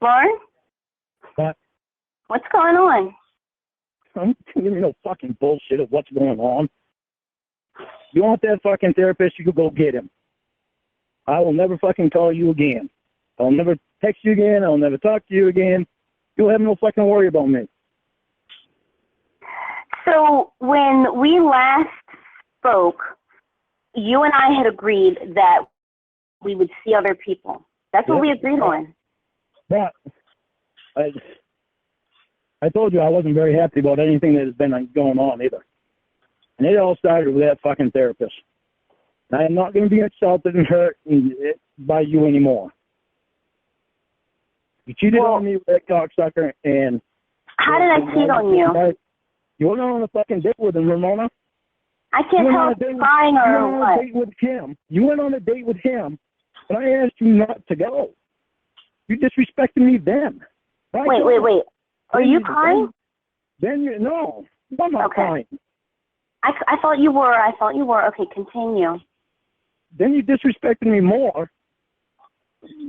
Lorne? But What's going on? I'm giving you no fucking bullshit of what's going on. You want that fucking therapist, you can go get him. I will never fucking call you again. I'll never text you again. I'll never talk to you again. You'll have no fucking worry about me. So when we last spoke, you and I had agreed that we would see other people. That's what we agreed on. But I told you I wasn't very happy about anything that has been going on either. And it all started with that fucking therapist. I am not going to be insulted and hurt by you anymore. You cheated on me with that cocksucker, and... How did I cheat on you? You went on a fucking date with him, Ramona. I can't tell if you're crying or what. You went on a date with him, and I asked you not to go. You disrespected me then. Wait. Are you crying? No, I'm not crying. I thought you were. Okay, continue. Then you disrespected me more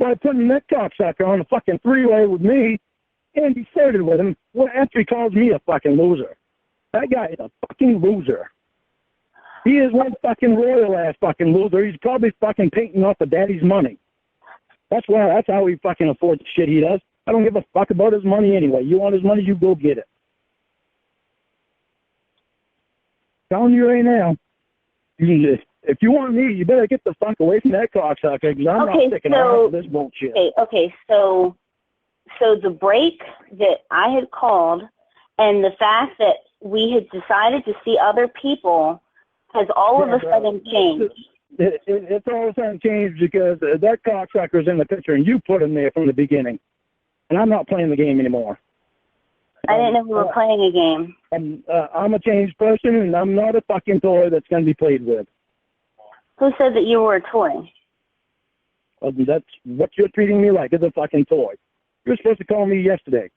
by putting that cocksucker on a fucking three-way with me, and he flirted with him after he calls me a fucking loser. That guy is a fucking loser. He is one fucking royal-ass fucking loser. He's probably fucking painting off of daddy's money. That's how he fucking affords the shit he does. I don't give a fuck about his money anyway. You want his money, you go get it. Telling you right now, if you want me, you better get the fuck away from that cocksucker, because I'm not sticking around for this bullshit. Okay, so the break that I had called and the fact that we had decided to see other people has all of a sudden changed. It's all of a sudden changed because that cocksucker's in the picture, and you put him there from the beginning. And I'm not playing the game anymore. I didn't know we were playing a game. I'm a changed person, and I'm not a fucking toy that's going to be played with. Who said that you were a toy? That's what you're treating me like, as a fucking toy. You were supposed to call me yesterday.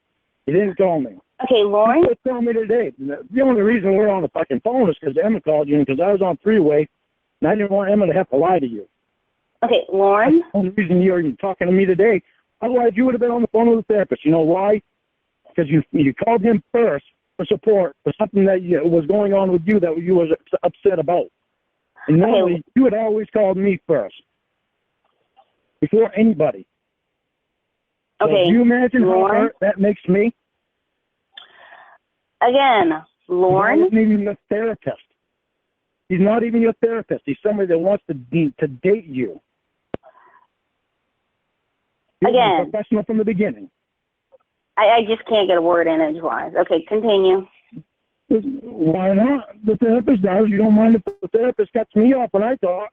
You didn't call me. Okay, Lorne? You call me today. The only reason we're on the fucking phone is because Emma called you, and because I was on three-way, and I didn't want Emma to have to lie to you. Okay, Lorne? That's the only reason you're even talking to me today. Otherwise, you would have been on the phone with the therapist. You know why? Because you called him first for support for something that was going on with you that you was upset about. And normally, you had always called me first before anybody. Okay, so do you imagine how hurt that makes me? Again, Lorne? He's not even your therapist. He's not even your therapist. He's somebody that wants to date you. Again. Professional from the beginning. I just can't get a word in edgewise. Okay, continue. Why not? The therapist does. You don't mind if the therapist cuts me off when I talk.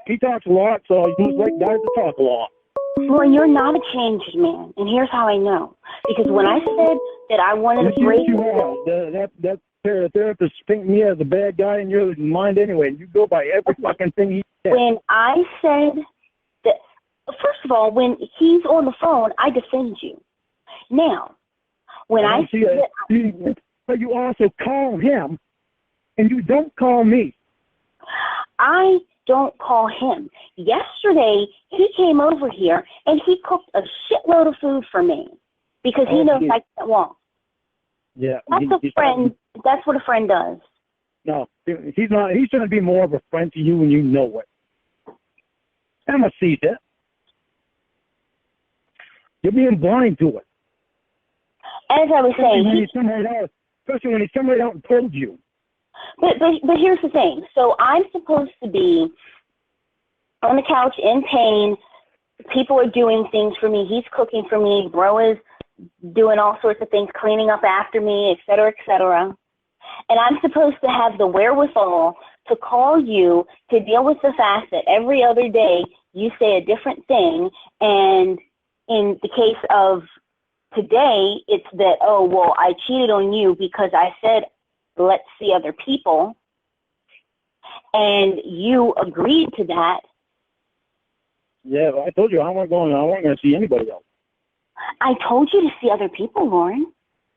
He talks a lot, so he's like guys that talk a lot. Well, you're not a changed man, and here's how I know. Because when I said that I wanted to break... That therapist paint me as a bad guy in your mind anyway. You go by every fucking thing he said. When I said that... First of all, when he's on the phone, I defend you. Now, when but you also call him, and you don't call me. I don't call him. Yesterday, he came over here, and he cooked a shitload of food for me because he knows I can't walk. Yeah. That's what a friend does. No, he's not. He's going to be more of a friend to you, and you know it. Emma sees it. You're being blind to it. As I was saying, especially when he's come right out and told you. But here's the thing. So I'm supposed to be on the couch in pain. People are doing things for me. He's cooking for me. Bro is doing all sorts of things, cleaning up after me, et cetera, et cetera. And I'm supposed to have the wherewithal to call you to deal with the fact that every other day you say a different thing. And in the case of today, it's that, oh, well, I cheated on you because I said, let's see other people. And you agreed to that. Yeah, I told you I wasn't going to see anybody else. I told you to see other people, Lorne.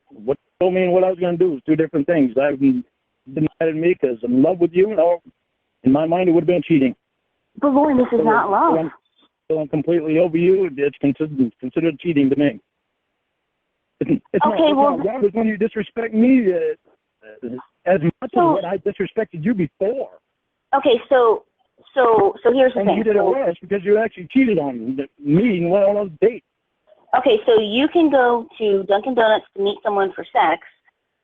What you told me and what I was going to do was two different things. I denied me because I'm in love with you. No, in my mind, it would have been cheating. But Lorne, this is not love. So I'm completely over you. It's considered cheating to me. It's Okay, not wrong. It's when you disrespect me as much as what I disrespected you before. Okay, so here's the and thing. You did it worse because you actually cheated on me and went on those dates. Okay, so you can go to Dunkin' Donuts to meet someone for sex,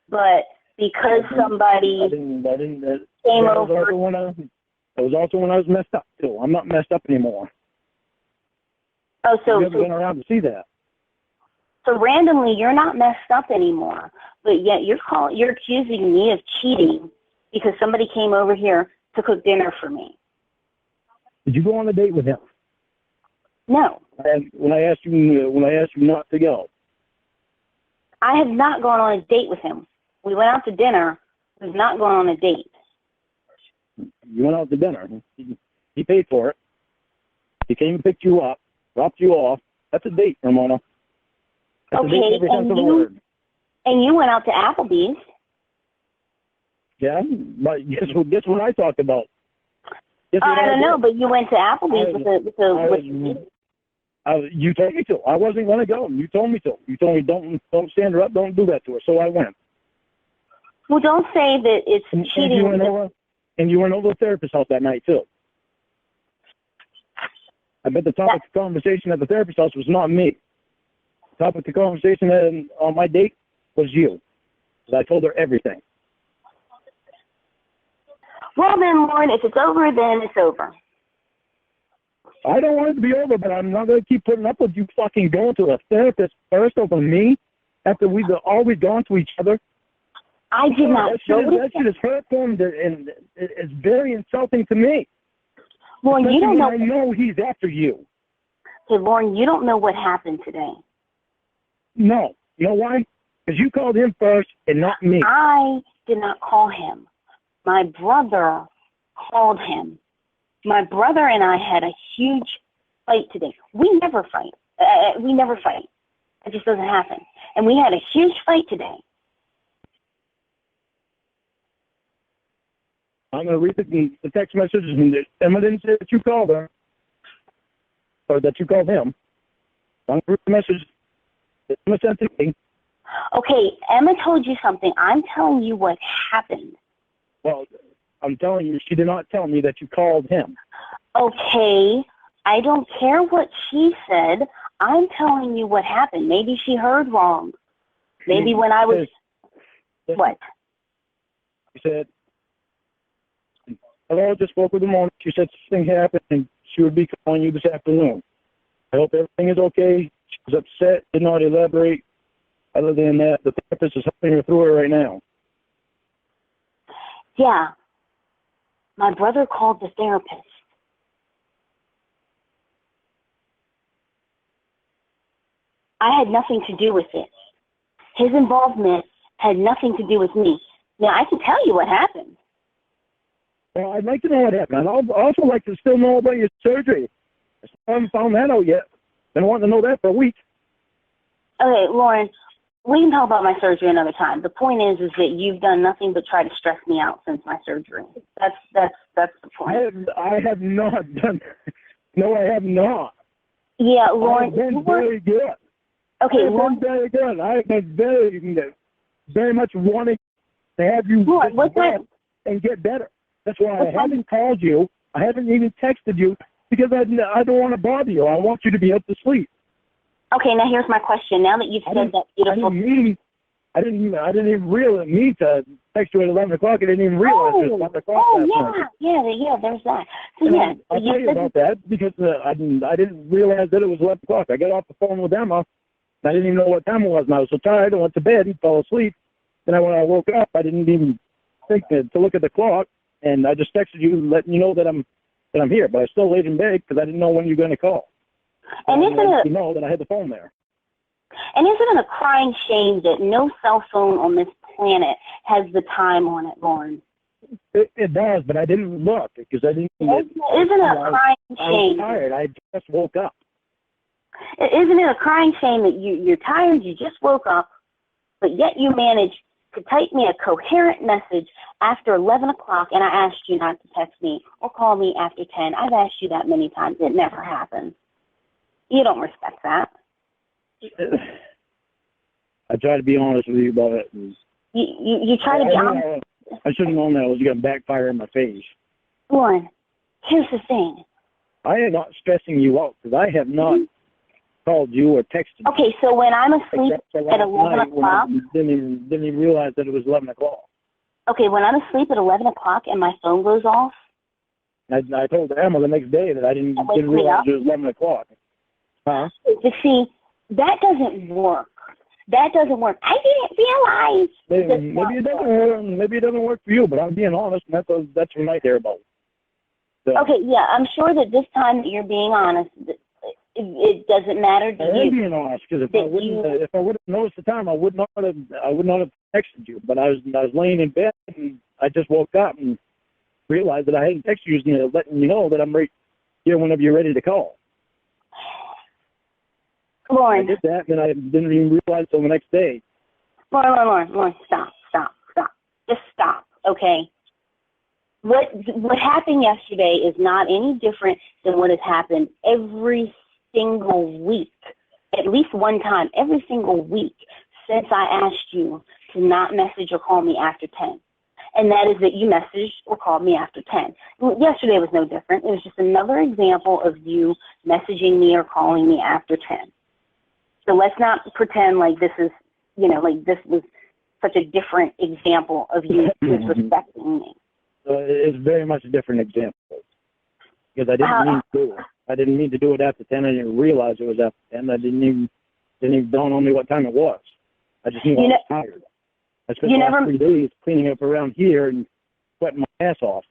but because somebody came over... That was also when I was messed up, too. I'm not messed up anymore. Oh, so... You've never been around to see that. So randomly, you're not messed up anymore, but yet you're accusing me of cheating because somebody came over here to cook dinner for me. Did you go on a date with him? No. When I asked you not to go. I have not gone on a date with him. We went out to dinner. We've not gone on a date. You went out to dinner. He paid for it. He came and picked you up, dropped you off. That's a date, Ramonuh. Okay, and you went out to Applebee's. Yeah, but guess what I talked about? I don't know, but you went to Applebee's with you told me to. I wasn't going to go. You told me to. You told me don't stand her up, don't do that to her. So I went. Well, don't say that it's cheating. And you went over to the therapist's house that night too. I bet the topic of conversation at the therapist's house was not me. The topic of conversation on my date was you. Because I told her everything. Well then, Lorne, if it's over, then it's over. I don't want it to be over, but I'm not going to keep putting up with you fucking going to a therapist first over me after we've always gone to each other. I did not notice that. Shit is hurtful and it's very insulting to me. Well, you don't know. I know he's after you. Hey, Lorne, you don't know what happened today. No. You know why? Because you called him first and not me. I did not call him. My brother called him. My brother and I had a huge fight today. We never fight. It just doesn't happen. And we had a huge fight today. I'm going to read the text messages. Emma didn't say that you called her or that you called him. I'm going to read the message that Emma sent to me. Okay, Emma told you something. I'm telling you what happened. Well, I'm telling you, she did not tell me that you called him. Okay, I don't care what she said. I'm telling you what happened. Maybe she heard wrong. Maybe when I was... What? She said, hello, I just spoke with Ramona. She said something happened and she would be calling you this afternoon. I hope everything is okay. She was upset, did not elaborate. Other than that, the therapist is helping her through it right now. Yeah. My brother called the therapist. I had nothing to do with it. His involvement had nothing to do with me. Now, I can tell you what happened. Well, I'd like to know what happened. I'd also like to still know about your surgery. I haven't found that out yet. Been wanting to know that for a week. Okay, Lorne, we can talk about my surgery another time. The point is that you've done nothing but try to stress me out since my surgery. That's the point. I have not done. No, I have not. Yeah, Lorne, I've been very good. Okay, Lorne, very good. I've been very much wanting to have you and get better. That's why I haven't called you. I haven't even texted you because I don't want to bother you. I want you to be able to sleep. Okay, now here's my question. Now that you've said that beautiful... I didn't even realize me to text you at 11 o'clock. I didn't even realize it was 11 o'clock last night. Yeah, there's that. So, yeah. I'll tell you about that because I didn't realize that it was 11 o'clock. I got off the phone with Emma. I didn't even know what time it was. And I was so tired. I went to bed and fell asleep. Then when I woke up, I didn't even think to look at the clock. And I just texted you, letting you know that I'm here. But I still laid in bed because I didn't know when you were going to call. And you know that I had the phone there. And isn't it a crying shame that no cell phone on this planet has the time on it, Lorne? It does, but I didn't look because I didn't. Isn't it a crying shame? I was tired. I just woke up. Isn't it a crying shame that you're tired, you just woke up, but yet you managed to type me a coherent message after 11 o'clock, and I asked you not to text me or call me after 10. I've asked you that many times. It never happens. You don't respect that. I try to be honest with you about it. You try to be honest. I should have known that it was going to backfire in my face. Lorne, here's the thing. I am not stressing you out because I have not called you or texted you. Okay, so when I'm asleep at 11 o'clock. Didn't even realize that it was 11 o'clock. Okay, when I'm asleep at 11 o'clock and my phone goes off. I told Emma the next day that I didn't realize it was 11 o'clock. Huh? You see, that doesn't work. That doesn't work. I didn't realize. Maybe it doesn't work. Maybe it doesn't work for you, but I'm being honest, and that's what I care about. So, okay, yeah, I'm sure that this time that you're being honest, it doesn't matter to you. I'm being honest because if I would have noticed the time, I would not have texted you. But I was laying in bed and I just woke up and realized that I hadn't texted you, and letting you know that I'm right here whenever you're ready to call. Lorne. I did that, and I didn't even realize until the next day. Lorne, stop. Just stop, okay? What happened yesterday is not any different than what has happened every single week, at least one time, every single week since I asked you to not message or call me after 10. And that is that you messaged or called me after 10. Yesterday was no different. It was just another example of you messaging me or calling me after 10. So let's not pretend like this is, like this was such a different example of you disrespecting me. It's very much a different example because I didn't mean to do it. I didn't mean to do it after 10. I didn't realize it was after 10. I didn't even dawn on me what time it was. I just knew I was tired. I spent the last 3 days cleaning up around here and sweating my ass off.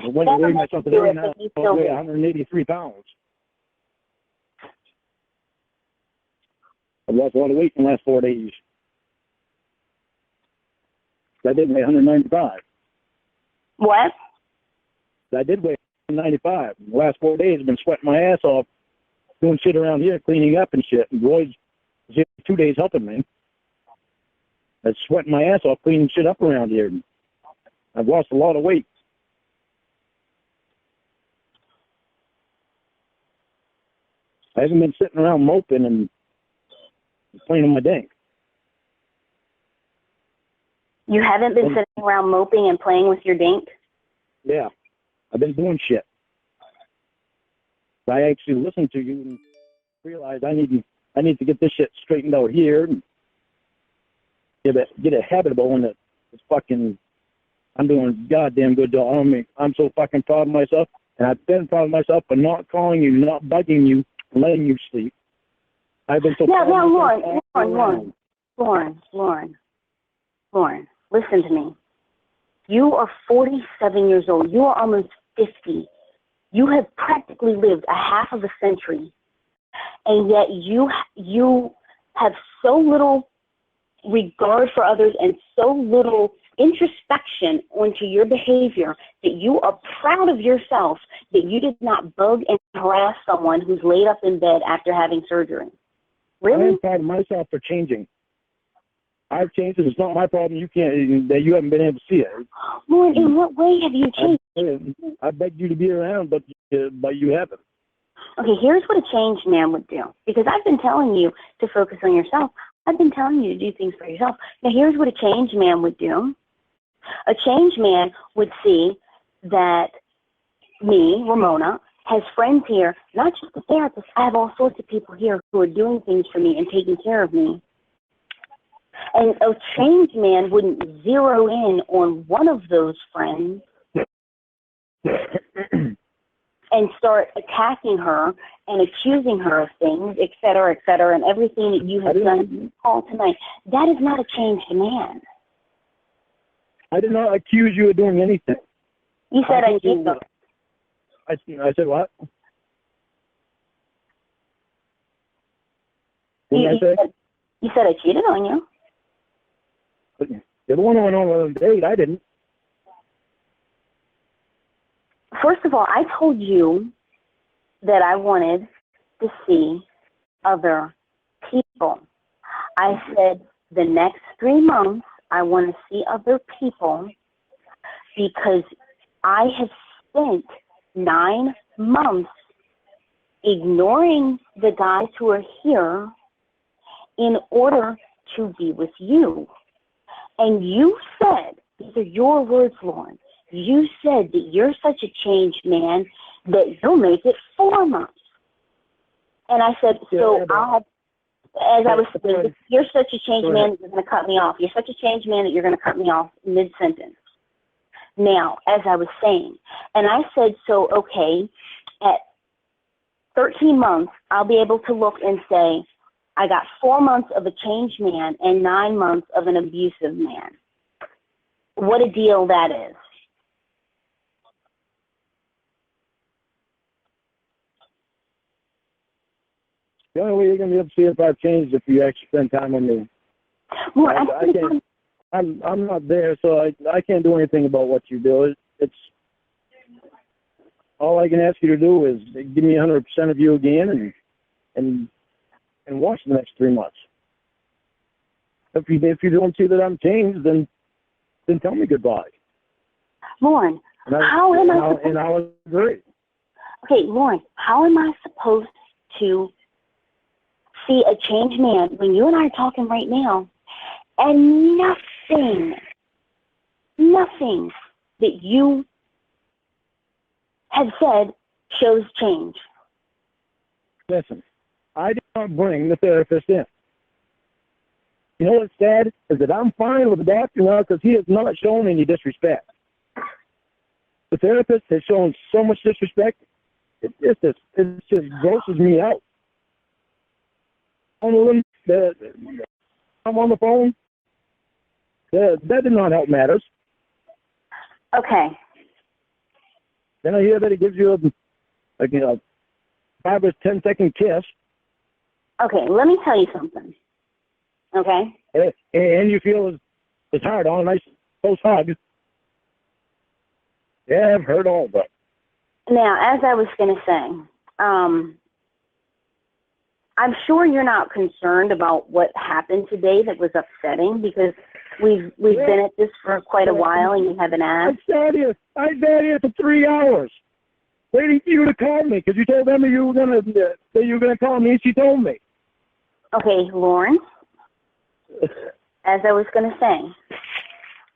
When I weighed myself today, now I weigh 183 pounds. I've lost a lot of weight in the last 4 days. I did weigh 195. What? I did weigh 195. In the last 4 days, I've been sweating my ass off, doing shit around here, cleaning up and shit. And Roy's 2 days helping me. I was sweating my ass off, cleaning shit up around here. I've lost a lot of weight. I haven't been sitting around moping and playing on my dank. You haven't been sitting around moping and playing with your dink? Yeah. I've been doing shit. I actually listened to you and realized I need to get this shit straightened out here and get a habit going that it's fucking, I'm doing a goddamn good job. I'm so fucking proud of myself, and I've been proud of myself for not calling you, not bugging you, and letting you sleep. I've been so proud of myself. Lorne, listen to me. You are 47 years old. You are almost 50. You have practically lived a half of a century, and yet you have so little regard for others and so little introspection onto your behavior that you are proud of yourself that you did not bug and harass someone who's laid up in bed after having surgery. Really? I'm proud of myself for changing. I've changed it. It's not my problem. You haven't been able to see it. Lord, in what way have you changed? I begged you to be around, but you haven't. Okay, here's what a changed man would do. Because I've been telling you to focus on yourself. I've been telling you to do things for yourself. Now, here's what a changed man would do. A changed man would see that me, Ramonuh, has friends here, not just a therapist. I have all sorts of people here who are doing things for me and taking care of me. And a changed man wouldn't zero in on one of those friends and start attacking her and accusing her of things, et cetera, and everything that you have done all tonight. That is not a changed man. I did not accuse you of doing anything. You said I did. I said what? You said I cheated on you. You're the one who went on a date. I didn't. First of all, I told you that I wanted to see other people. I said the next 3 months I want to see other people because I have spent 9 months ignoring the guys who are here in order to be with you. And you said, these are your words, Lorne, you said that you're such a changed man that you'll make it 4 months. And I said, so I'll have, as I was saying, you're such a changed man that you're going to cut me off. You're such a changed man that you're going to cut me off mid-sentence. Now, as I was saying, and I said, so, okay, at 13 months, I'll be able to look and say, I got 4 months of a changed man and 9 months of an abusive man. What a deal that is. The only way you're going to be able to see if I've changed if you actually spend time with me. Well, I'm not there, so I can't do anything about what you do. It's all I can ask you to do is give me 100% of you again and watch the next 3 months. If you don't see that I'm changed, then tell me goodbye. Lorne, how am I? And I'll agree. Okay, Lorne, how am I supposed to see a changed man when you and I are talking right now, and nothing that you have said shows change? Listen, I did not bring the therapist in. You know what's sad is that I'm fine with the doctor now because he has not shown any disrespect. The therapist has shown so much disrespect, it just grosses me out. I'm on the phone. That did not help matters. Okay. Then I hear that he gives you a 5 or 10 second kiss. Okay, let me tell you something. Okay? And you feel his heart on a nice close hug. Yeah, I've heard all of that. Now, as I was going to say, I'm sure you're not concerned about what happened today that was upsetting because we've been at this for quite a while and you haven't asked. I sat here for 3 hours waiting for you to call me because you told Emma you were gonna call me and she told me. Okay, Lorne, as I was going to say,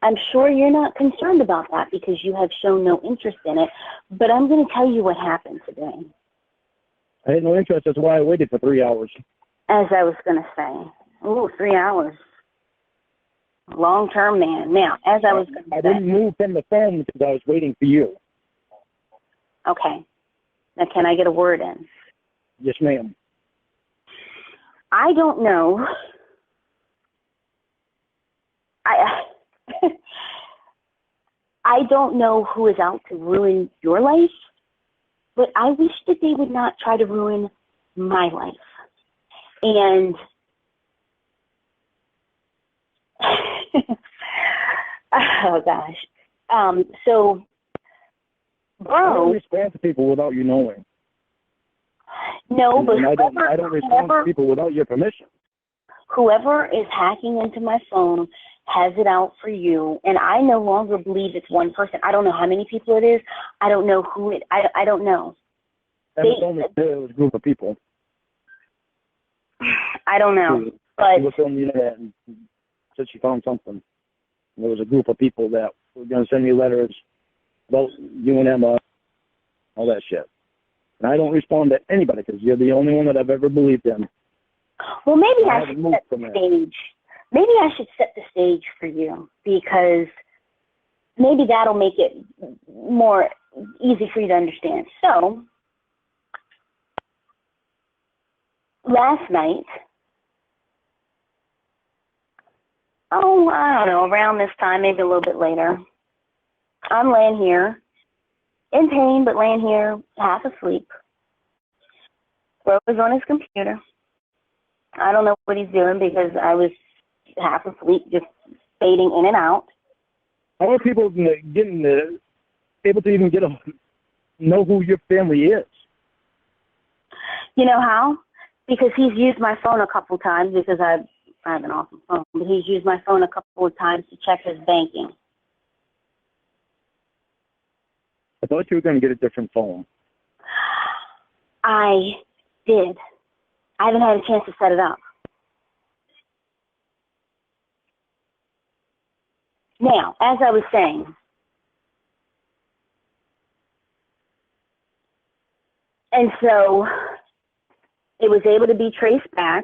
I'm sure you're not concerned about that because you have shown no interest in it, but I'm going to tell you what happened today. I had no interest. That's why I waited for 3 hours. As I was going to say. Oh, 3 hours. Long-term man. Now, as I was going to say. I didn't move from the phone because I was waiting for you. Okay. Now, can I get a word in? Yes, ma'am. I don't know. I don't know who is out to ruin your life, but I wish that they would not try to ruin my life. And oh gosh. So, bro, I don't respond to people without you knowing. No, but I don't respond to people without your permission. Whoever is hacking into my phone has it out for you, and I no longer believe it's one person. I don't know how many people it is. I don't know who it. I don't know. It was a group of people. I don't know, but she looked on the internet and said she found something. And there was a group of people that were going to send me letters about you and Emma, all that shit. And I don't respond to anybody because you're the only one that I've ever believed in. Well, maybe I should set the stage. Maybe I should set the stage for you because maybe that'll make it more easy for you to understand. So, last night, I don't know, around this time, maybe a little bit later, I'm laying here, in pain, but laying here half asleep. Bro was on his computer. I don't know what he's doing because I was half asleep, just fading in and out. How are people getting able to even know who your family is? You know how? Because he's used my phone a couple times because I have an awesome phone, but he's used my phone a couple of times to check his banking. I thought you were going to get a different phone. I did. I haven't had a chance to set it up. Now, as I was saying, and so it was able to be traced back,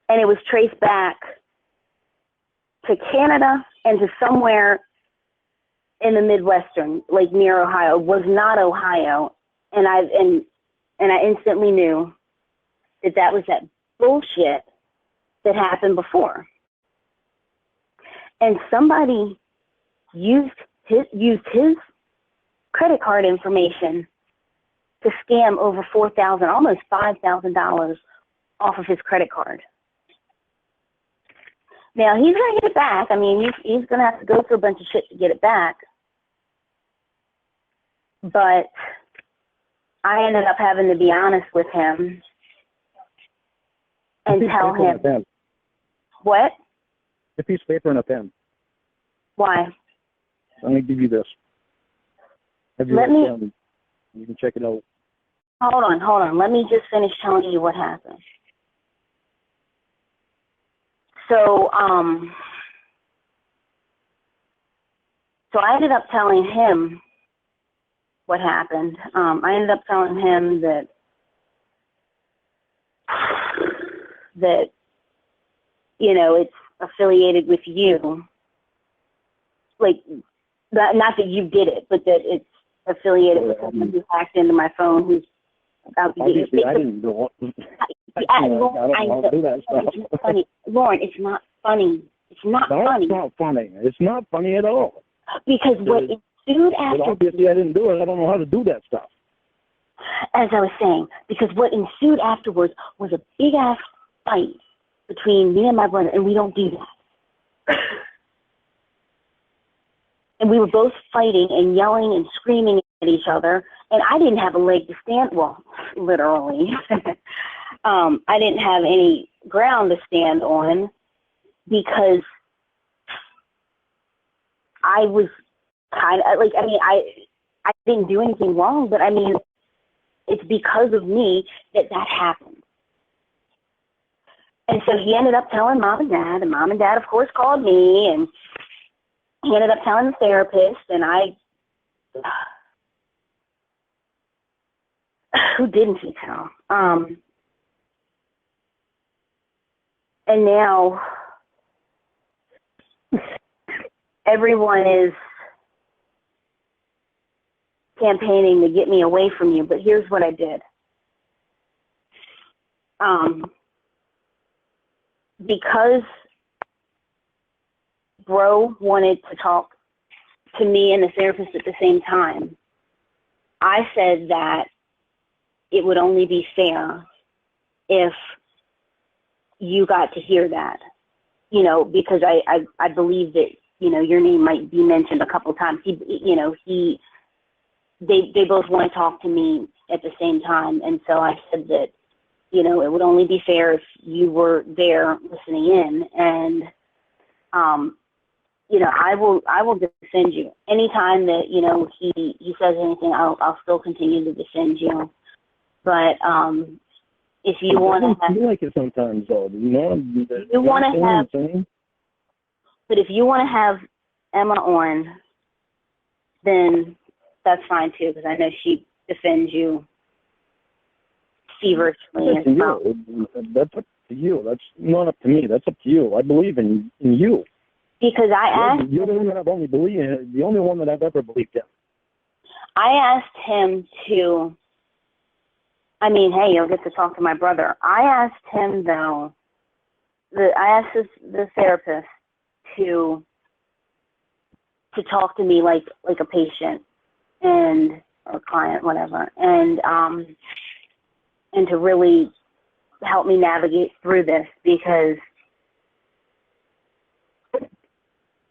and it was traced back to Canada and to somewhere in the Midwestern, like near Ohio. It was not Ohio, and I instantly knew that was that bullshit that happened before. And somebody used his credit card information to scam over $4,000, almost $5,000 off of his credit card. Now, he's going to get it back. I mean, he's going to have to go through a bunch of shit to get it back. But I ended up having to be honest with him and tell him. What? A piece of paper and a pen. Why? I'm going to give you this. Let me. You can check it out. Hold on. Let me just finish telling you what happened. So I ended up telling him what happened. I ended up telling him that it's affiliated with you. Like, not that you did it, but that it's affiliated with someone who hacked into my phone who's about to get you. I didn't do it. I don't do that stuff. It's not funny. Lorne, it's not funny. It's not funny. It's not funny. It's not funny at all. Because what ensued after... obviously I didn't do it. I don't know how to do that stuff. As I was saying, because what ensued afterwards was a big-ass fight between me and my brother, and we don't do that. And we were both fighting and yelling and screaming at each other, and I didn't have a leg to stand, well, literally. I didn't have any ground to stand on because I was kind of, like, I mean, I didn't do anything wrong, but I mean, it's because of me that happened. And so he ended up telling Mom and Mom and Dad, of course, called me, and he ended up telling the therapist, and who didn't he tell? And now everyone is campaigning to get me away from you, but here's what I did. Because Bro wanted to talk to me and the therapist at the same time, I said that it would only be fair if you got to hear that, because I believe that, your name might be mentioned a couple times. They both want to talk to me at the same time. And so I said that, it would only be fair if you were there listening in. And, I will defend you. Anytime that, he says anything, I'll still continue to defend you. But if you want to have... I feel like it sometimes, though. You want to have... But if you want to have Emma on, then that's fine, too, because I know she defends you feverishly. That's up to you. That's not up to me. That's up to you. I believe in you. Because I asked... You're the one that I've only believed in, the only one that I've ever believed in. I asked him to... I mean, hey, you'll get to talk to my brother. I asked him, though... I asked the therapist to talk to me like a patient and or client, whatever, and to really help me navigate through this because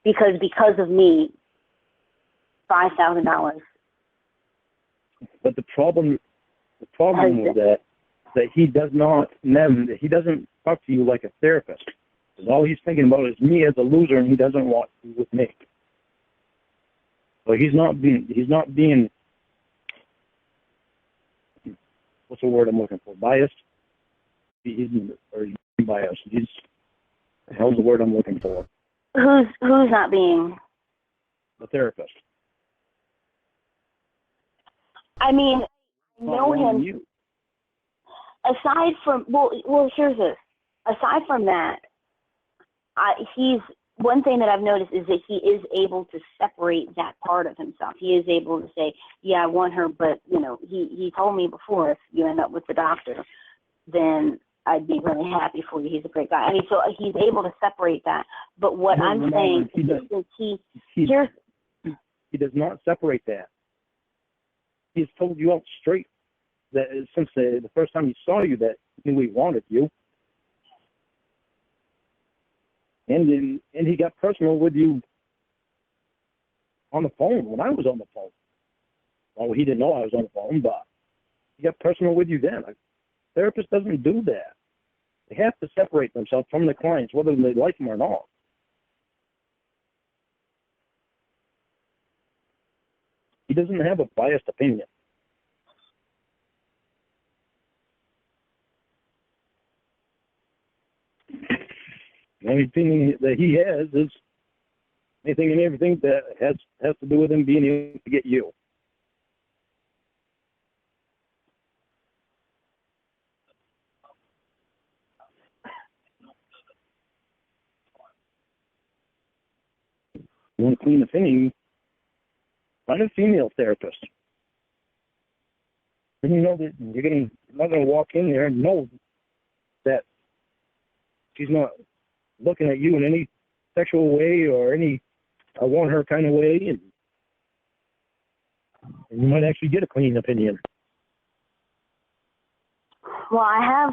of me, $5,000. But the problem was that he doesn't talk to you like a therapist. Because all he's thinking about is me as a loser, and he doesn't want to be with me. So he's not being what's the word I'm looking for? Biased? He's biased. The hell's the word I'm looking for? Who's not being? The therapist. I mean, I Not know wrong him. you. Aside from well, here's this. Aside from that, he's one thing that I've noticed is that he is able to separate that part of himself. He is able to say, "Yeah, I want her," but he told me before, if you end up with the doctor, then I'd be really happy for you. He's a great guy. I mean, so he's able to separate that. But what I'm saying is he does not separate that. He's told you out straight that since the first time he saw you that he knew he wanted you. And he got personal with you on the phone when I was on the phone. Well, he didn't know I was on the phone, but he got personal with you then. A therapist doesn't do that. They have to separate themselves from the clients, whether they like them or not. He doesn't have a biased opinion. The only opinion that he has is anything and everything that has to do with him being able to get you. You want to clean the opinion, find a female therapist. Then you know that you're not going to walk in there and know that she's not looking at you in any sexual way or any I want her kind of way, and you might actually get a clean opinion. well, I have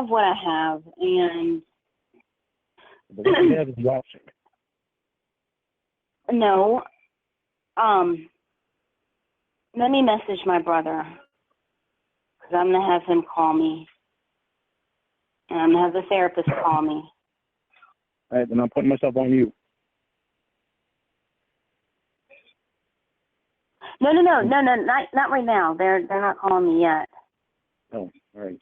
what I have, and But what you have is the opposite. no. Let me message my brother because I'm gonna have him call me, and I'm gonna have the therapist call me. All right, then I'm putting myself on you. No, not right now. They're not calling me yet. Oh, all right.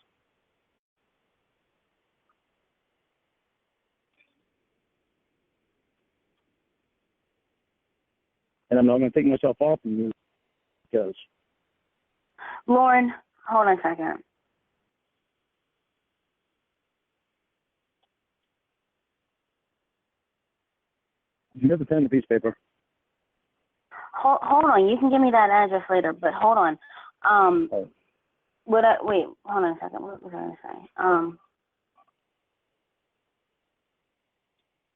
And I'm not going to take myself off of you because Lorne, hold on a second. you never pen the piece of paper. Hold on. You can give me that address later, but hold on. Oh. Wait, hold on a second. What was I going to say?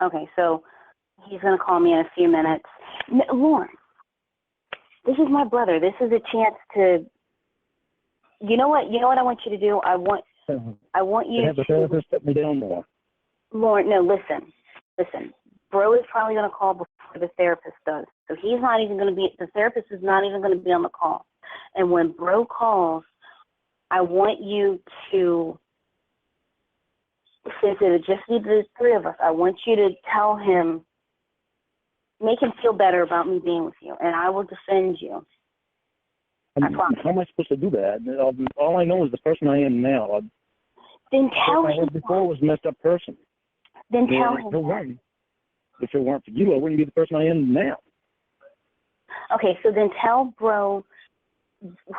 Okay, so he's going to call me in a few minutes. Lorne, this is my brother. This is a chance to. You know what I want you to do? I want you to have the therapist set me down more. Lorne, no, listen. Bro is probably going to call before the therapist does. So he's not even going to be, the therapist is not even going to be on the call. And when Bro calls, I want you to, since it would just be the three of us, I want you to tell him, make him feel better about me being with you, and I will defend you. How am I supposed to do that? All I know is the person I am now. Then tell him. I was before was a messed up person. Then tell him. If it weren't for you, I wouldn't be the person I am now. Okay, so then tell Bro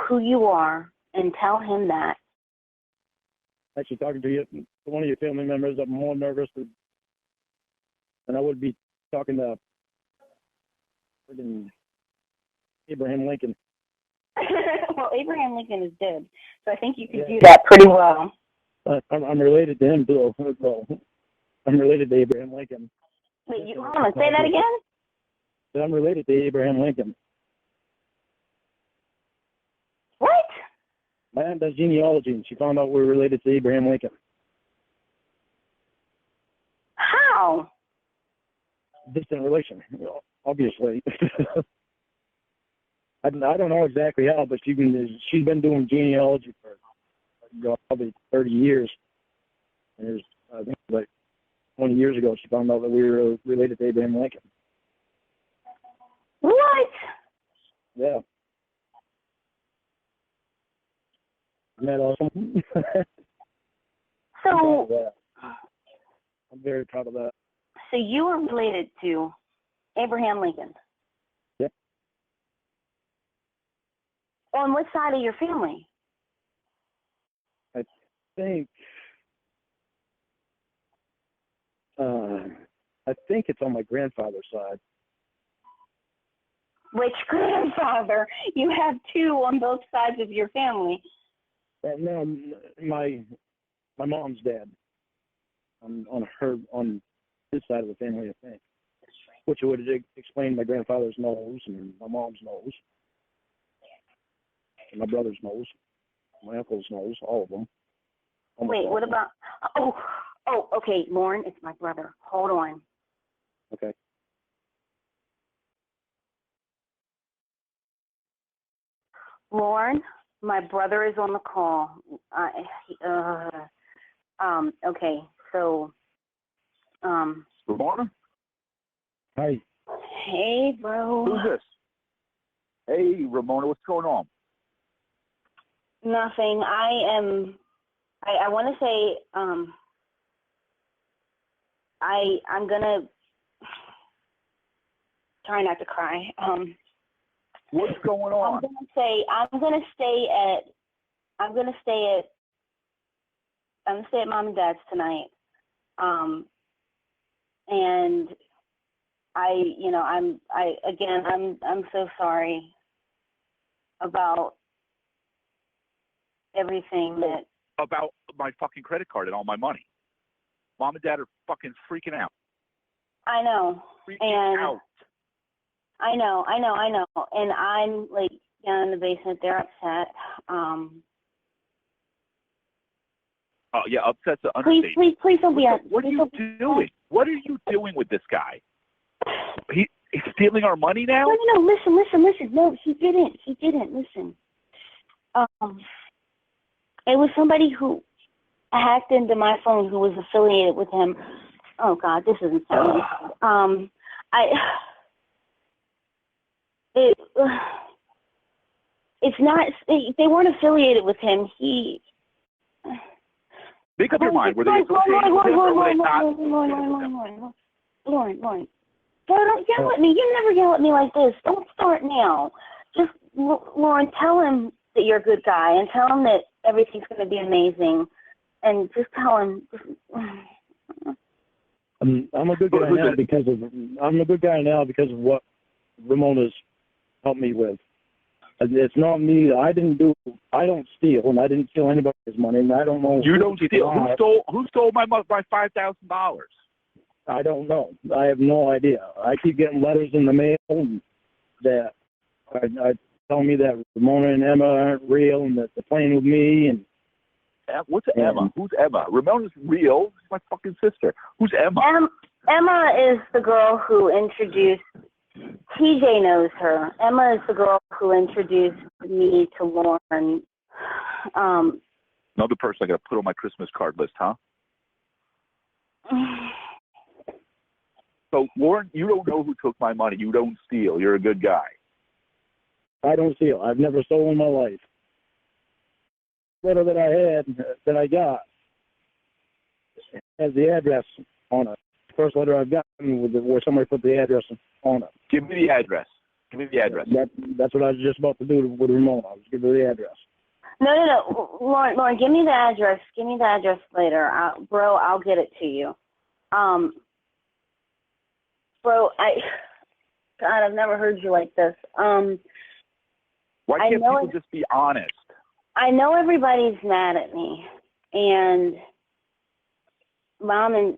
who you are and tell him that. Actually, talking to you, to one of your family members, I'm more nervous than I would be talking to friggin' Abraham Lincoln. Well, Abraham Lincoln is dead, so I think you could do that pretty well. I'm related to him, too. I'm related to Abraham Lincoln. Wait, hold on, say that again? I'm related to Abraham Lincoln. What? My aunt does genealogy, and she found out we were related to Abraham Lincoln. How? Distant relation, obviously. I don't know exactly how, but she's been doing genealogy for probably 30 years. And it was, I think, like 20 years ago, she found out that we were related to Abraham Lincoln. What? Yeah. Isn't that awesome? So, very proud of that. So you are related to Abraham Lincoln? Yep. On what side of your family? I think it's on my grandfather's side. Which grandfather? You have two on both sides of your family. No, my mom's dad. On his side of the family, I think. Which would explain my grandfather's nose and my mom's nose, and my brother's nose, my uncle's nose, all of them. Wait, what about? Oh, okay, Lorne, it's my brother. Hold on. Okay. Lorne, my brother is on the call. Okay, so, Ramonuh? Hi. Hey, bro. Who's this? Hey, Ramonuh, what's going on? Nothing. I want to say, I'm gonna try not to cry. What's going on? I'm gonna stay at Mom and Dad's tonight. And I'm so sorry about everything that. About my fucking credit card and all my money. Mom and Dad are fucking freaking out. I know. Freaking out. I know. And I'm like down in the basement. They're upset. Oh yeah, upset's an understatement. Please don't be upset. What are you doing? What are you doing with this guy? He's stealing our money now? No, listen. No, he didn't. Listen. It was somebody who hacked into my phone who was affiliated with him. Oh God, this isn't sounding good. It's not. They weren't affiliated with him. Make up your mind. Were they associated with him or were they not? Lauren. Don't yell at me. You never yell at me like this. Don't start now. Just, Lauren, tell him that you're a good guy and tell him that everything's going to be amazing. And just tell him. I'm a good guy now because of what Ramonuh's helped me with. It's not me. I don't steal, and I didn't steal anybody's money, and I don't know. You don't steal. Who stole my $5,000? I don't know. I have no idea. I keep getting letters in the mail that tell me that Ramonuh and Emma aren't real and that they're playing with me. And what's Emma? Who's Emma? Ramonuh's real. She's my fucking sister. Who's Emma? Emma is the girl who introduced. TJ knows her. Emma is the girl who introduced me to Lorne. Another person I got to put on my Christmas card list, huh? So, Lorne, you don't know who took my money. You don't steal. You're a good guy. I don't steal. I've never stolen in my life. The letter that I had, that I got, has the address on it. First letter I've gotten where somebody put the address on it. Give me the address. That's what I was just about to do with Ramonuh. I was give her the address. No. Lauren, give me the address. Give me the address later. I'll get it to you. Bro, God, I've never heard you like this. Why can't people just be honest? I know everybody's mad at me, and Mom and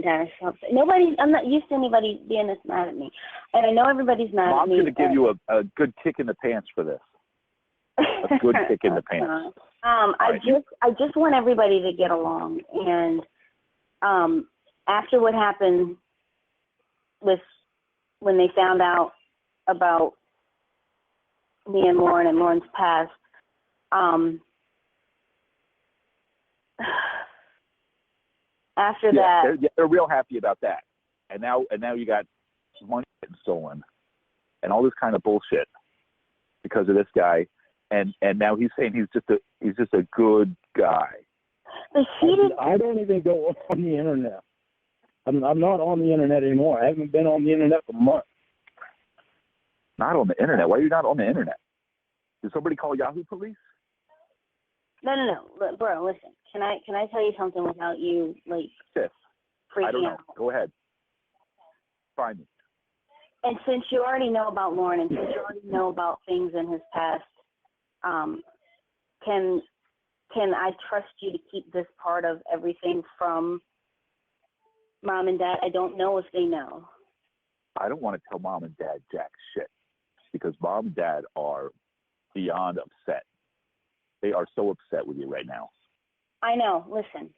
Dad are so upset. I'm not used to anybody being this mad at me, and I know everybody's mad at me. Mom's going to give you a good kick in the pants for this. A good kick in the pants. I just want everybody to get along, and after what happened with when they found out about me and Lauren's past, after that, they're real happy about that, and now you got money getting stolen, and all this kind of bullshit because of this guy, and now he's saying he's just a good guy. But I don't even go on the internet. I'm not on the internet anymore. I haven't been on the internet for months. Not on the internet? Why are you not on the internet? Did somebody call Yahoo Police? No. Bro, listen. Can I tell you something without you, like, Sis, freaking I don't know. out? Go ahead. Find me. And since you already know about Lorne, and since you already know about things in his past, can I trust you to keep this part of everything from Mom and Dad? I don't know if they know. I don't want to tell Mom and Dad jack shit because Mom and Dad are beyond upset. They are so upset with you right now. I know. Listen.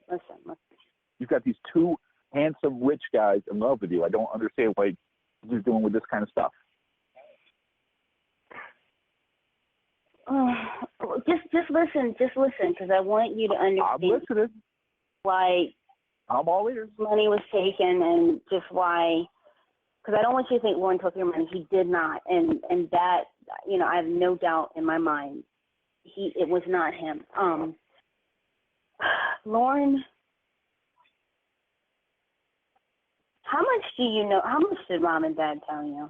You've got these two handsome, rich guys in love with you. I don't understand why you're doing with this kind of stuff. Just listen, because I want you to understand. I'm listening. Why I'm all ears. money was taken and just why. Because I don't want you to think Lorne took your money. He did not, and that, you know, I have no doubt in my mind. It was not him. Lorne, how much do you know? How much did Mom and Dad tell you?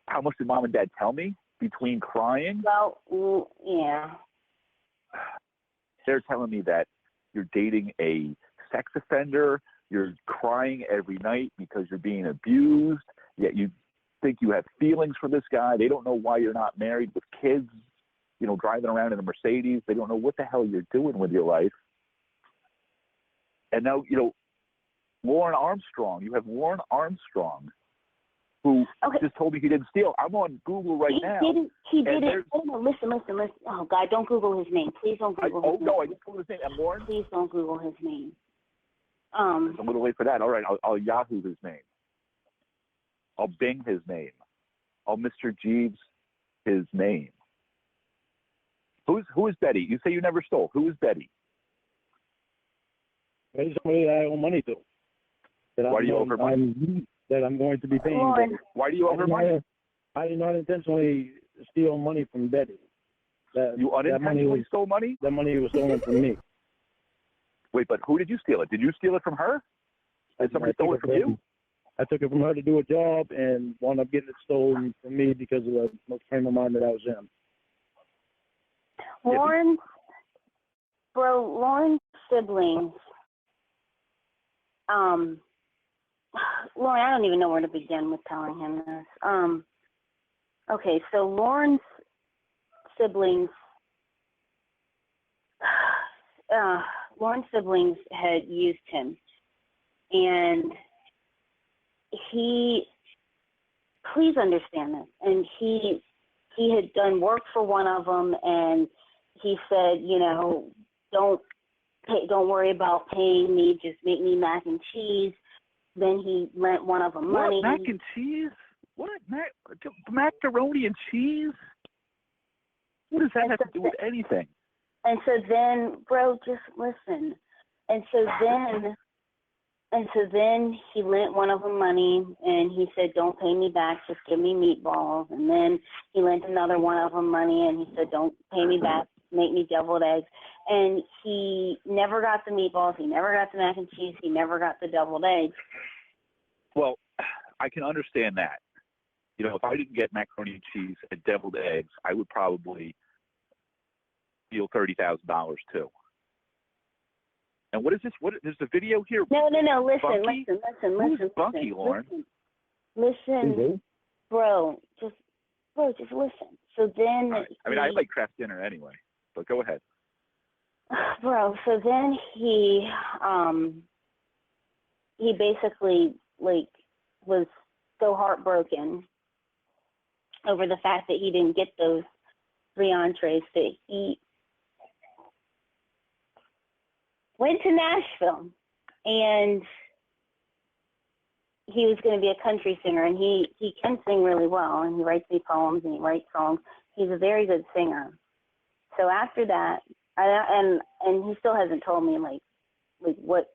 How much did Mom and Dad tell me between crying? Well, yeah. They're telling me that you're dating a sex offender. You're crying every night because you're being abused, yet you think you have feelings for this guy. They don't know why you're not married with kids, you know, driving around in a Mercedes. They don't know what the hell you're doing with your life. And now, you know, Lorne Armstrong, you have Lorne Armstrong, who just told me he didn't steal. I'm on Google right now. He didn't. Oh, no, listen. Oh, God, don't Google his name. Please don't Google his name. No, I just Googled his name. I'm Lorne. Please don't Google his name. It's a little late for that. All right, I'll Yahoo his name. I'll Bing his name. I'll Mr. Jeeves his name. Who is Betty? You say you never stole. Who is Betty? Betty's somebody that I owe money to. Why do you owe her money? That I'm going to be paying. Why do you owe her money? I did not intentionally steal money from Betty. You unintentionally stole money? That money was stolen from me. Wait, but who did you steal it? Did you steal it from her? Did somebody stole it from you? I took it from her to do a job and wound up getting it stolen from me because of the frame of mind that I was in. Lorne's siblings, Lorne, I don't even know where to begin with telling him this. Okay, so Lorne's siblings had used him, and please understand this, and he had done work for one of them, and he said, you know, don't worry about paying me, just make me mac and cheese. Then he lent one of them money. What, mac and cheese? What? Macaroni and cheese? What does that have to do with anything? And so then, bro, just listen. And so then he lent one of them money, and he said, don't pay me back, just give me meatballs. And then he lent another one of them money, and he said, don't pay me back, make me deviled eggs. And he never got the meatballs, he never got the mac and cheese, he never got the deviled eggs. Well, I can understand that. You know, if I didn't get macaroni and cheese and deviled eggs, I would probably steal $30,000 too. And what is this? There's a video here. No. Listen. Who's Bunky, Lorne? Listen, bro. Just listen. So then, right. I mean, I like Kraft Dinner anyway. But go ahead, bro. So then he basically was so heartbroken over the fact that he didn't get those 3 entrees that he went to Nashville, and he was going to be a country singer, and he can sing really well, and he writes me poems and he writes songs. He's a very good singer. So after that, and he still hasn't told me like what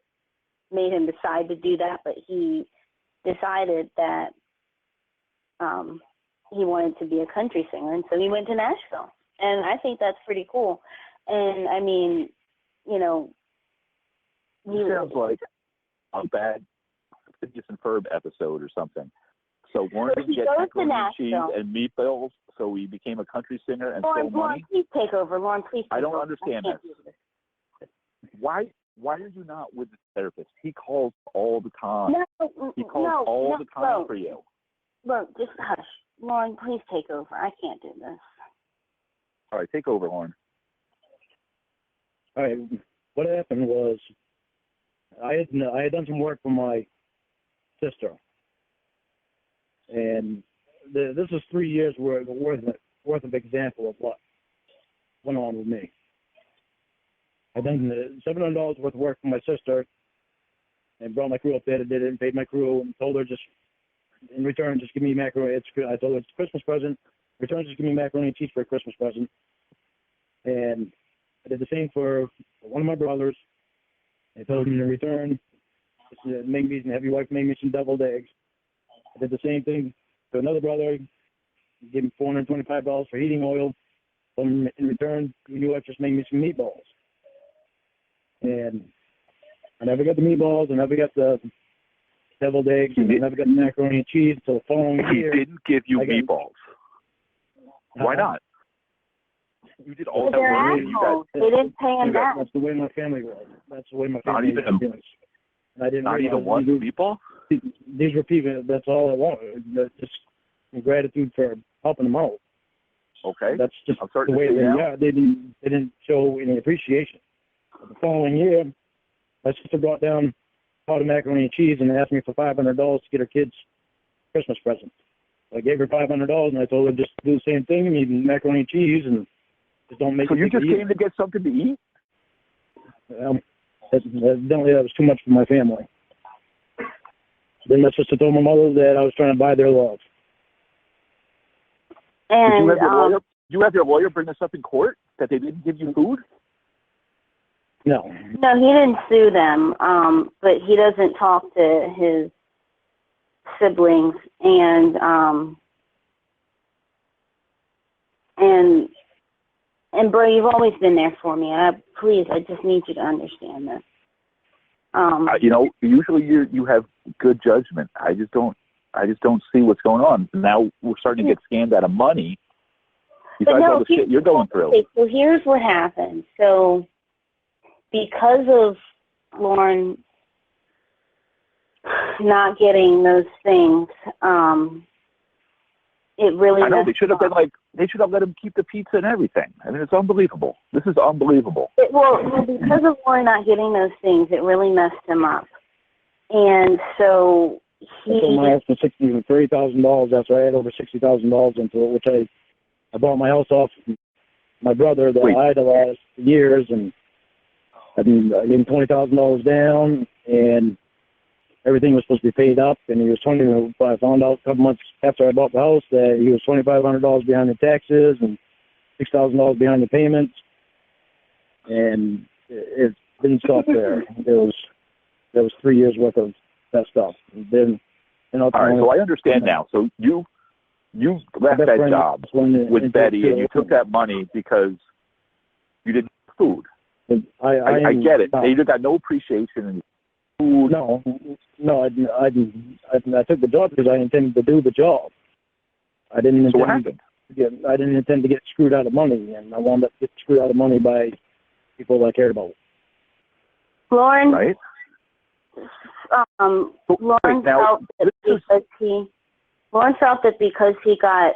made him decide to do that, but he decided that he wanted to be a country singer, and so he went to Nashville, and I think that's pretty cool. And I mean, you know. He sounds like a bad Phineas and Ferb episode or something. So Lorne So didn't he get goes to macaroni and cheese Nashville. and meatballs, so he became a country singer and Lorne, stole money. please take over. Lorne, please take over. I don't understand I can't this. do this. Why are you not with the therapist? He calls all the time. He calls No, all the time no. for you. Look, just hush. Lorne, please take over. I can't do this. All right, take over, Lorne. All right, what happened was I had done some work for my sister, and this was 3 years worth of example of what went on with me. I done $700 worth of work for my sister, and brought my crew up there to did it, and paid my crew, and told her just in return just give me macaroni. I told her it's a Christmas present. In return, just give me macaroni and cheese for a Christmas present. And I did the same for one of my brothers. I told him in return, have your wife make me some deviled eggs. I did the same thing to another brother. Gave him $425 for heating oil. Told him in return, your wife just made me some meatballs. And I never got the meatballs. I never got the deviled eggs. I never got the macaroni and cheese until the following year. He didn't give you meatballs. Why not? You did all that work. They didn't pay him back. That's the way my family was. That's the way my Not family even was. I didn't not even one meatball? These were people, that's all I wanted. Just gratitude for helping them out. Okay. That's just I'm the starting way to see they now. are. They didn't show any appreciation. The following year, my sister brought down a pot of macaroni and cheese and asked me for $500 to get her kids Christmas presents. I gave her $500 and I told her just do the same thing, eat macaroni and cheese, and just don't make. So you just eat. came to get something to eat? Evidently, that was too much for my family. Then my sister told my mother that I was trying to buy their love. And Did you have your lawyer bring this up in court that they didn't give you food? No, he didn't sue them, but he doesn't talk to his siblings, and bro, you've always been there for me. Please, I just need you to understand this. Usually you have good judgment. I just don't see what's going on. Now we're starting to get scammed out of money. Besides all the shit you're going through. Okay, so here's what happened. So because of Lorne not getting those things, it really. I know they should have let him keep the pizza and everything. I mean, it's unbelievable. This is unbelievable. Well, because of Lorne not getting those things, it really messed him up, and so he. I sold my house for $30,000 after I had over $60,000 into it, which I bought my house off my brother that I idolized for years, and I gave him $20,000 down, and everything was supposed to be paid up, and he was I found out a couple months after I bought the house that he was $2,500 behind the taxes and $6,000 behind the payments, and it didn't stop there. There was 3 years worth of that stuff. Then, all right, so I understand now. So you left that job with Betty, and you took that money because you didn't have food. I get it. You got no appreciation in food. No, I took the job because I intended to do the job. I didn't intend. So what happened? I didn't intend to get screwed out of money, and I wound up getting screwed out of money by people I cared about. Lorne, right? Lorne felt that because he got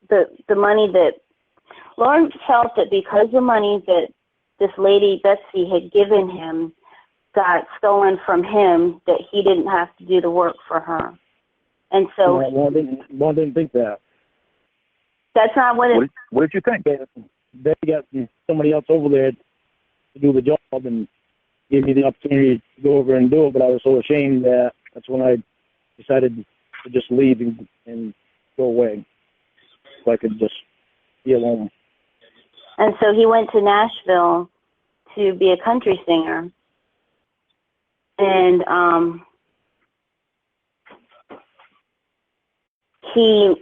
the money that Lorne felt that because the money that this lady Betsy had given him got stolen from him, that he didn't have to do the work for her. And so Lorne didn't think that. That's not what it. What did you think? They got somebody else over there to do the job and gave me the opportunity to go over and do it, but I was so ashamed that that's when I decided to just leave and go away so I could just be alone. And so he went to Nashville to be a country singer. And he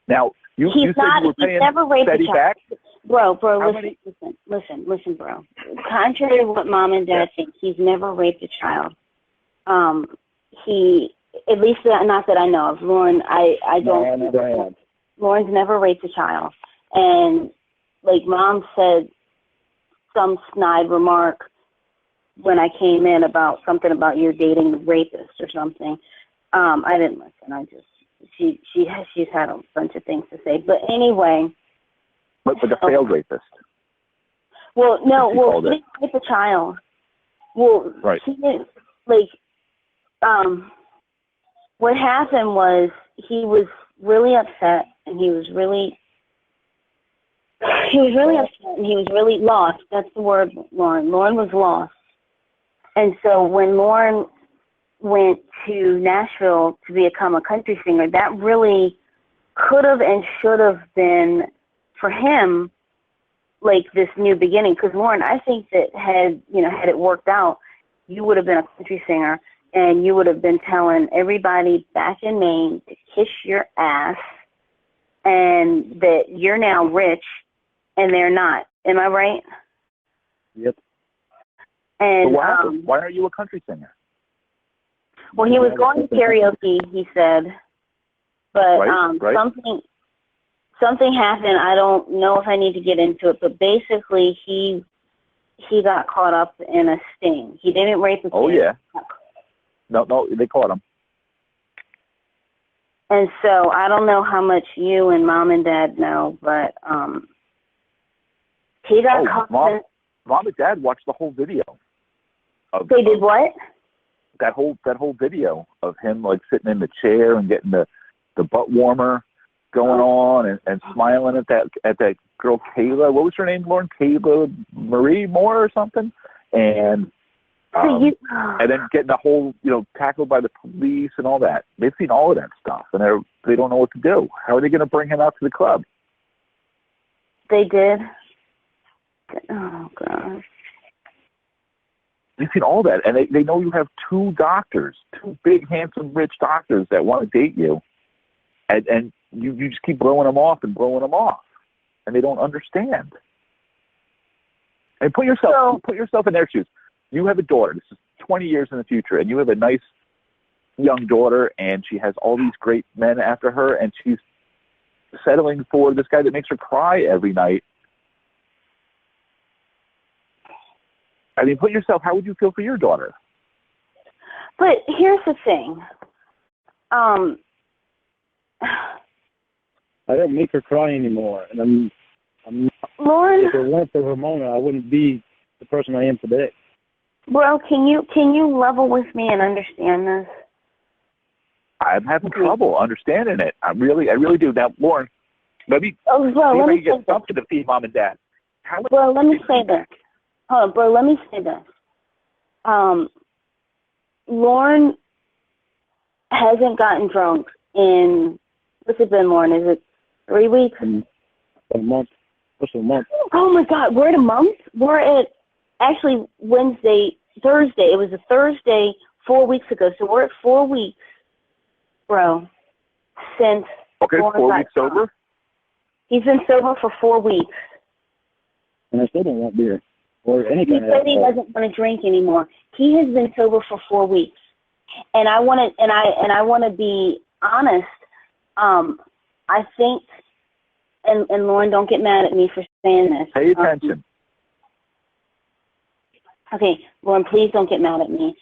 now you said you were paying Betty back. Bro, listen, bro. Contrary to what mom and dad think, he's never raped a child. He, at least not that I know of. Lorne, I don't. No, I never have. Lorne's never raped a child, and like mom said, some snide remark when I came in about something about you're dating a rapist or something. I didn't listen. She's had a bunch of things to say, but anyway. But the failed rapist. Well, no. Well, he didn't rape a child. Well, right. He didn't, like. What happened was he was really upset, and he was really upset, and he was really lost. That's the word, Lorne. Lorne was lost. And so when Lorne went to Nashville to become a country singer, that really could have and should have been, for him, like this new beginning. Because Lorne, I think that had it worked out, you would have been a country singer, and you would have been telling everybody back in Maine to kiss your ass, and that you're now rich, and they're not. Am I right? Yep. And so why are you a country singer? Well, he was going to karaoke, he said, but right. something happened. I don't know if I need to get into it, but basically he got caught up in a sting. He didn't rape a kid. Oh yeah. No, they caught him. And so I don't know how much you and mom and dad know, but he got caught. Mom and dad watched the whole video. They did what? That whole video of him like sitting in the chair and getting the butt warmer going on and smiling at that girl Kayla. What was her name, Lorne? Kayla Marie Moore or something? And and then getting the whole, tackled by the police and all that. They've seen all of that stuff, and they don't know what to do. How are they going to bring him out to the club? They did. Oh, gosh. They've seen all that, and they know you have two big, handsome, rich doctors that want to date you, and you just keep blowing them off, and they don't understand. And put yourself in their shoes. You have a daughter. This is 20 years in the future, and you have a nice young daughter, and she has all these great men after her, and she's settling for this guy that makes her cry every night. I mean, how would you feel for your daughter? But here's the thing. I don't make her cry anymore, and I'm Lorne, if it weren't for Ramonuh, I wouldn't be the person I am today. Bro, can you level with me and understand this? I'm having trouble understanding it. I really do. Now, Lorne, let me get something to feed mom and dad. Let me say this. Hold on, bro, let me say this. Lorne hasn't gotten drunk in, what's it been, Lorne? Is it 3 weeks? A month. What's a month? Oh, my God. We're at a month? We're at, actually, Thursday. It was a Thursday 4 weeks ago. So we're at 4 weeks, bro, since. Okay, Lorne 4 weeks sober? He's been sober for 4 weeks. And I still don't want beer. Or any he said he doesn't want to drink anymore. He has been sober for 4 weeks, and I want to be honest. I think, and Lorne, don't get mad at me for saying this. Pay attention. Okay, Lorne, please don't get mad at me.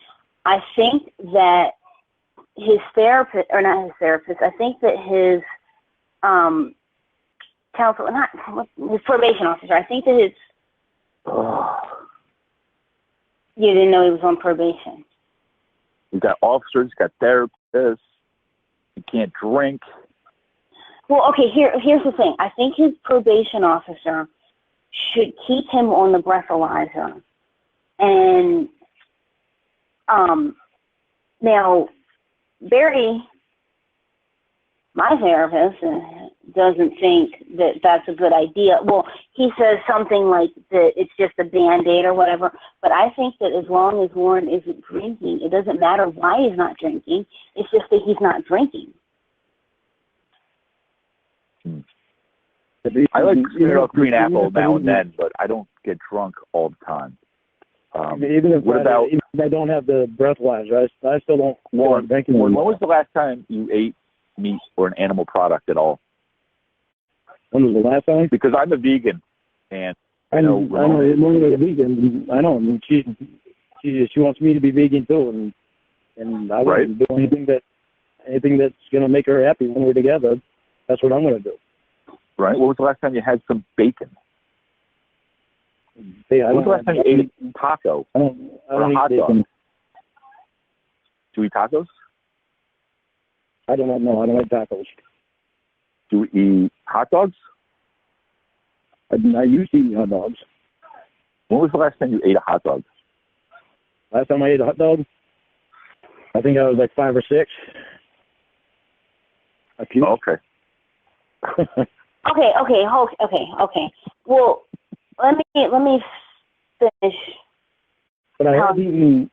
I think that his therapist, or not his therapist, I think that his his probation officer. I think that his you didn't know he was on probation. He's got officers, he's got therapists. He can't drink. Well, okay, here's the thing. I think his probation officer should keep him on the breathalyzer. And now, Barry, my therapist, doesn't think that that's a good idea. Well, he says something like that it's just a Band-Aid or whatever, but I think that as long as Lorne isn't drinking, it doesn't matter why he's not drinking. It's just that he's not drinking. I like green apple now and then, but I don't get drunk all the time. Even if I don't have the breathalyzer, I still don't want drinking. When was the last time you ate meat or an animal product at all? When was the last time? Because I'm a vegan, and I know Ramonuh is vegan. I know. And she wants me to be vegan too, and I wouldn't do anything that's gonna make her happy when we're together. That's what I'm gonna do. Right. When was the last time you had some bacon? When was the last time you ate a taco I don't or a hot dog? Do you eat tacos? I don't know. I don't like tacos. Do you eat hot dogs? I used to eat hot dogs. When was the last time you ate a hot dog? Last time I ate a hot dog, I think I was like 5 or 6. Okay. Okay. Well, let me finish. But I have eaten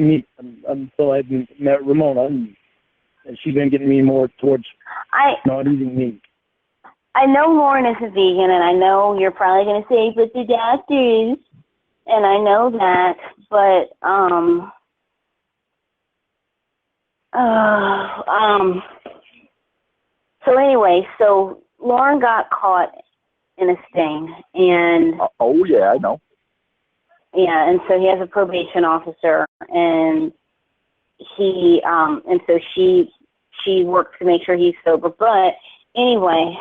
meat until I met Ramonuh, and she's been getting me more towards not eating meat. I know Lorne is a vegan, and I know you're probably going to say, but the doctors, and I know that, but so anyway, so Lorne got caught in a sting, and oh yeah, I know. Yeah, and so he has a probation officer, and he and so she works to make sure he's sober. But anyway,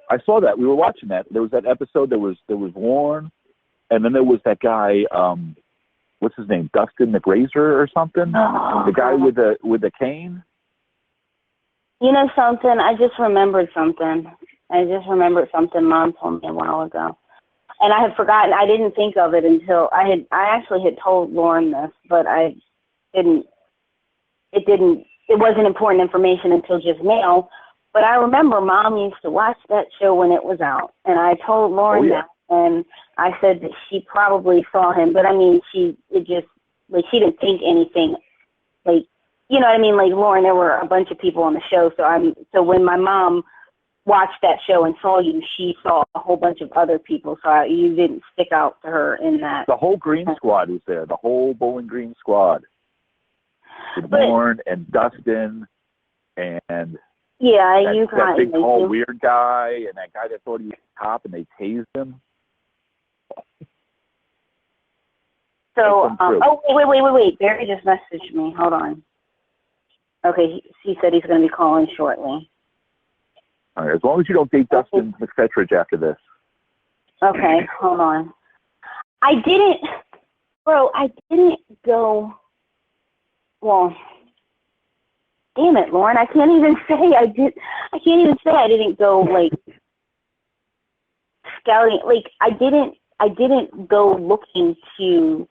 I saw that. We were watching that. There was that episode. There was Lorne, and then there was that guy. What's his name? Dustin the Grazer or something. The guy with the cane. You know something? I just remembered something. Mom told me a while ago. And I had forgotten. I didn't think of it until I actually had told Lorne this, but I didn't. It wasn't important information until just now. But I remember Mom used to watch that show when it was out, and I told Lorne that, and I said that she probably saw him, but I mean, she didn't think anything, like, you know what I mean? Like Lorne, there were a bunch of people on the show, so when my mom watched that show and saw you, she saw a whole bunch of other people, so you didn't stick out to her in that. The whole Green Squad was there, the whole Bowling Green Squad. With Lorne and Dustin and that big tall weird guy and that guy that thought he was a cop and they tased him. So, wait. Barry just messaged me. Hold on. Okay, he said he's going to be calling shortly. All right, as long as you don't date Dustin McFetridge after this. Okay, hold on. I didn't go, well, damn it, Lorne, I can't even say I didn't go, like, scouting, like, I didn't go looking to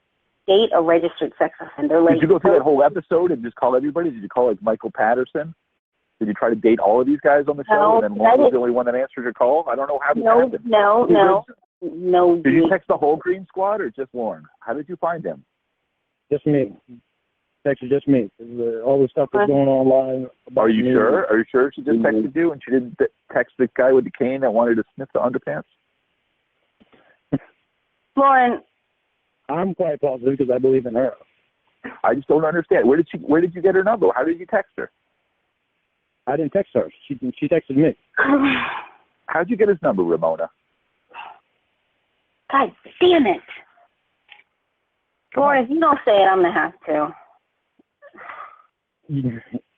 date a registered sex offender. Like, did you go through that whole episode and just call everybody? Did you call, like, Michael Patterson? Did you try to date all of these guys on the show, and then Lorne was the only one that answered your call? I don't know how this happened. No. Did you text the whole Green Squad or just Lorne? How did you find him? Just me. Texted just me. All the stuff that's going online. Are you sure? Are you sure she just texted you and she didn't text the guy with the cane that wanted to sniff the underpants? Lorne, I'm quite positive because I believe in her. I just don't understand. Where did you get her number? How did you text her? I didn't text her. She texted me. How'd you get his number, Ramonuh? God damn it. Lorne, if you don't say it, I'm going to have to.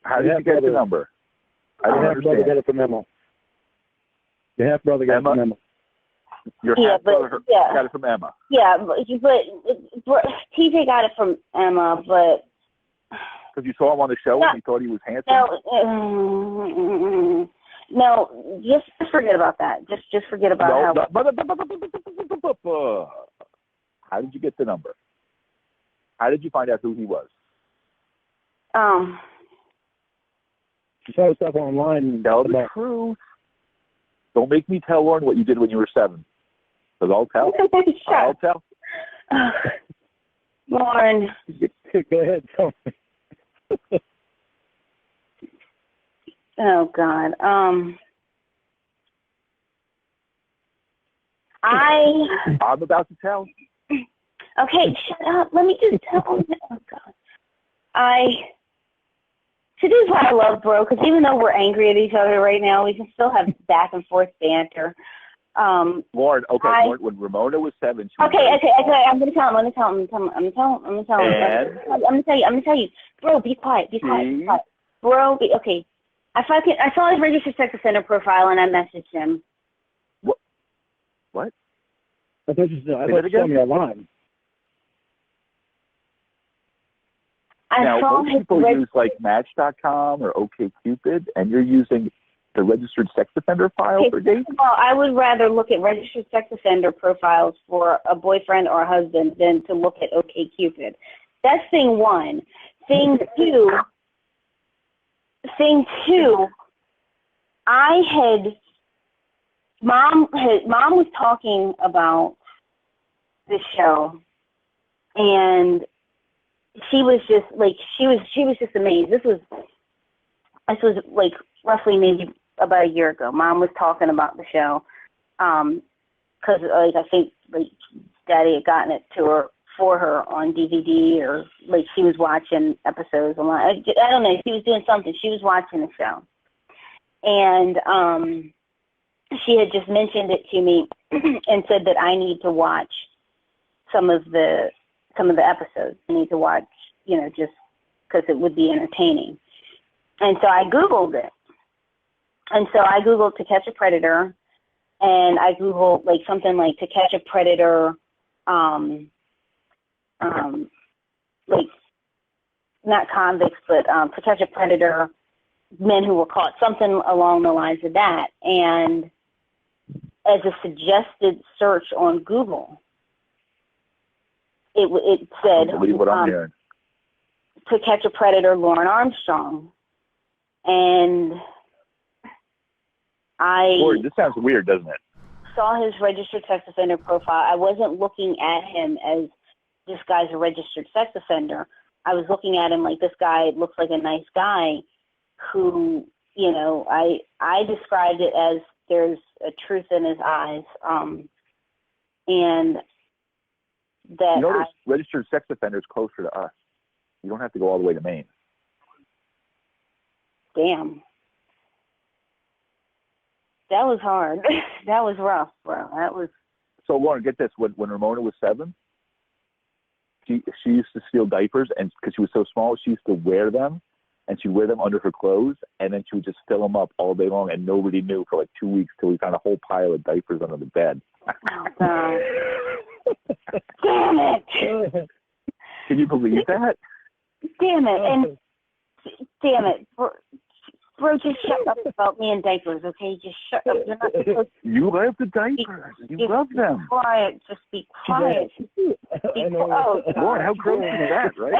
How did you get the number? I don't understand. Brother got it from Emma. Your half brother got it from Emma. Your half brother got it from Emma. Yeah, but TJ got it from Emma, but... Because you saw him on the show and you thought he was handsome? No, just forget about that. Just forget about How did you get the number? How did you find out who he was? You saw stuff online. Tell the truth. Don't make me tell Lorne what you did when you were 7. Because I'll tell. I'll tell. Lorne. Go ahead, tell me. Oh, God. I'm about to tell. Okay, shut up. Let me just tell you. Oh, God. So this is what I love, bro, because even though we're angry at each other right now, we can still have back and forth banter. Lorne, Lorne, when Ramonuh was 7, Okay. I'm gonna tell him. I'm gonna tell you. Bro, be quiet. Bro, okay. I saw his registered sex offender profile and I messaged him. What? I thought you saw me online. Now, most people use like Match.com or OkCupid, and you're using the registered sex offender file for dating? Well, I would rather look at registered sex offender profiles for a boyfriend or a husband than to look at OkCupid. That's thing one. Thing two, Mom was talking about this show, and she was just like she was just amazed. This was like roughly maybe about a year ago. Mom was talking about the show, because like I think like Daddy had gotten it to her for her on DVD, or like she was watching episodes online. I don't know. She was doing something. She was watching the show, and she had just mentioned it to me and said that I need to watch some of the episodes. I need to watch, just because it would be entertaining. And so I Googled it. And so I Googled To Catch a Predator, and I Googled like something like To Catch a Predator, like not convicts, but To Catch a Predator, men who were caught, something along the lines of that. And as a suggested search on Google, it said, believe what I'm hearing. To Catch a Predator, Lorne Armstrong. And Lord, this sounds weird, doesn't it? Saw his registered sex offender profile. I wasn't looking at him as this guy's a registered sex offender. I was looking at him like this guy looks like a nice guy who, I described it as there's a truth in his eyes, and that there's registered sex offenders closer to us. You don't have to go all the way to Maine. Damn. That was hard. That was rough, bro. That was. So, Lauren, get this. When Ramonuh was 7, she used to steal diapers, and because she was so small, she used to wear them, and she'd wear them under her clothes, and then she would just fill them up all day long, and nobody knew for like 2 weeks till we found a whole pile of diapers under the bed. Oh, God. Damn it. Can you believe that? Damn it. And damn it. Bro, just shut up about me and diapers, okay? Just shut up. You're not supposed to. You love the diapers. You love them. Quiet. Just be quiet. Oh, Lord, how gross is that, right?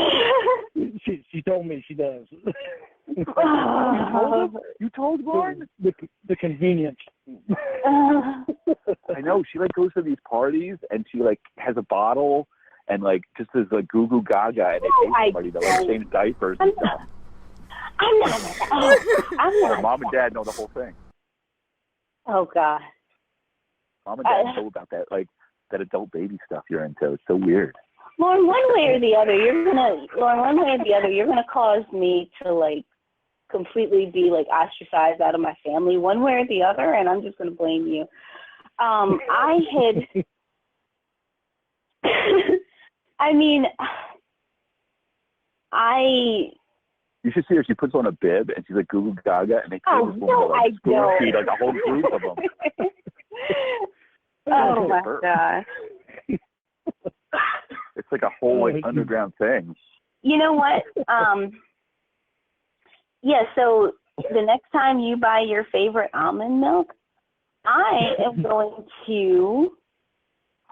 She told me she does. You told Lorne? The convenience. I know. She like goes to these parties and she like has a bottle and like just as like goo goo gaga and they take somebody that like change diapers and stuff. I'm not. Mom and Dad know the whole thing. Oh, God. Mom and Dad know about that, like that adult baby stuff you're into. It's so weird. Lauren, one way or the other, you're gonna cause me to like completely be like ostracized out of my family, one way or the other, and I'm just gonna blame you. I had. I mean, You should see her. She puts on a bib and she's like goo goo gaga, and they take this woman like spoon feed like a whole group of them. Oh my God! It's like a whole like underground thing. You know what? Yeah. So the next time you buy your favorite almond milk, I am going to.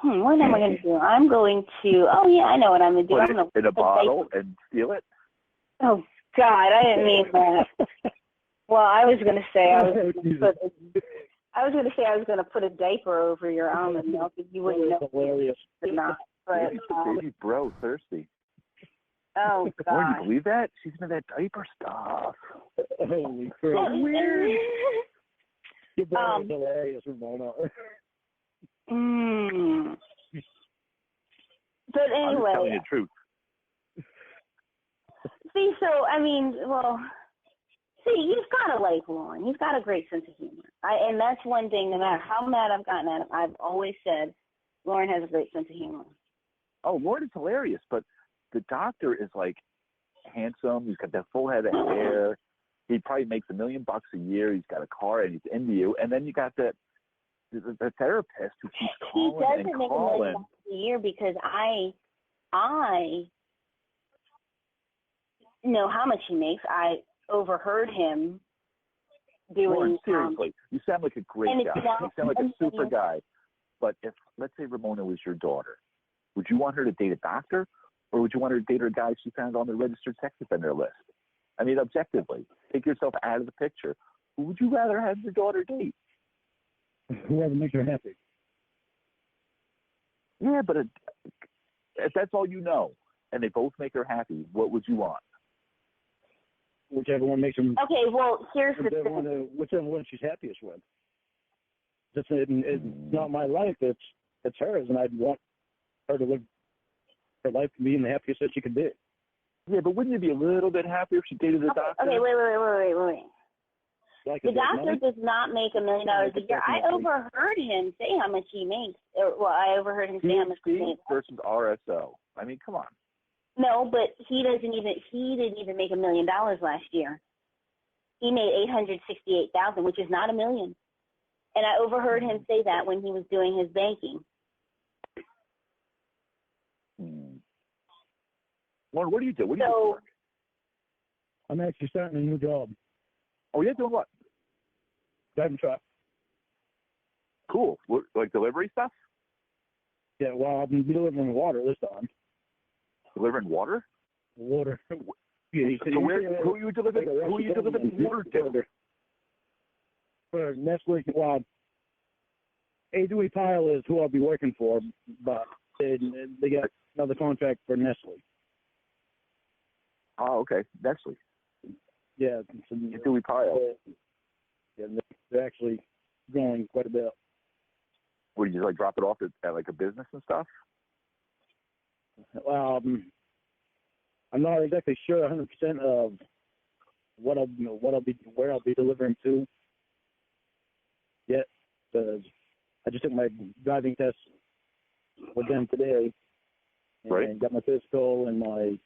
What am I going to do? I'm going to. Oh yeah, I know what I'm going to do. Put it in a bottle and steal it. Oh God, I didn't mean that. Well, I was going to say I was going to put a diaper over your almond milk, and you wouldn't know. Hilarious. But not. But, baby bro, thirsty. Oh God. Can you believe that? She's into that diaper stuff. Holy crap. Weird. Your brother is hilarious, Ramona. Mm. But I'm just anyway, telling you the truth. see, so, I mean, well, see, you've got to like Lorne. He's got a great sense of humor. And that's one thing, no matter how mad I've gotten at him, I've always said Lorne has a great sense of humor. Oh, Lorne is hilarious, but the doctor is like handsome. He's got that full head of hair. He probably makes $1 million a year. He's got a car and he's into you. And then you got the therapist who keeps calling he and doesn't make $1 calling. million a year because I know how much he makes. I overheard him doing. Lorne, seriously, you sound like a great guy. You sound like a super guy. But if, let's say, Ramonuh was your daughter, would you want her to date a doctor, or would you want her to date a guy she found on the registered sex offender list? I mean, objectively, take yourself out of the picture. Who would you rather have your daughter date? Whoever makes her happy. Yeah, but if that's all you know, and they both make her happy, what would you want? Whichever one makes them. Okay, well, here's the thing. Whichever one she's happiest with. It's not my life. It's hers, and I'd want her to live her life being the happiest that she could be. Yeah, but wouldn't you be a little bit happier if she dated a doctor? Okay, wait. Like The doctor does not make $1 million a year. I overheard him say how much he makes. I overheard him say how much he makes. Versus RSO. I mean, come on. No, but he didn't even make $1 million last year. He made $868,000, which is not $1 million. And I overheard him say that when he was doing his banking. Lorne, what do you do? What do you do for work? I'm actually starting a new job. Oh, yeah, doing what? Driving truck. Cool. What, like delivery stuff? Yeah, well, I've been delivering water this time. Delivering water? Water. Yeah, who are you delivering water to? For Nestle, well, A. Dewey Pyle is who I'll be working for, but they got another contract for Nestle. Oh, okay. Nestle. Yeah. Dewey Pyle. Yeah, they're actually growing quite a bit. Would you just like drop it off at like a business and stuff? I'm not exactly sure 100% of where I'll be delivering to yet. I just took my driving test with them today, and got my physical and I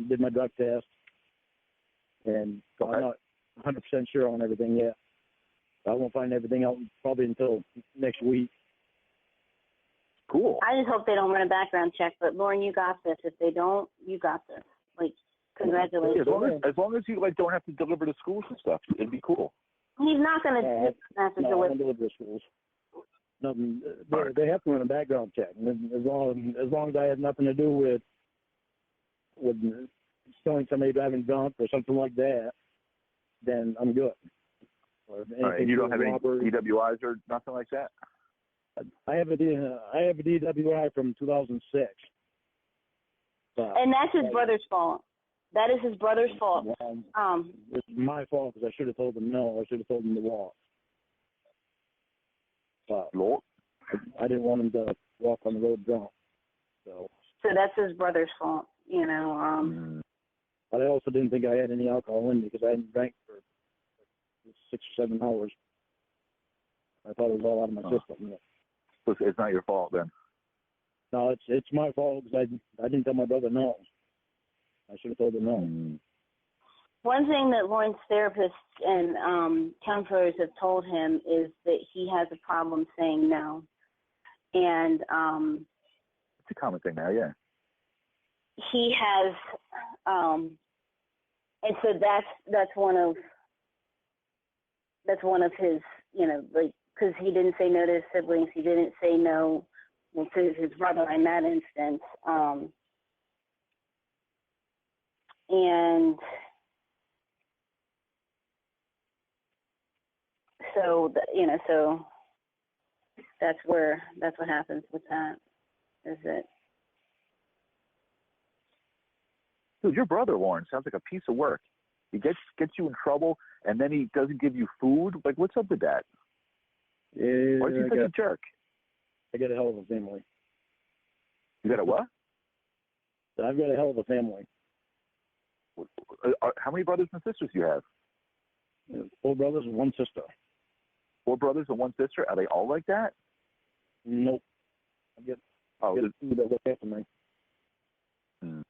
did my drug test, and so I'm not 100% sure on everything yet. I won't find everything out probably until next week. Cool. I just hope they don't run a background check, but Lorne, you got this. If they don't, you got this. Like, congratulations. As long as you like don't have to deliver to schools and stuff, it'd be cool. He's not going to have to I deliver. don't deliver to schools. Nothing. They have to run a background check. And as long as I have nothing to do with showing somebody driving drunk or something like that, then I'm good. All right, and you don't have any DWIs or nothing like that? I have a DWI from 2006. And that's his brother's fault. That is his brother's fault. It's my fault because I should have told him no. I should have told him to walk. But I didn't want him to walk on the road drunk. So that's his brother's fault, you know. But I also didn't think I had any alcohol in me because I hadn't drank for 6 or 7 hours. I thought it was all out of my system. So it's not your fault then? No, it's my fault because I didn't tell my brother no. I should have told him no. One thing that Lorne's therapists and counselors have told him is that he has a problem saying no. And it's a common thing now, yeah. He has, and so that's one of his, you know, like, because he didn't say no to his siblings, he didn't say no to his brother in that instance, and so so that's what happens with that. Is it? Dude, your brother, Lorne, sounds like a piece of work. He gets you in trouble, and then he doesn't give you food. Like, what's up with that? Yeah, why is he such a jerk? I got a hell of a family. You got a what? I've got a hell of a family. How many brothers and sisters do you have? 4 brothers and 1 sister. 4 brothers and 1 sister? Are they all like that? Nope. I get 2 that look after me. Hmm.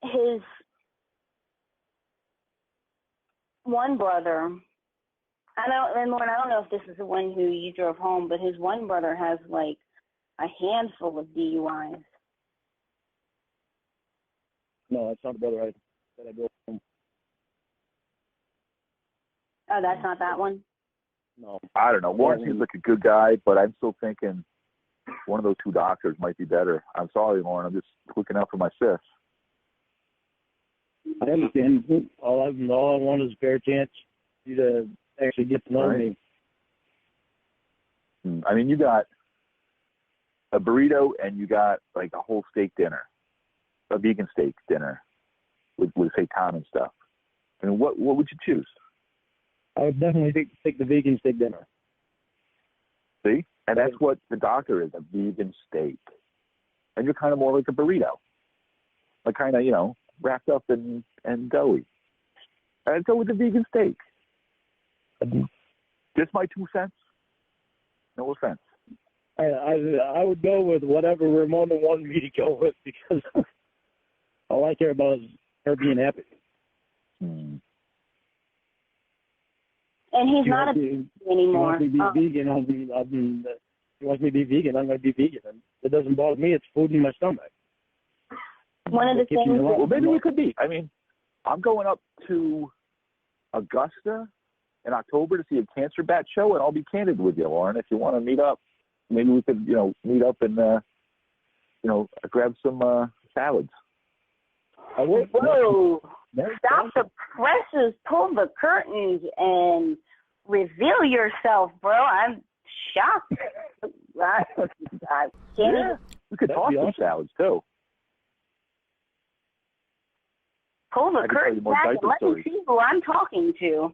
His one brother, Lorne, I don't know if this is the one who you drove home, but his one brother has like a handful of DUIs. No, that's not the brother that I drove home. Oh, that's not that one? No. I don't know. Lorne seems like a good guy, but I'm still thinking one of those 2 doctors might be better. I'm sorry, Lorne. I'm just looking out for my sis. I understand. All I want is a fair chance for you to actually get to know me. I mean, you got a burrito and you got like a whole steak dinner, a vegan steak dinner with seitan and stuff. I mean, what would you choose? I would definitely take the vegan steak dinner. See? And that's what the doctor is, a vegan steak. And you're kind of more like a burrito. Like kind of, wrapped up and doughy. I'd go with the vegan steak. Just my 2 cents. No offense. I would go with whatever Ramonuh wanted me to go with because all I care about is her being happy. And he's not a vegan anymore. If he wants me to be vegan, if he wants me to be vegan, I'm going to be vegan. And it doesn't bother me. It's food in my stomach. One of the things. Well, maybe we could be. I mean, I'm going up to Augusta in October to see a Cancer Bat show, and I'll be candid with you, Lorne. If you want to meet up, maybe we could, meet up and, grab some salads. Whoa! Stop the presses, pull the curtains, and reveal yourself, bro. I'm shocked. Yeah, we could talk some salads too. Pull the curtains back and let me see who I'm talking to.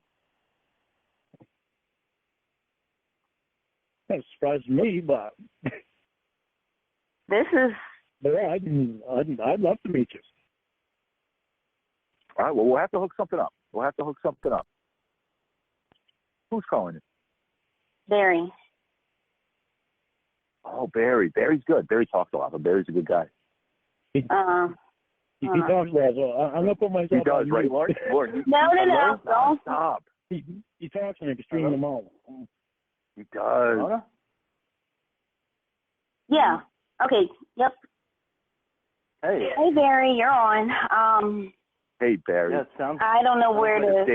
That surprised me, but this is. But I'd love to meet you. All right. Well, we'll have to hook something up. Who's calling you? Barry. Oh, Barry. Barry's good. Barry talks a lot, but Barry's a good guy. He talks well. I'm gonna put myself. He does, right, Lorne? No, don't stop. He talks in extreme amount. He does. Yeah. Okay. Yep. Hey. Hey, Barry, you're on. Hey, Barry. Yeah, it sounds. I don't know where it is.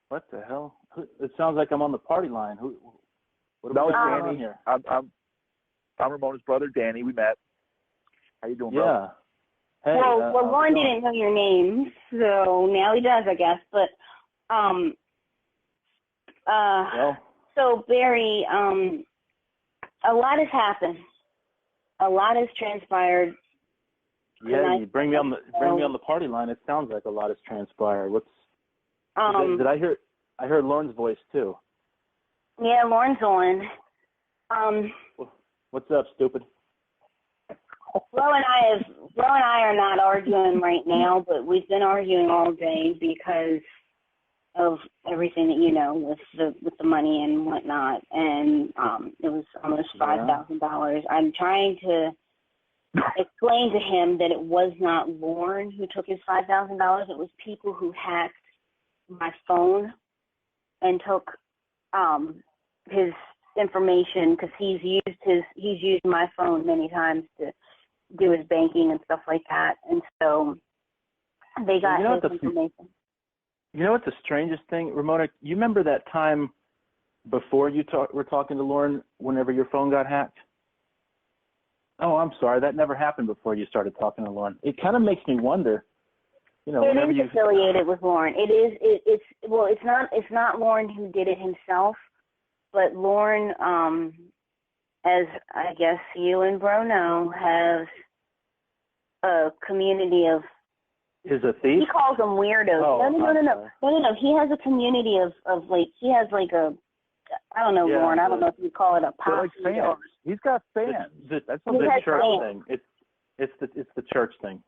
What the hell? It sounds like I'm on the party line. What No, are we it's doing Danny. here? I'm Ramonah's brother, Danny. We met. How you doing, bro? Yeah. Hey, well, Lorne didn't know your name, so now he does, I guess. But so Barry, a lot has happened. A lot has transpired. Yeah, you bring me on the party line. It sounds like a lot has transpired. Did I hear? I heard Lorne's voice too. Yeah, Lorne's on. What's up, stupid? Flo and I are not arguing right now, but we've been arguing all day because of everything that with the money and whatnot, and it was almost $5,000. I'm trying to explain to him that it was not Lorne who took his $5,000. It was people who hacked my phone and took his information because he's used my phone many times to do his banking and stuff like that, and so they got his information. You know what's the strangest thing, Ramonuh? You remember that time before you were talking to Lorne whenever your phone got hacked? Oh, I'm sorry, that never happened before you started talking to Lorne. It kind of makes me wonder. Whenever is affiliated with Lorne. It's not Lorne who did it himself, but Lorne, as I guess you and Bro know, has a community of Is a thief? He calls them weirdos. Oh, No. He has a community of like, he has like a, I don't know, Yeah, Lorne, I don't know if you call it a They're like posse. fans. He's got fans. That's That's the something. church fans. thing. It's the church thing.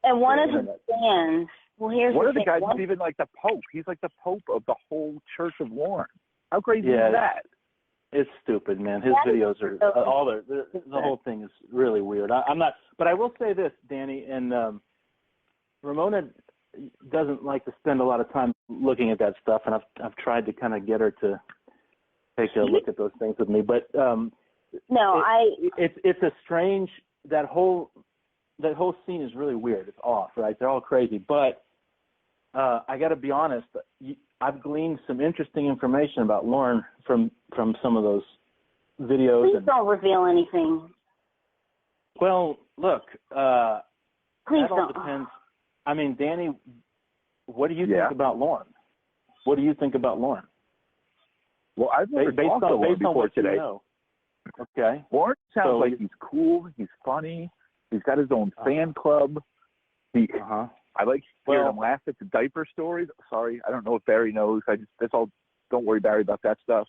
And one The of his internet. fans, well, here's One the of the thing. guys is even like the Pope. He's like the Pope of the whole Church of Lorne. How crazy Yeah. is that? It's stupid, man. His That is videos are so all the whole thing is really weird. I'm not, but I will say this, Danny, and Ramonuh doesn't like to spend a lot of time looking at that stuff, and I've tried to kind of get her to take a look at those things with me. But it's a strange, that whole scene is really weird. It's off, right? They're all crazy, but I got to be honest. I've gleaned some interesting information about Lorne from some of those videos. Please don't reveal anything. Well, look, Please that all don't. depends. I mean, Danny, what do you think about Lorne? What do you think about Lorne? Well, I've never Based talked to on Lorne before what today. you know. Okay. Lorne sounds So- like he's cool. He's funny. He's got his own fan club. I like hearing him laugh at the diaper stories. Sorry, I don't know if Barry knows. That's all. Don't worry, Barry, about that stuff.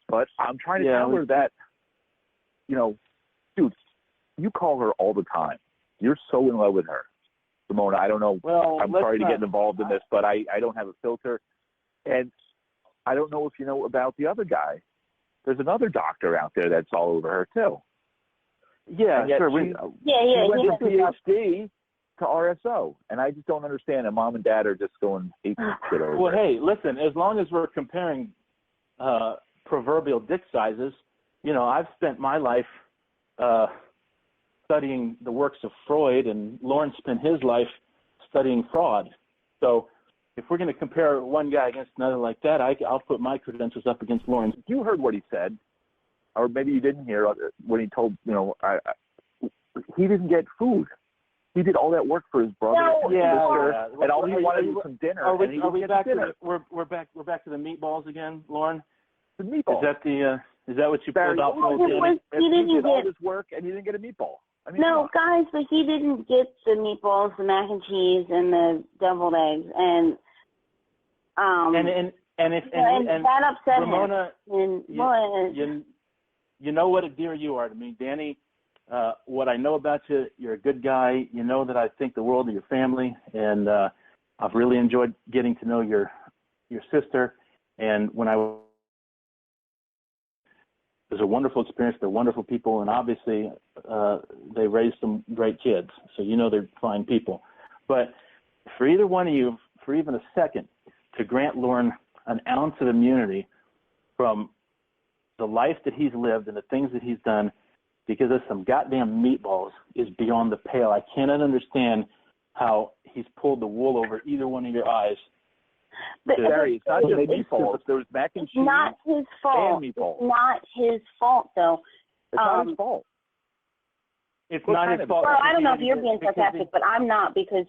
But I'm trying to tell her that, dude, you call her all the time. You're so in love with her. Ramona, I don't know. Well, I'm sorry to get involved in this, but I don't have a filter. And I don't know if you know about the other guy. There's another doctor out there that's all over her, too. Yeah, sure. She went from PhD to RSO, and I just don't understand. And mom and dad are just going ape shit over. Well, hey, listen. As long as we're comparing proverbial dick sizes, I've spent my life studying the works of Freud, and Lorne spent his life studying fraud. So, if we're going to compare one guy against another like that, I'll put my credentials up against Lorne's. You heard what he said, or maybe you didn't hear when he told he didn't get food. He did all that work for his brother and sister, and all he wanted was some dinner. Are we back dinner. to we're back to the meatballs again, Lorne? The meatballs. Is that what you pulled out from he did all this work and he didn't get a meatball. I mean, no, guys, but he didn't get the meatballs, the mac and cheese, and the deviled eggs, and that upset Ramona, him. And you know what a dear you are to me, Danny. What I know about you, you're a good guy. You know that I think the world of your family, and I've really enjoyed getting to know your sister. And when it was a wonderful experience. They're wonderful people, and obviously they raised some great kids. So they're fine people. But for either one of you, for even a second, to grant Lorne an ounce of immunity from the life that he's lived and the things that he's done because of some goddamn meatballs is beyond the pale. I cannot understand how he's pulled the wool over either one of your eyes. Barry, it's not just meatballs. There's mac and cheese. It's not his fault. And meatballs. It's not his fault, though. It's not his fault. It's not his fault. Well, I don't know if you're being sarcastic, but I'm not, because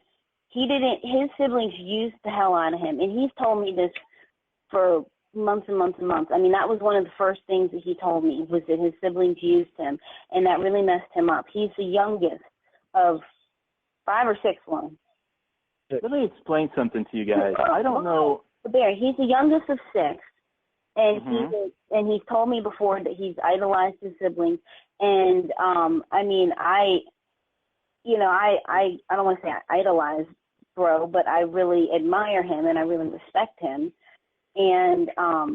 his siblings used the hell out of him. And he's told me this for months and months and months. I mean, that was one of the first things that he told me, was that his siblings used him, and that really messed him up. He's the youngest of 5 or 6 ones. Let me explain something to you guys. I don't know. Barry, he's the youngest of 6, and he's told me before that he's idolized his siblings. And I mean, I don't want to say I idolize Bro, but I really admire him and I really respect him. And I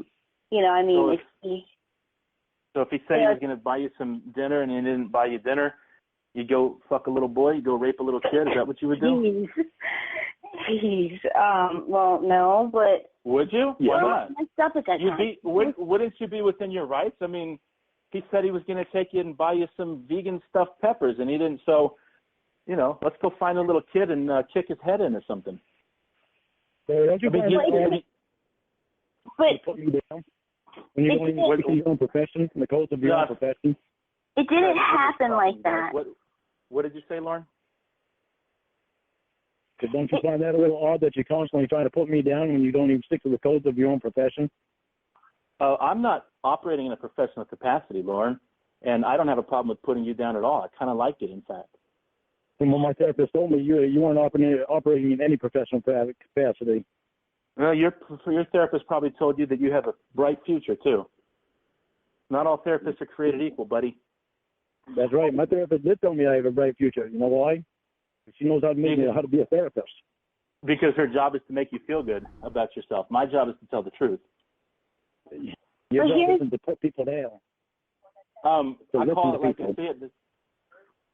mean, so if he said he was going to buy you some dinner and he didn't buy you dinner, you go fuck a little boy, you go rape a little kid. Is that what you would do? Well, no, but would you? Yeah. Why not? Messed up at that time. Wouldn't you be within your rights? I mean, he said he was going to take you and buy you some vegan stuffed peppers, and he didn't. So, let's go find a little kid and kick his head in or something. Don't you but put me down when you don't even work in your own profession, in the codes of your own profession? It didn't happen like that. What did you say, Lorne? Because don't you find that a little odd that you're constantly trying to put me down when you don't even stick to the codes of your own profession? I'm not operating in a professional capacity, Lorne, and I don't have a problem with putting you down at all. I kind of like it, in fact. From what my therapist told me, you weren't operating in any professional capacity. Well, your therapist probably told you that you have a bright future, too. Not all therapists are created equal, buddy. That's right. My therapist did tell me I have a bright future. You know why? She knows how to be a therapist. Because her job is to make you feel good about yourself. My job is to tell the truth. Your job isn't to put people down. I call it like I see it.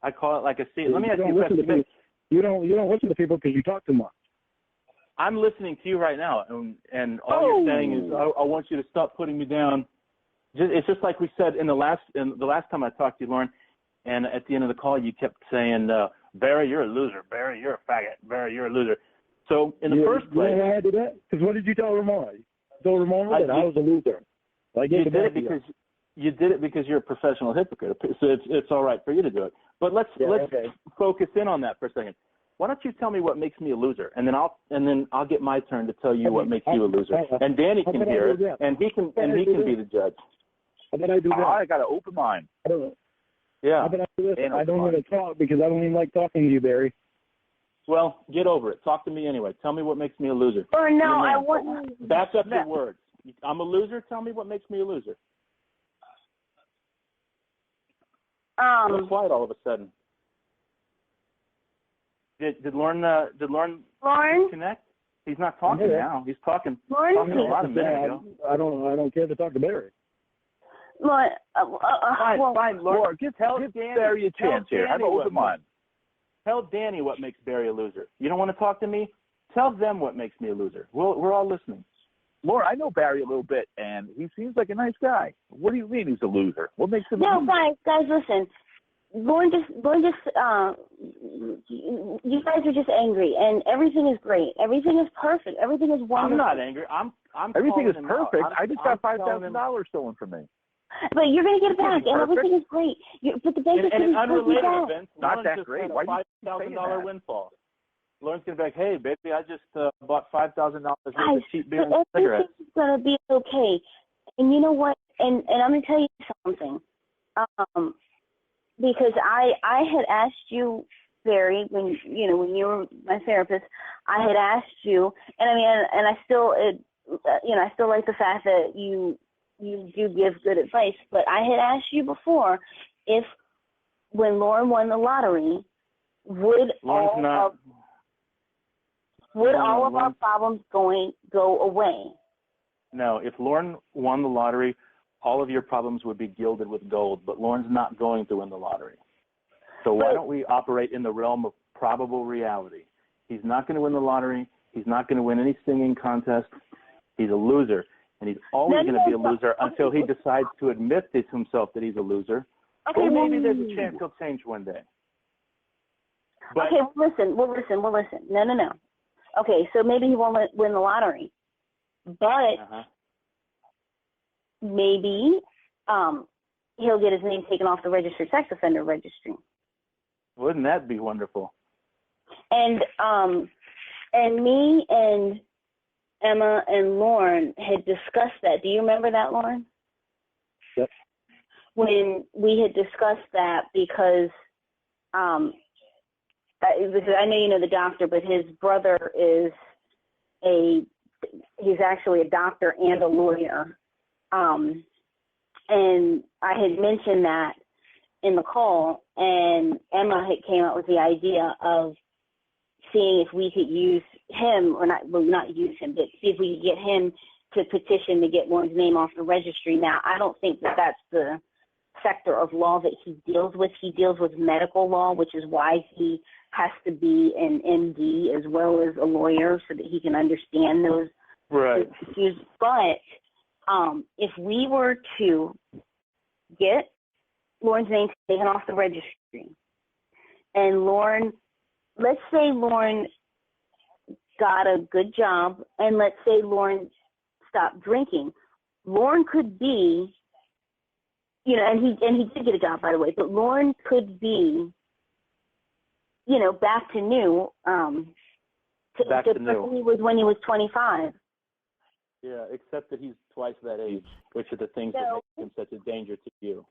I call it like I see it. Let me ask you a question. You don't listen to people because you talk too much. I'm listening to you right now, and all you're saying is, I want you to stop putting me down. It's just like we said in the last time I talked to you, Lorne, and at the end of the call you kept saying, Barry, you're a loser. Barry, you're a faggot. Barry, you're a loser. So in the first place, I do that because what did you tell Ramonuh? You told Ramonuh that I was a loser. You did it because you're a professional hypocrite. So it's all right for you to do it. But let's focus in on that for a second. Why don't you tell me what makes me a loser, and then I'll get my turn to tell you what makes you a loser. And Danny can hear it, and he can be the judge. How about I do that? I got an open mind. I don't know. Yeah. How about I do this? I don't want to talk because I don't even like talking to you, Barry. Well, get over it. Talk to me anyway. Tell me what makes me a loser. Or no, I wouldn't. Back up your words. I'm a loser. Tell me what makes me a loser. What's quiet all of a sudden? Did Lorne connect? He's not talking now. He's talking a lot a minute ago. I don't care to talk to Barry. Lorne, fine, Lord. Give Barry a chance here. Have an open mind. Tell Danny what makes Barry a loser. You don't want to talk to me? Tell them what makes me a loser. We're all listening. Laura, I know Barry a little bit, and he seems like a nice guy. What do you mean he's a loser? What makes him a loser? Guys, listen. Lorne just, you guys are just angry, and everything is great. Everything is perfect. Everything is wonderful. I'm not angry. I'm everything is perfect. I just got $5,000 stolen from me. But you're going to get it back, and everything is great. But the biggest thing is unrelated events. Not that great. Why do you $5,000 windfall? Lorne's going to be like, hey, baby, I just bought $5,000 worth of cheap beer and cigarettes. Everything's going to be okay. And you know what? And I'm going to tell you something. Because I had asked you, Barry, when you were my therapist, I had asked you, and I mean, and I still, I still like the fact that you do give good advice, but I had asked you before if when Lorne won the lottery, would all of our problems go away? No, if Lorne won the lottery, all of your problems would be gilded with gold, but Lorne's not going to win the lottery. So why don't we operate in the realm of probable reality? He's not going to win the lottery. He's not going to win any singing contest. He's a loser, and he's always going to be a loser until he decides to admit to himself that he's a loser. Okay, or maybe there's a chance he'll change one day. But, okay, listen. No. Okay, so maybe he won't win the lottery, but maybe he'll get his name taken off the registered sex offender registry. Wouldn't that be wonderful? And me and Emma and Lorne had discussed that. Do you remember that, Lorne? Yep. When we had discussed that because I know you know the doctor, but his brother he's actually a doctor and a lawyer. And I had mentioned that in the call, and Emma had came up with the idea of seeing if we could use him, or not use him, but see if we could get him to petition to get Lorne's name off the registry. Now, I don't think that that's the sector of law that he deals with. He deals with medical law, which is why he has to be an MD as well as a lawyer so that he can understand those issues. But if we were to get Lorne's name taken off the registry, and Lorne, let's say Lorne got a good job, and let's say Lorne stopped drinking, Lorne could be, and he did get a job, by the way, but Lorne could be, back to new. Back to new. He was when he was 25. Yeah, except that he's twice that age, which are the things that make him such a danger to you.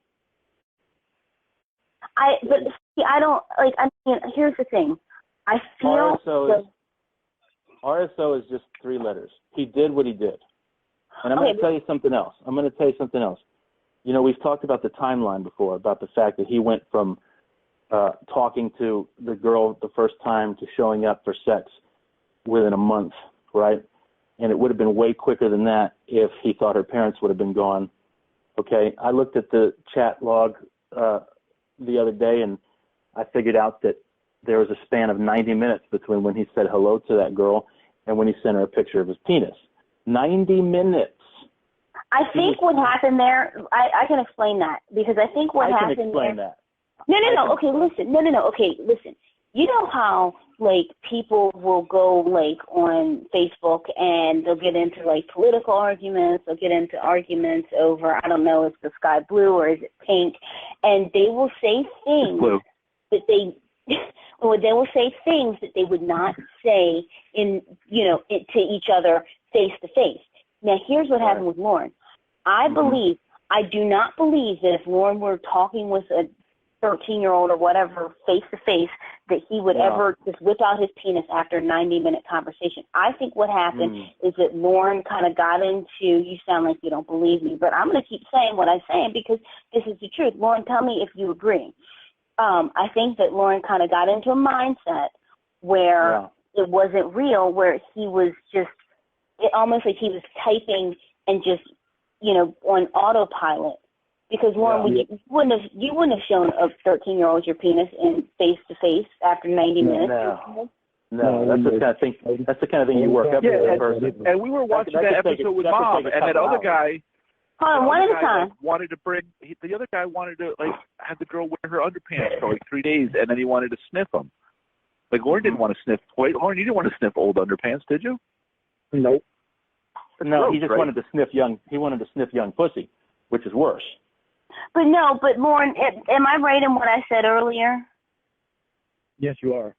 But see, I don't like. I mean, here's the thing. I feel RSO is just 3 letters. He did what he did. And I'm Okay, going to tell you something else. You know, we've talked about the timeline before, about the fact that he went from talking to the girl the first time to showing up for sex within a month, right? And it would have been way quicker than that if he thought her parents would have been gone. Okay, I looked at the chat log the other day, and I figured out that there was a span of 90 minutes between when he said hello to that girl and when he sent her a picture of his penis. 90 minutes. I think what happened there, I can explain that, because I think what happened there. I can explain that. No. Okay, listen. No. Okay, listen. You know how, like, people will go, like, on Facebook and they'll get into, like, political arguments. They'll get into arguments over, I don't know, is the sky blue or is it pink? And they will say things that they will say things that they would not say to each other face to face. Now, here's what happened with Lorne. I do not believe that if Lorne were talking with a 13-year-old or whatever face to face, that he would ever just whip out his penis after a 90-minute conversation. I think what happened is that Lorne kind of got into, you sound like you don't believe me, but I'm going to keep saying what I'm saying because this is the truth. Lorne, tell me if you agree. I think that Lorne kind of got into a mindset where it wasn't real, where he was just, almost like he was typing and just, on autopilot. Because Lorne, you wouldn't have shown a 13-year-old your penis in face to face after 90 minutes. No, that's the kind of thing. That's the kind of thing you work up to. And we were watching that episode with Mom, and that other guy. Hold on, one at a time. The other guy wanted to have the girl wear her underpants for 3 days, and then he wanted to sniff them. Like Lorne didn't want to sniff. Wait, Lorne, you didn't want to sniff old underpants, did you? Nope. No, he just wanted to sniff young. He wanted to sniff young pussy, which is worse. But Lorne, am I right in what I said earlier? Yes, you are.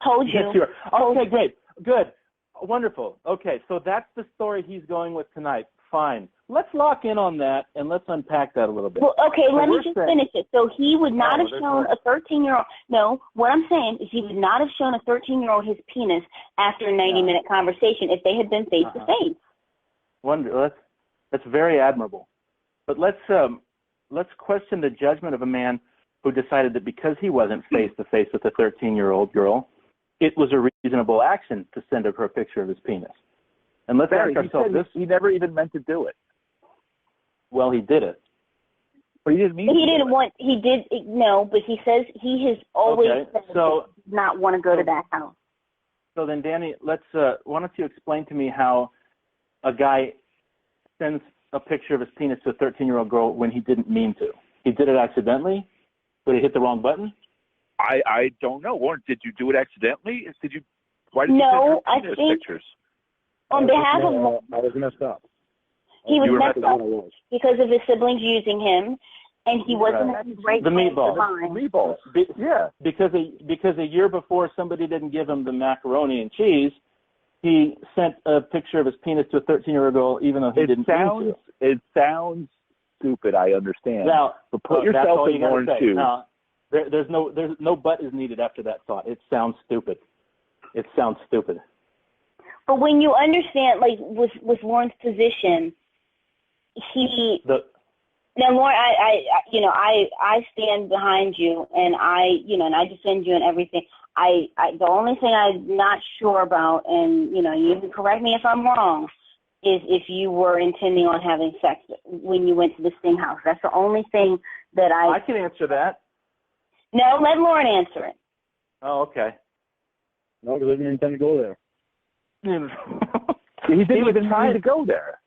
Told you. Yes, you are. Okay, great. Good. Wonderful. Okay, so that's the story he's going with tonight. Fine. Let's lock in on that, and let's unpack that a little bit. Well, okay, let me just finish it. So he would not have shown a 13-year-old. No, what I'm saying is he would not have shown a 13-year-old his penis after a 90-minute conversation if they had been face-to-face. That's very admirable. But let's question the judgment of a man who decided that because he wasn't face-to-face with a 13-year-old girl, it was a reasonable action to send her a picture of his penis. And let's ask ourselves this. He never even meant to do it. Well, he did it. But he didn't mean he didn't want, he did, no, but he says he has always said he does not want to go to that house. So then, Danny, why don't you explain to me how a guy sends a picture of his penis to a 13-year-old girl when he didn't mean to? He did it accidentally? Did he hit the wrong button? I don't know. Warren, did you do it accidentally? Why did you send her penis pictures? On behalf of I was messed up. He was messed up because of his siblings using him, and he wasn't a great the meatballs. Meatballs. Because a year before somebody didn't give him the macaroni and cheese, he sent a picture of his penis to a 13-year-old girl, even though he didn't mean to. It sounds stupid. I understand. Now, but put yourself in Lorne's shoes. Now, there's no but is needed after that thought. It sounds stupid. But when you understand, like with Lorne's position, now, Lorne, I stand behind you, and and I defend you and everything. The only thing I'm not sure about, and you can correct me if I'm wrong, is if you were intending on having sex when you went to the Sting house. That's the only thing that I can answer that. No, let Lorne answer it. Oh, okay. No, because I didn't intend to go there. He didn't even try to go there.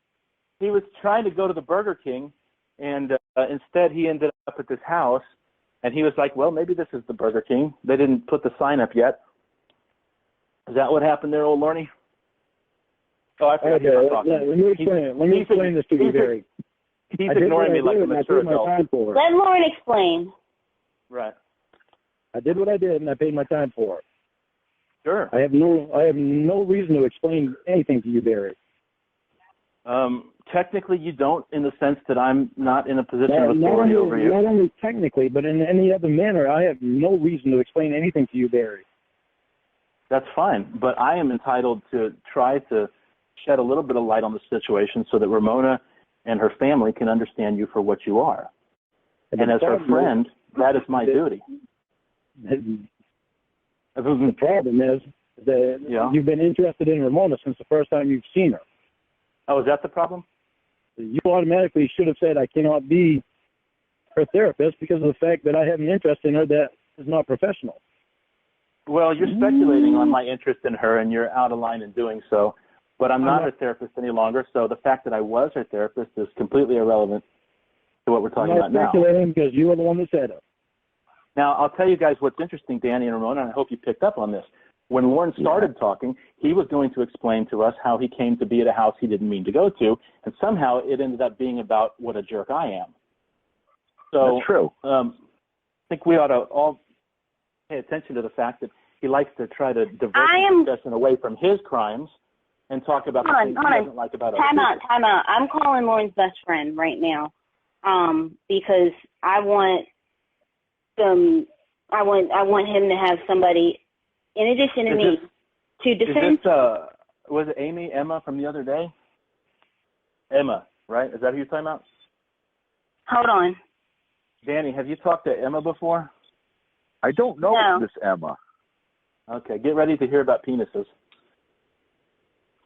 He was trying to go to the Burger King, and instead he ended up at this house, and he was like, well, maybe this is the Burger King. They didn't put the sign up yet. Is that what happened there, old Lorne? Oh, I forgot. Let me explain it. Let me explain this to you, Barry. He's ignoring me like a mature adult. Let Lorne explain. Right. I did what I did, and I paid my time for it. Sure. I have no reason to explain anything to you, Barry. technically you don't, in the sense that I'm not in a position of authority over you. Not only technically, but in any other manner, I have no reason to explain anything to you, Barry. That's fine, but I am entitled to try to shed a little bit of light on the situation so that Ramonuh and her family can understand you for what you are. And as her friend, that is my duty. The problem is that you've been interested in Ramonuh since the first time you've seen her. Oh, is that the problem? You automatically should have said I cannot be her therapist because of the fact that I have an interest in her that is not professional. Well, you're speculating on my interest in her, and you're out of line in doing so. But I'm not her therapist any longer, so the fact that I was her therapist is completely irrelevant to what we're talking about now. I'm speculating because you are the one that said it. Now, I'll tell you guys what's interesting, Danny and Ramona, and I hope you picked up on this. When Lorne started talking, he was going to explain to us how he came to be at a house he didn't mean to go to, and somehow it ended up being about what a jerk I am. So, that's true. I think we ought to all pay attention to the fact that he likes to try to divert the discussion away from his crimes and talk about the things he doesn't like about other people. Time out. I'm calling Lorne's best friend right now, because I want him to have somebody in addition to me to defend. Is this, was it Emma from the other day? Emma, right? Is that who you're talking about? Hold on. Danny, have you talked to Emma before? I don't know No. this Emma. Okay, get ready to hear about penises.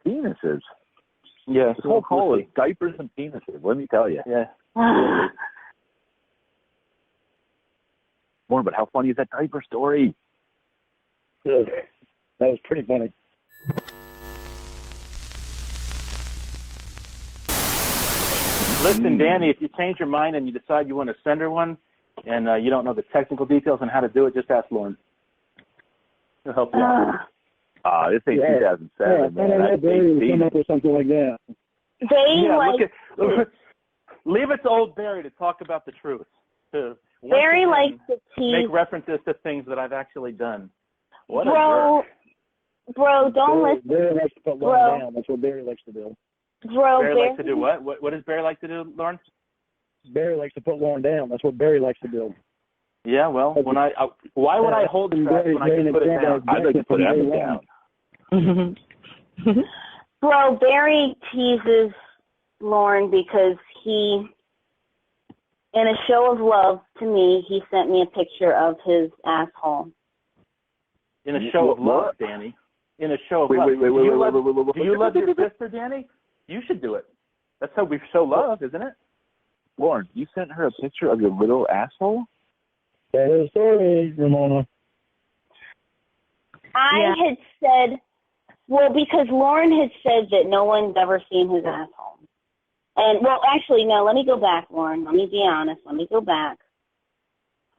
Penises? Yes. This whole call is diapers and penises, let me tell you. Yeah. More, but how funny is that diaper story? That was pretty funny. Listen, Danny, if you change your mind and you decide you want to send her one and you don't know the technical details on how to do it, just ask Lorne. He'll help you out. This ain't 2007, man. That's come up with something like that. Leave it to old Barry to talk about the truth. Barry likes to tease. Make references to things that I've actually done. What a jerk. Bro, don't listen. Barry likes to put Lorne down. That's what Barry likes to do. Barry likes to do what? What does Barry like to do, Lorne? Barry likes to put Lorne down. That's what Barry likes to do. Yeah, well, why would I hold the trash when I can put it down? I'd like to put it down. Bro, Barry teases Lorne because he, in a show of love to me, he sent me a picture of his asshole. In a show of love, Danny. In a show of love. Do you love your sister, Danny? You should do it. That's how we show love, isn't it? Lorne, you sent her a picture of your little asshole? That is sorry, Ramonuh. I had said, because Lorne had said that no one's ever seen his asshole. And, actually, no, let me go back, Lorne. Let me be honest. Let me go back.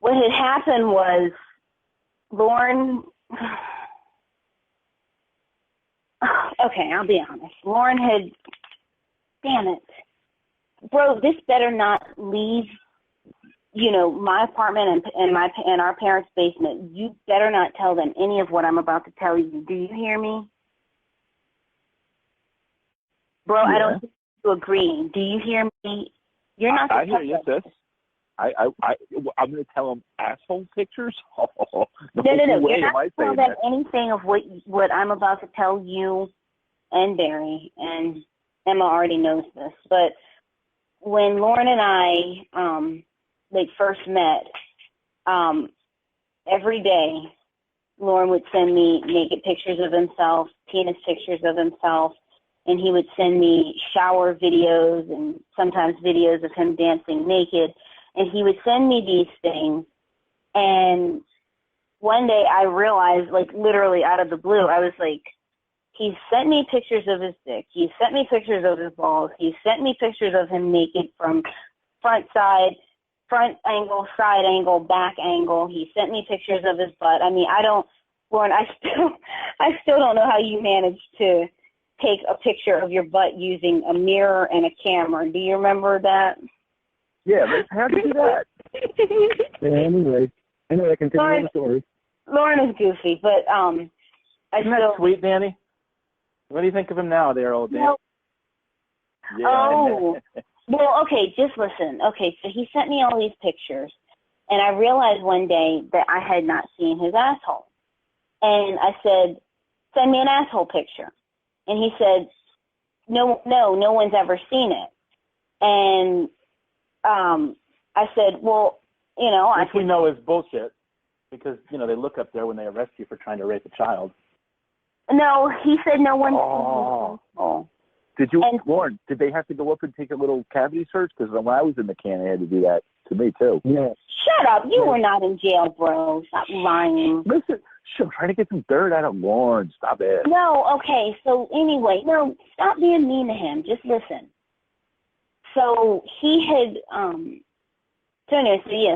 What had happened was Lorne... Okay, I'll be honest. Lorne had... Damn it. Bro, this better not leave, my apartment and our parents' basement. You better not tell them any of what I'm about to tell you. Do you hear me? Bro, yeah. I don't think you agree. Do you hear me? You're not. I hear you, sis. I'm going to tell them asshole pictures? No. You're not going to tell them anything of what I'm about to tell you and Barry, and Emma already knows this. But when Lorne and I first met, every day Lorne would send me naked pictures of himself, penis pictures of himself, and he would send me shower videos and sometimes videos of him dancing naked. And he would send me these things. And one day I realized, literally out of the blue, I was like, he sent me pictures of his dick. He sent me pictures of his balls. He sent me pictures of him naked from front angle, side angle, back angle. He sent me pictures of his butt. I mean, Lorne, I still don't know how you managed to take a picture of your butt using a mirror and a camera. Do you remember that? Yeah, how did you do that? Anyway, I can tell you the story. Lorne is goofy, but Isn't that sweet, Danny? What do you think of him now, there, old Danny? Yeah. Oh. Well, okay, just listen. Okay, so he sent me all these pictures, and I realized one day that I had not seen his asshole. And I said, send me an asshole picture. And he said, no one's ever seen it. And I said, well, you know. Which we know is bullshit because, you know, they look up there when they arrest you for trying to rape a child. No, he said no one's seen it. Oh. Lorne, did they have to go up and take a little cavity search? Because when I was in the can, they had to do that to me, too. Yeah. Shut up. You were not in jail, bro. Stop lying. Listen, I'm trying to get some dirt out of Lorne. Stop it. No, okay. So anyway, no, stop being mean to him. Just listen. So he had,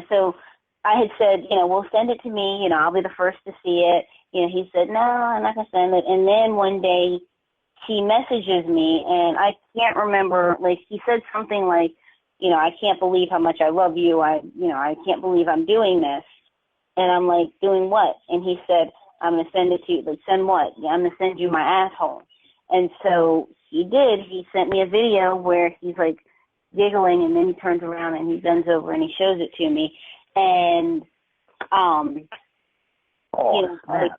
so I had said, you know, well, send it to me. You know, I'll be the first to see it. You know, he said, no, I'm not going to send it. And then one day he messages me, and I can't remember, like, he said something like, you know, I can't believe how much I love you. I can't believe I'm doing this. And I'm like, doing what? And he said, I'm going to send it to you. Like, send what? Yeah, I'm going to send you my asshole. And so he did. He sent me a video where he's, like, giggling, and then he turns around and he bends over and he shows it to me. And, you know, like,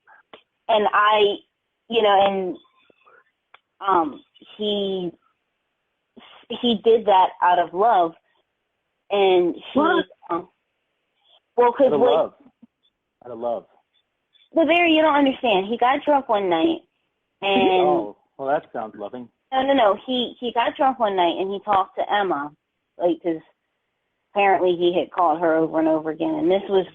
and I, you know, and he did that out of love. And he, well, because Out of love. Well, there, you don't understand. He got drunk one night, and oh, well, that sounds loving. No. He got drunk one night, and he talked to Emma, like, because apparently he had called her over and over again, and this was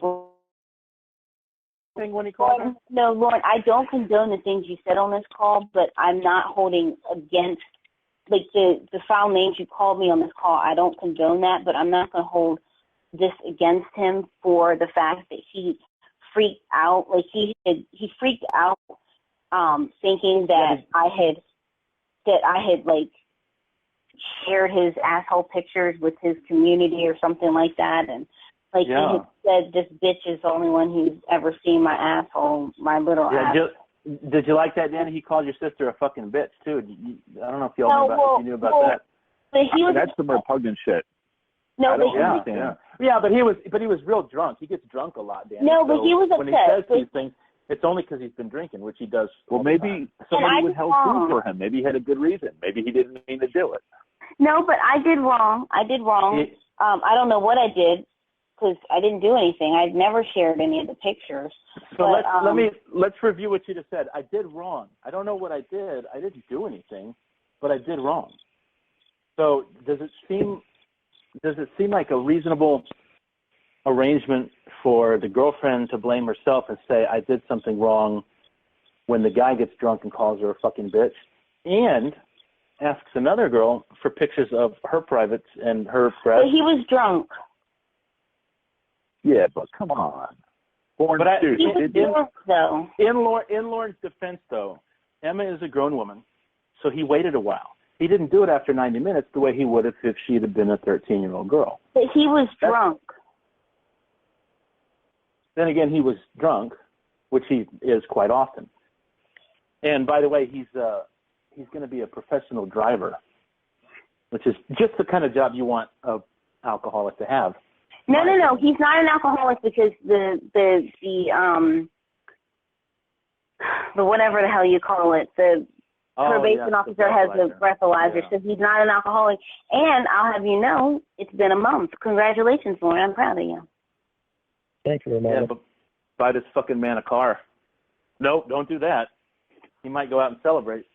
when he called her? No, Lorne, I don't condone the things you said on this call, but I'm not holding against, like, the foul names you called me on this call. I don't condone that, but I'm not going to hold this against him for the fact that he freaked out. Like, he freaked out, thinking that I had like shared his asshole pictures with his community or something like that, and like he had said, this bitch is the only one who's ever seen my asshole, my little asshole. Did you like that, Danny? He called your sister a fucking bitch too. I don't know if you knew about that. But that's some repugnant shit. No, but but he was real drunk. He gets drunk a lot, Danny. No, but he was upset. When he says these things, it's only because he's been drinking, which he does. Well, maybe somebody would help food for him. Maybe he had a good reason. Maybe he didn't mean to do it. No, but I did wrong. I don't know what I did because I didn't do anything. I'd never shared any of the pictures. So let's review what you just said. I did wrong. I don't know what I did. I didn't do anything, but I did wrong. So does it seem like a reasonable arrangement for the girlfriend to blame herself and say, I did something wrong, when the guy gets drunk and calls her a fucking bitch, and asks another girl for pictures of her privates and her breasts? But he was drunk. Yeah, but come on. He was drunk, though. In Lorne's defense, though, Emma is a grown woman, so he waited a while. He didn't do it after 90 minutes the way he would if she had been a 13-year-old girl. But he was drunk. Then again, he was drunk, which he is quite often. And by the way, he's going to be a professional driver, which is just the kind of job you want an alcoholic to have. No. He's not an alcoholic because the whatever the hell you call it, the probation officer has the breathalyzer, so he's not an alcoholic. And I'll have you know, it's been a month. Congratulations, Lorne. I'm proud of you. Thank you, Ramonuh. Yeah, but buy this fucking man a car. Nope, don't do that. He might go out and celebrate.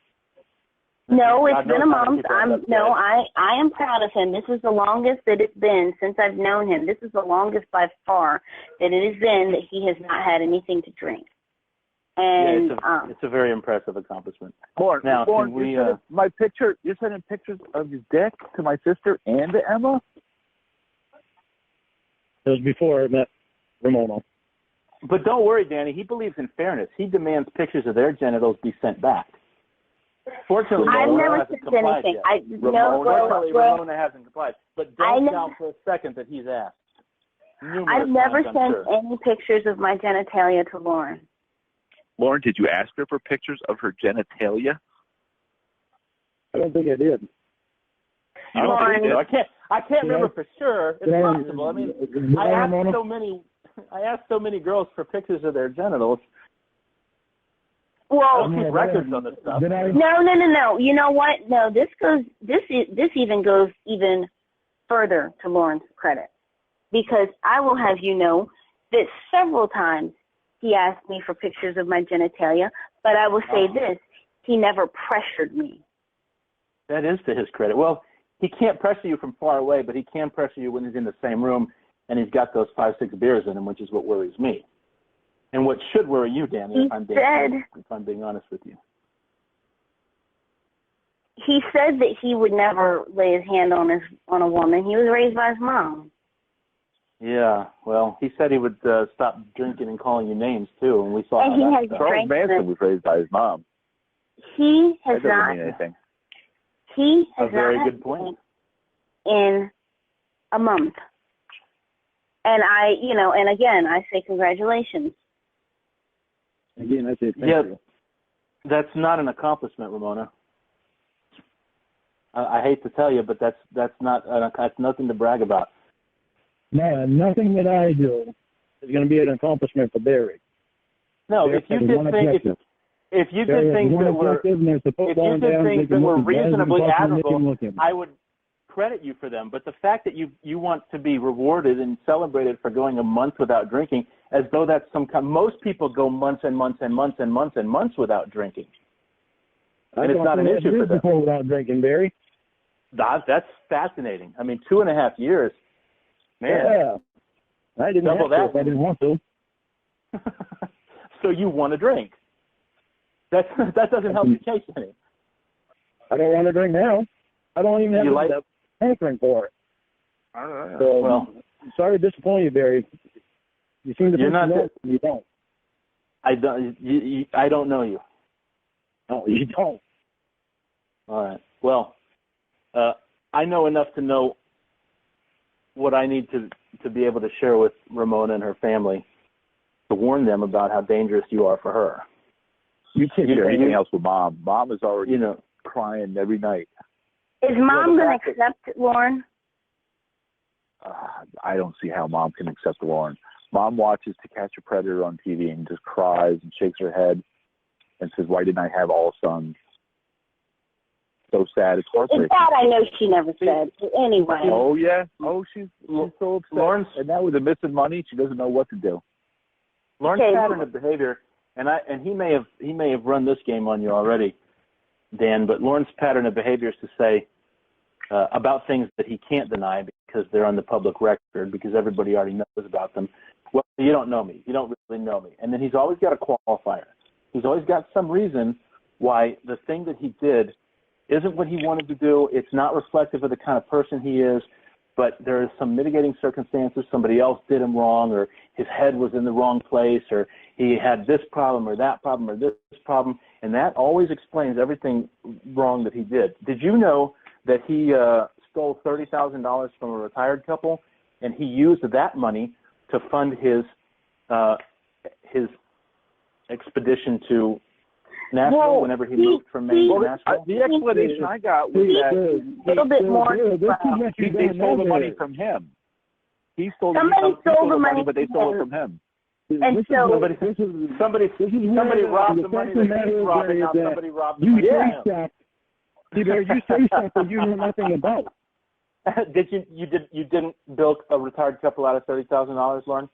No, it's been a month. I am proud of him. This is the longest that it's been since I've known him. This is the longest by far that it has been that he has not had anything to drink. And it's a very impressive accomplishment. Lorne, now, Lorne, can we? You're sending pictures of his dick to my sister and to Emma? It was before I met Ramonuh. But don't worry, Danny. He believes in fairness. He demands pictures of their genitals be sent back. Fortunately, I've never hasn't sent complied anything. Yet. Ramonuh hasn't complied. But don't doubt for a second that he's asked. I've never sent any pictures of my genitalia to Lorne. Lorne, did you ask her for pictures of her genitalia? I don't think I did. You don't think so? I can't remember for sure. It's Yeah, possible. I mean, I asked so many girls for pictures of their genitals. I Well, don't keep records on this stuff. no. You know what? No, this even goes even further to Lorne's credit, because I will have you know that several times he asked me for pictures of my genitalia, but I will say this: he never pressured me. That is to his credit. Well, he can't pressure you from far away, but he can pressure you when he's in the same room and he's got those 5-6 beers in him, which is what worries me. And what should worry you, Danny, if I'm being honest with you. He said that he would never lay his hand on a woman. He was raised by his mom. Yeah, well, he said he would stop drinking and calling you names too, and we saw And he how has that Charles Manson was raised by his mom. He has That doesn't not. mean anything. He has A very not good had point. in a month. And and again, I say congratulations. Again, I say thank you. That's not an accomplishment, Ramonuh. I hate to tell you, but that's nothing to brag about. No, nothing that I do is going to be an accomplishment for Barry. No, if you did think that were reasonably admirable, I would credit you for them. But the fact that you want to be rewarded and celebrated for going a month without drinking, as though that's most people go months and months and months and months and months without drinking. And it's not an issue for them. Before without drinking, Barry. That's fascinating. I mean, 2.5 years. Man. Yeah. I didn't Double have to that. if I didn't want to. So you want to drink. That doesn't help your case any. I don't want to drink now. I don't even have a hankering for it. I don't know. So, well, sorry to disappoint you, Barry. You seem to think you don't. I don't know you. No, you don't. All right. Well, I know enough to know what I need to be able to share with Ramonuh and her family to warn them about how dangerous you are for her. You can't share anything else with Mom. Mom is already crying every night. Is Mom going to accept it, Lorne? I don't see how Mom can accept Lorne. Mom watches To Catch a Predator on TV and just cries and shakes her head and says, "Why didn't I have all sons?" So sad. It's heartbreaking. That I know she never said. Anyway. Oh, yeah. Oh, she's so upset. And now with the missing money, she doesn't know what to do. Lorne's pattern of behavior, and he may have run this game on you already, Dan, but Lorne's pattern of behavior is to say about things that he can't deny because they're on the public record, because everybody already knows about them. Well, you don't know me. You don't really know me. And then he's always got a qualifier. He's always got some reason why the thing that he did isn't what he wanted to do. It's not reflective of the kind of person he is, but there is some mitigating circumstances. Somebody else did him wrong, or his head was in the wrong place, or he had this problem or that problem or this problem, and that always explains everything wrong that he did. Did you know that he stole $30,000 from a retired couple, and he used that money to fund his expedition to Nashville whenever he moved from Maine to Nashville? The explanation I got was that a little bit more. They stole the money from him. He stole the money, but they stole it from him. And so somebody robbed the money that he's robbing. Now somebody robbed the money from him. You say something you know nothing about. You didn't bilk a retired couple out of $30,000, Lorne?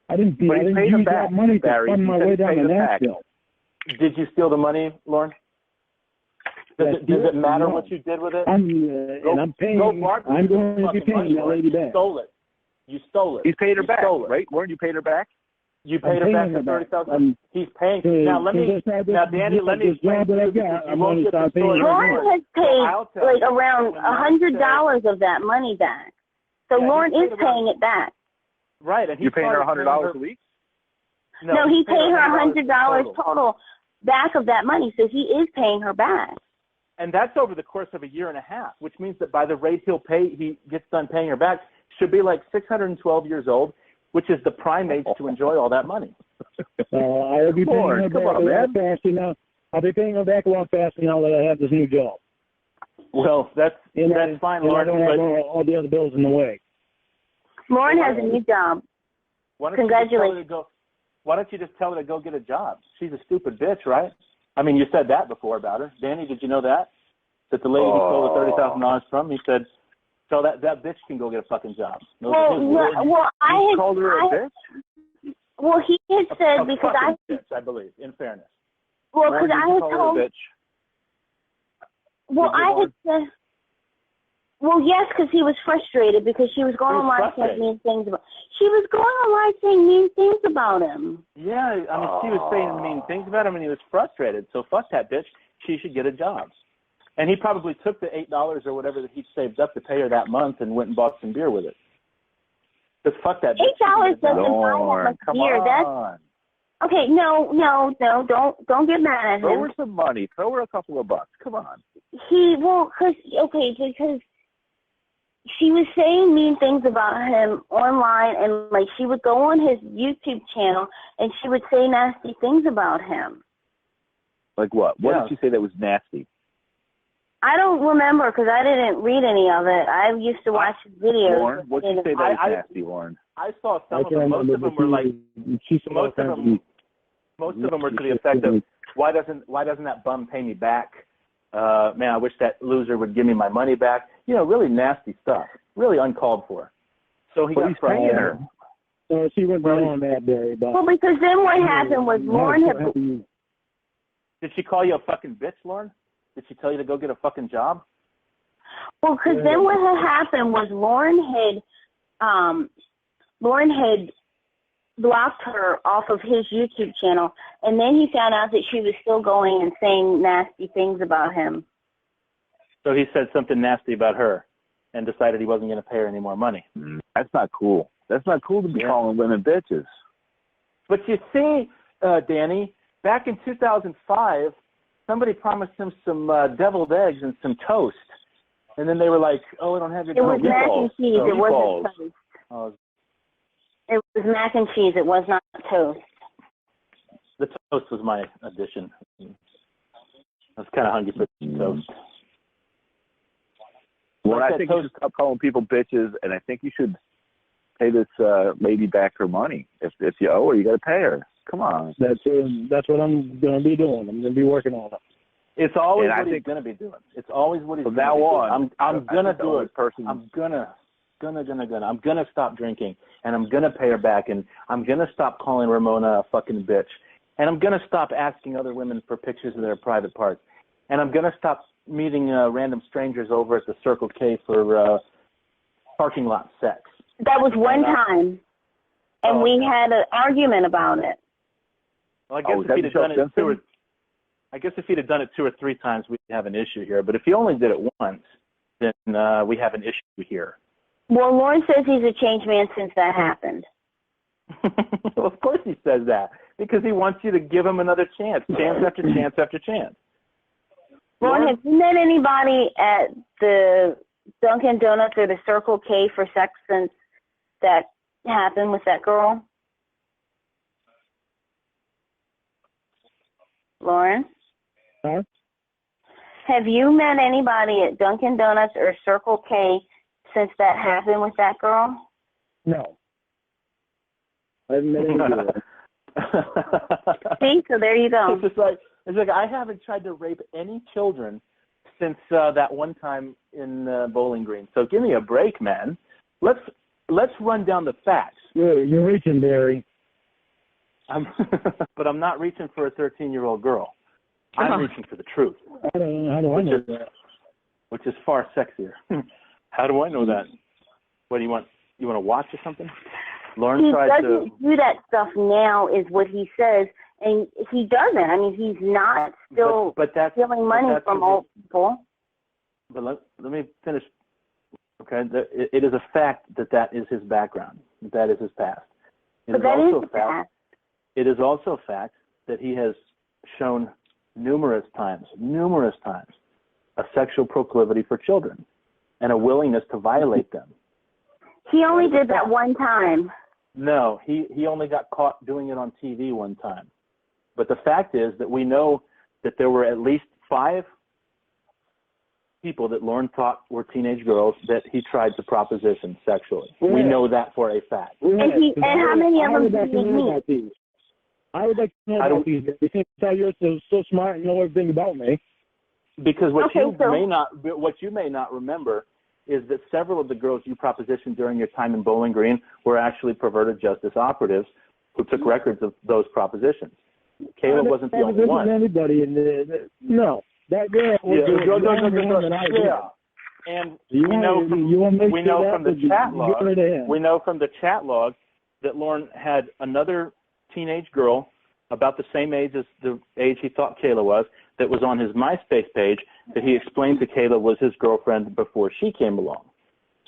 I didn't use that money to fund my way down to Nashville. Did you steal the money, Lorne? Does it matter what you did with it? I'm paying. I'm going to be paying that lady back. You stole it. He's paid her back, right? Lorne, you paid her back? You paid her back the $30,000. He's paying. Now, Danny, let me explain. Lorne has paid like around $100 of that money back. So Lorne is paying it back. Right, and you're paying her $100 a week? No, he paid her $100 total back of that money, so he is paying her back. And that's over the course of a year and a half, which means that by the rate he gets done paying her back, should be like 612 years old, which is the prime age to enjoy all that money. I'll be paying her back a lot faster now. I'll be paying her back a lot faster now that I have this new job. Well, that's fine, Lorne. I don't have all the other bills in the way. Lorne has a new job. Congratulations. Why don't you just tell her to go get a job? She's a stupid bitch, right? I mean, you said that before about her. Danny, did you know that? That the lady he stole the $30,000 from, he said, tell that bitch can go get a fucking job. I called her a bitch? Well, he had said because bitch, I believe, in fairness. Well, because I had told. Well, I had said. Well, yes, because he was frustrated because she was going online saying mean things about. She was going online saying mean things about him. Yeah, I mean, she was saying mean things about him, and he was frustrated. So fuck that bitch. She should get a job. And he probably took the $8 or whatever that he saved up to pay her that month and went and bought some beer with it. Just fuck that bitch. $8 doesn't buy that much beer. On. Okay. No, don't get mad at him. Throw her some money. Throw her a couple of bucks. Come on. Because she was saying mean things about him online, and like she would go on his YouTube channel and she would say nasty things about him. Like what? What did she say that was nasty? I don't remember because I didn't read any of it. I used to watch his videos. Lorne, what did you say that was nasty, Lorne? I saw some of them. Most of them were like most of them were to the effect of why doesn't that bum pay me back? Man, I wish that loser would give me my money back. You know, really nasty stuff, really uncalled for. So he got paying her. So she went on that day. Well, because then what happened was Lorne had. Did she call you a fucking bitch, Lorne? Did she tell you to go get a fucking job? Well, because then what had happened was Lorne had blocked her off of his YouTube channel, and then he found out that she was still going and saying nasty things about him. So he said something nasty about her and decided he wasn't going to pay her any more money. That's not cool. That's not cool to be calling women bitches. But you see, Danny, back in 2005, somebody promised him some deviled eggs and some toast. And then they were like, oh, we don't have your toast. It was mac and cheese. It wasn't toast. Oh. It was mac and cheese. It was not toast. The toast was my addition. I was kind of hungry for toast. Well, I think you should stop calling people bitches, and I think you should pay this lady back her money. If you owe her, you got to pay her. Come on. That's what I'm going to be doing. I'm going to be working on it. It's always what he's going to be doing. It's always what he's going to be doing. From now on, I'm going to do it. I'm going to stop drinking, and I'm going to pay her back, and I'm going to stop calling Ramonuh a fucking bitch, and I'm going to stop asking other women for pictures of their private parts, and I'm going to stop meeting random strangers over at the Circle K for parking lot sex. That was one time, and we had an argument about it. Well, I guess if he'd have done it 2 or 3 times, we'd have an issue here. But if he only did it once, then we have an issue here. Well, Lorne says he's a changed man since that happened. Well, of course he says that, because he wants you to give him another chance after chance after chance. Lorne, have you met anybody at the Dunkin' Donuts or the Circle K for sex since that happened with that girl? Lorne? Huh? Have you met anybody at Dunkin' Donuts or Circle K since that happened with that girl? No. I haven't met anybody. See, so there you go. It's like I haven't tried to rape any children since that one time in Bowling Green. So give me a break, man. Let's run down the facts. You're reaching, Barry. But I'm not reaching for a 13-year-old girl. I'm reaching for the truth. I don't know. How do I know that? Which is far sexier. How do I know that? What do you want? You want to watch or something? Lorne he doesn't do that stuff now, is what he says, and he doesn't. I mean, he's not still stealing money from old people. But let me finish. Okay, it is a fact that is his background. That is his past. But that is the past. It is also a fact that he has shown numerous times, a sexual proclivity for children and a willingness to violate them. He only did that one time. No, he only got caught doing it on TV one time. But the fact is that we know that there were at least 5 people that Lorne thought were teenage girls that he tried to proposition sexually. Right. We know that for a fact. Right. And how many of them did he meet? I would like to know about these. You think you're so smart and know everything about me. Because what you may not remember is that several of the girls you propositioned during your time in Bowling Green were actually perverted justice operatives who took records of those propositions. Kayla wasn't the only one. Anybody in no, that girl was the one that I did. And we know from the chat log that Lorne had another teenage girl about the same age as the age he thought Kayla was, that was on his MySpace page, that he explained to Kayla was his girlfriend before she came along.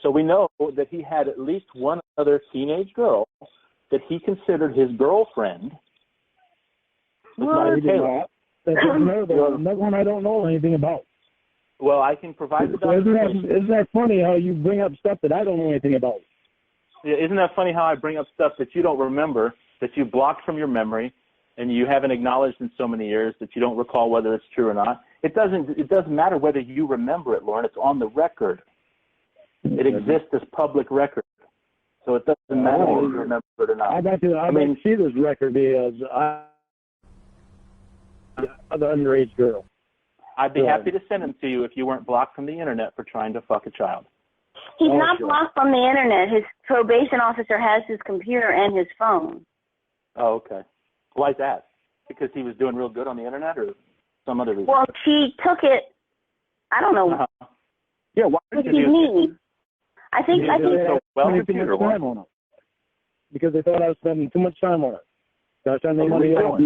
So we know that he had at least one other teenage girl that he considered his girlfriend. Kayla. That's another one I don't know anything about. Well, I can provide the documentation. Isn't that funny how you bring up stuff that I don't know anything about? Yeah, isn't that funny how I bring up stuff that you don't remember, that you blocked from your memory, and you haven't acknowledged in so many years that you don't recall whether it's true or not? It doesn't matter whether you remember it, Lorne. It's on the record. It exists as public record. So it doesn't matter whether you remember it or not. I'd like to see this record because the underage girl. I'd be happy to send them to you if you weren't blocked from the internet for trying to fuck a child. He's not blocked from the internet. His probation officer has his computer and his phone. Oh, okay. Why is that? Because he was doing real good on the internet, or some other reason? Well, she took it. I don't know. Uh-huh. Yeah, why What did do you you mean? I think so well computer on it because they thought I was spending too much time on it. So I was trying to make money off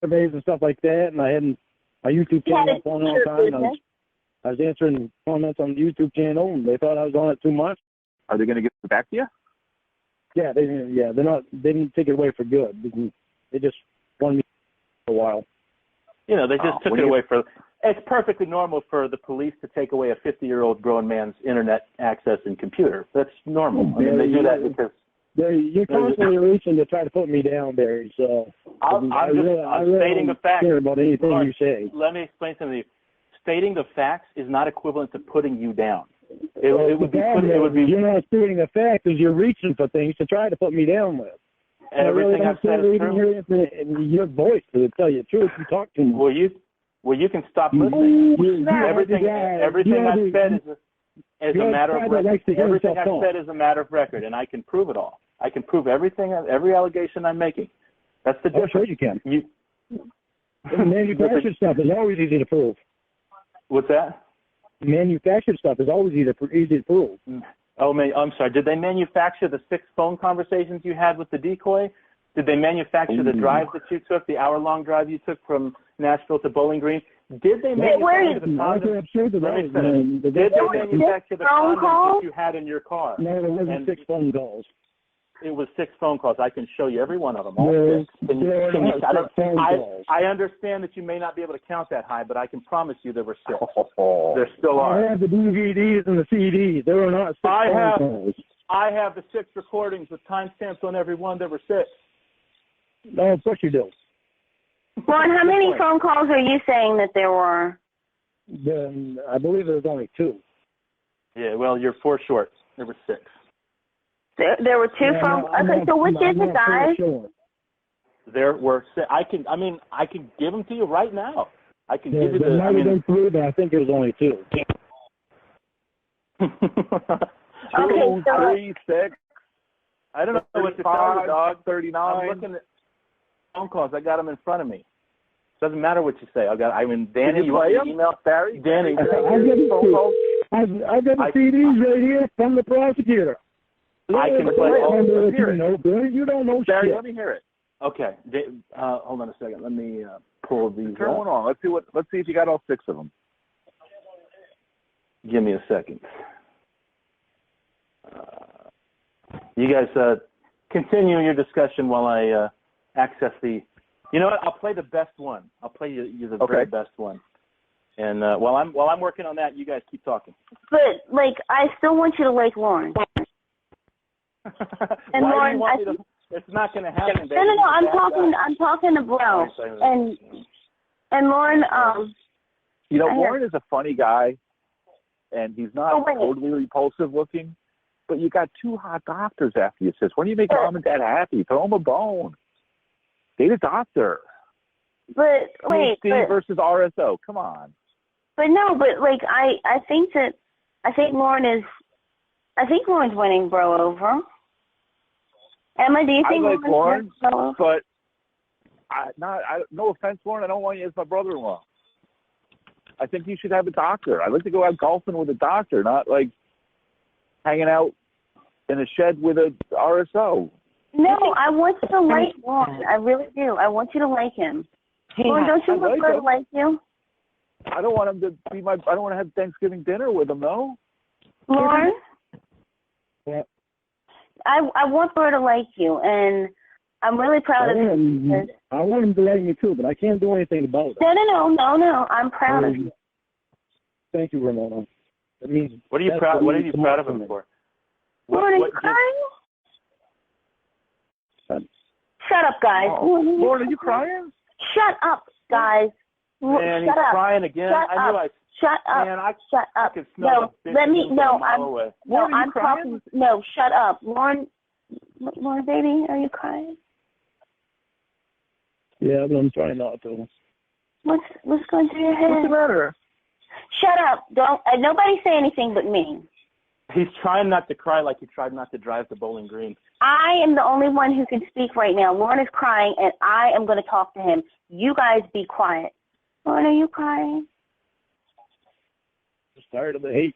surveys and stuff like that, and I hadn't my YouTube channel up on all the time. I was answering comments on the YouTube channel, and they thought I was on it too much. Are they going to get it back to you? Yeah, they didn't take it away for good. They just wanted me for a while. You know, they just took it away for. It's perfectly normal for the police to take away a 50-year-old grown man's internet access and computer. That's normal. I mean, they do that because you're constantly reaching to try to put me down, Barry. So I'm stating the facts. Care about anything you say. Let me explain something to you. Stating the facts is not equivalent to putting you down. It would be. You're not stating the facts, is you're reaching for things to try to put me down with. Everything I've said is true. In your voice, to tell you the truth, you talk to me. Well, you can stop listening. Everything I've said is a matter of record. Everything I've said is a matter of record, and I can prove it all. I can prove everything, every allegation I'm making. That's the difference. Sure you can. Manufactured stuff is always easy to prove. What's that? Manufactured stuff is always easy to prove. Oh, I'm sorry. Did they manufacture the 6 phone conversations you had with the decoy? Did they manufacture the drive that you took, the hour-long drive you took from Nashville to Bowling Green? Did they manufacture the condoms? Did they manufacture the condoms that you had in your car? No, there wasn't 6 phone calls. It was 6 phone calls. I can show you every one of them. All 6. I understand that you may not be able to count that high, but I can promise you there were 6. There still are. I have the DVDs and the CDs. There were not 6 phone calls. I have the 6 recordings with timestamps on every one. There were 6. No, of course you do. Ron, how many phone calls are you saying that there were? I believe there was only 2. Yeah, well, you're 4 short. There were 6. There were 2 phone. Okay, so which is it, guys? There were 6. I can give them to you right now. I can give you the. I think it was only 2. 2, 3, 6. I don't know what to tell you, dog. 39. I'm looking at phone calls. I got them in front of me. Doesn't matter what you say. Danny, you want to email Barry? Danny, I've got the CDs right here from the prosecutor. I can play. You don't know Barry, shit. let me hear it. Okay. Hold on a second. Let me pull these. Turn one on. Let's see if you got all 6 of them. Give me a second. You guys continue your discussion while I access the. You know what? I'll play the best one. I'll play you the very best one. And while I'm working on that, you guys keep talking. But I still want you to like Lorne. And why Lorne, do you want me to? It's not going to happen. Baby. No. I'm talking to Bro. And Lorne, You know, Lorne is a funny guy, and he's not totally repulsive looking, but you got 2 hot doctors after you, sis. When do you make mom and dad happy? Throw them a bone. Date a doctor. But wait, PhD versus RSO. Come on. But no, but like I think Lorne's winning bro over. Emma, do you think I like Lorne, bro over? but no offense, Lorne, I don't want you as my brother-in-law. I think you should have a doctor. I'd like to go out golfing with a doctor, not like hanging out in a shed with a RSO. No, I want you to like Lorne. I really do. I want you to like him. Lorne, don't you want her to like you? I don't want him to be I don't want to have Thanksgiving dinner with him, no. Lorne? Yeah. I want her to like you, and I'm really proud of you. I want him to like me too, but I can't do anything about it. No. I'm proud of you. Thank you, Ramonuh. That means what are you proud of him for? Lorne, are you crying? Shut up, guys. Lorne, are you crying? Shut up, guys. Man, he's crying again. Shut up. Shut up. No, let me. No, I'm talking. No, shut up, Lorne. Lorne, baby, are you crying? Yeah, but I'm trying not to. What's going through your head? What's the matter? Shut up. Don't. Nobody say anything but me. He's trying not to cry like he tried not to drive to Bowling Green. I am the only one who can speak right now. Lorne is crying, and I am going to talk to him. You guys be quiet. Lorne, are you crying? I'm tired of the hate.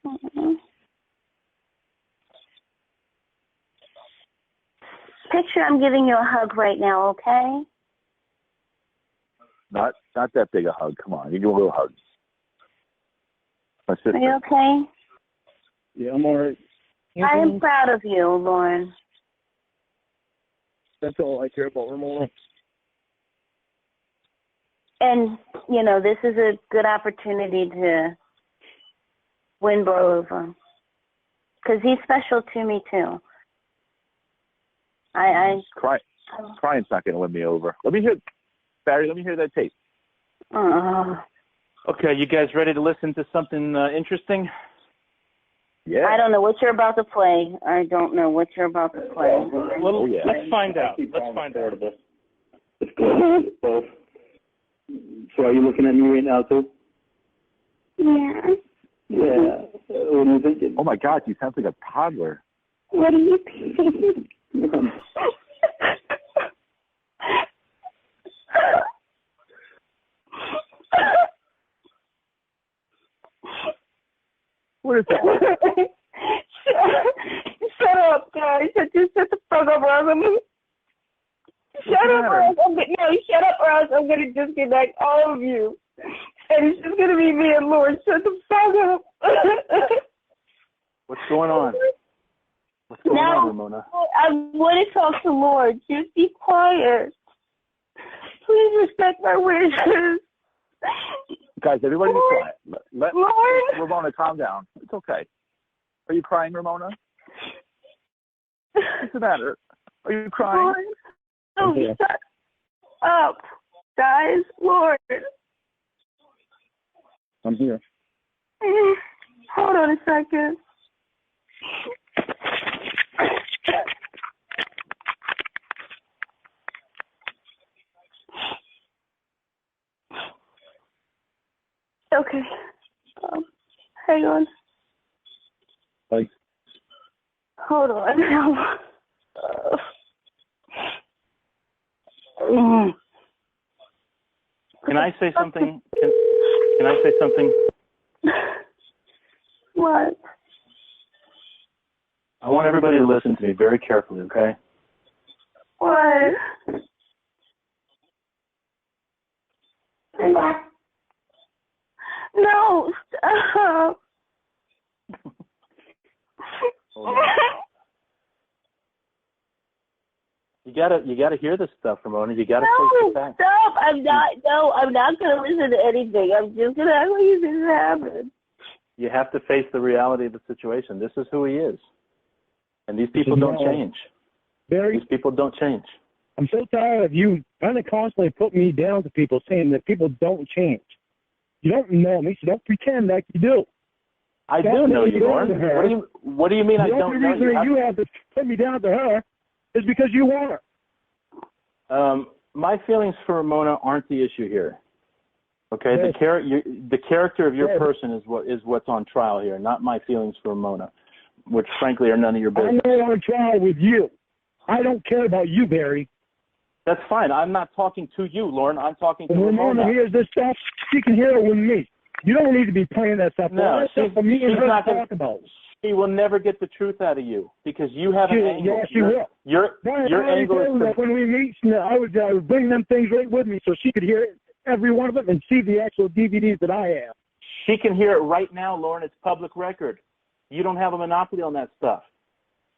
Mm-hmm. Picture I'm giving you a hug right now, okay? Not that big a hug. Come on, you give a little hug. My sister. Are you okay? Yeah, I'm all right. I am proud of you, Lorne. That's all I care about, Ramonuh. And, you know, this is a good opportunity to win bro over. Because he's special to me, too. Crying's not going to win me over. Barry, let me hear that tape. Okay, you guys ready to listen to something interesting? Yeah. I don't know what you're about to play. I don't know what you're about to play. Well, let's find out. Let's find out. Let's go. Both. So are you looking at me right now, too? Yeah. Yeah. What are you thinking? Oh, my God, you sound like a toddler. What do you think? What is that? Shut up, guys. Shut the fuck up, or I'm gonna... Shut up, or else I'm gonna disconnect all of you. And it's just gonna be me and Lord. Shut the fuck up. What's going on? What's going on, Ramonuh? I want to talk to Lord. Just be quiet. Please respect my wishes. Guys, everybody be quiet. Let Lord. Ramonuh calm down. It's okay. Are you crying, Ramonuh? What's the matter? Are you crying? Lord. Oh, shut up, guys. Lord. I'm here. Hold on a second. Okay. Hang on. Bye. Hold on. Can I say something? Can I say something? What? I want everybody to listen to me very carefully, okay? What? No, stop. You gotta hear this stuff, Ramonuh. You gotta face the facts. Stop. I'm not gonna listen to anything. I'm just gonna act like it didn't happen. You have to face the reality of the situation. This is who he is. And these people don't change. Barry, These people don't change. I'm so tired of you kind of constantly putting me down to people saying that people don't change. You don't know me, so don't pretend like you do. I do know you, Lorne. What do you mean I don't know you? The only reason you have to put me down to her is because you want her. My feelings for Ramonuh aren't the issue here. Okay, yes. the character of your person is what's on trial here, not my feelings for Ramonuh, which frankly are none of your business. I'm not on trial with you. I don't care about you, Barry. That's fine. I'm not talking to you, Lorne. I'm talking to Ramonuh hears this stuff. She can hear it with me. You don't need to be playing that stuff. No, that's stuff for me and her to talk about. She will never get the truth out of you because you have an angle. Yeah, she will. Your angle is that when we meet, I would bring them things right with me so she could hear every one of them and see the actual DVDs that I have. She can hear it right now, Lorne. It's public record. You don't have a monopoly on that stuff.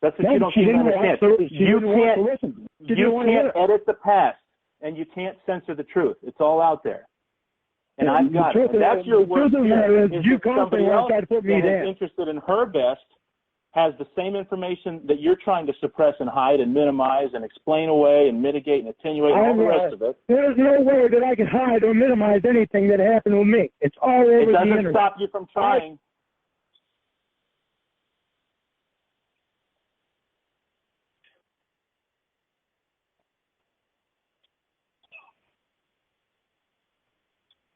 That's what you don't seem to understand. You can't edit the past, and you can't censor the truth. It's all out there. And I've got it. And that's your work here. Is that somebody else that is interested in her best has the same information that you're trying to suppress and hide and minimize and explain away and mitigate and attenuate and all the rest of it. There's no way that I can hide or minimize anything that happened with me. It's all over the internet. It doesn't stop you from trying.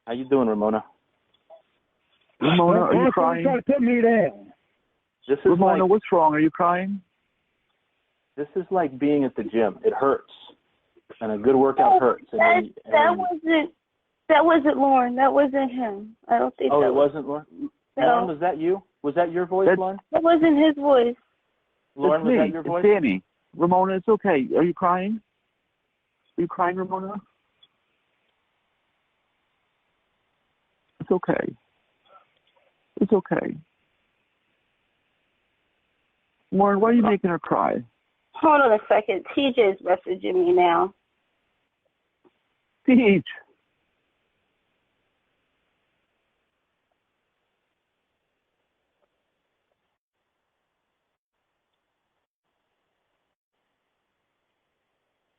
How you doing, Ramonuh? Ramonuh, are you crying? Trying to put me down. Ramonuh, what's wrong? Are you crying? This is like being at the gym. It hurts, and a good workout hurts. That wasn't Lorne. That wasn't him. I don't think. Oh, it wasn't Lorne. No. Lorne, was that you? Was that your voice, Lorne? That wasn't his voice. Lorne, was that your voice? It's Danny. Ramonuh, it's okay. Are you crying? Are you crying, Ramonuh? It's okay. It's okay. Lorne, why are you making her cry? Hold on a second. TJ's messaging me now. Teach.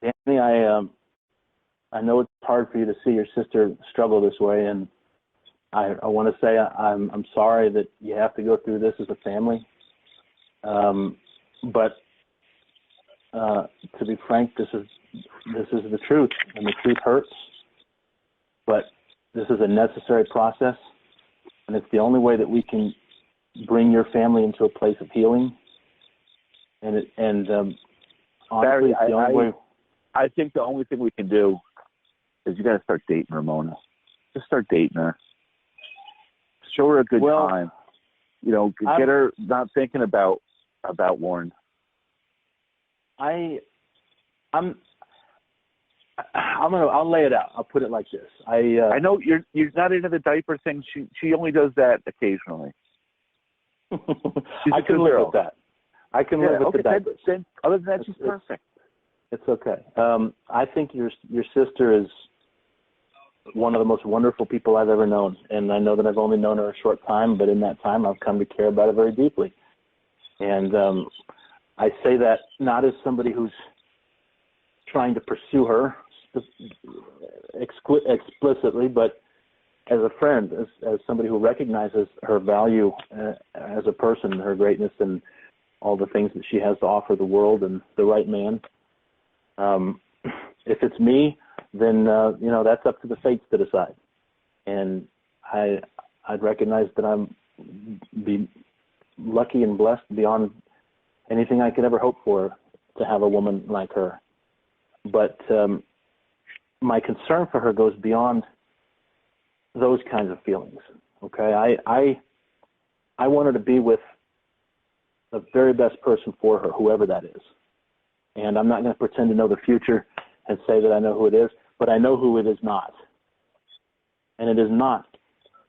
Danny, I know it's hard for you to see your sister struggle this way, and I want to say I'm sorry that you have to go through this as a family. But to be frank, this is the truth, and the truth hurts. But this is a necessary process, and it's the only way that we can bring your family into a place of healing. And honestly, Barry, it's the only way. I think the only thing we can do is you got to start dating Ramonuh. Just start dating her. Show her a good time. You know, get her not thinking about Lorne. I'll lay it out. I'll put it like this. I know you're not into the diaper thing. She only does that occasionally. I can live with that. I can live with the diapers. Then, other than that, she's perfect. It's okay. I think your sister is one of the most wonderful people I've ever known, and I know that I've only known her a short time, but in that time I've come to care about her very deeply. And I say that not as somebody who's trying to pursue her explicitly, but as a friend, as somebody who recognizes her value as a person, her greatness, and all the things that she has to offer the world and the right man. If it's me, then that's up to the fates to decide. And I'd recognize that I'm be lucky and blessed beyond anything I could ever hope for to have a woman like her. But my concern for her goes beyond those kinds of feelings. Okay, I want her to be with the very best person for her, whoever that is. And I'm not going to pretend to know the future and say that I know who it is, but I know who it is not. And it is not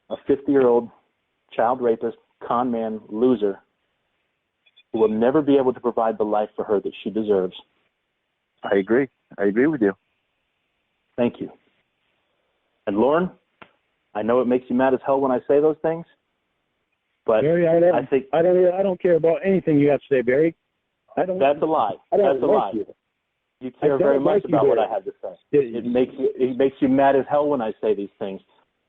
a 50-year-old child rapist, con man, loser who will never be able to provide the life for her that she deserves. I agree. I agree with you. Thank you. And Lorne, I know it makes you mad as hell when I say those things, but Barry, I don't care about anything you have to say, Barry. That's a lie. That's a lie. You care very much about what I have to say. It makes you mad as hell when I say these things.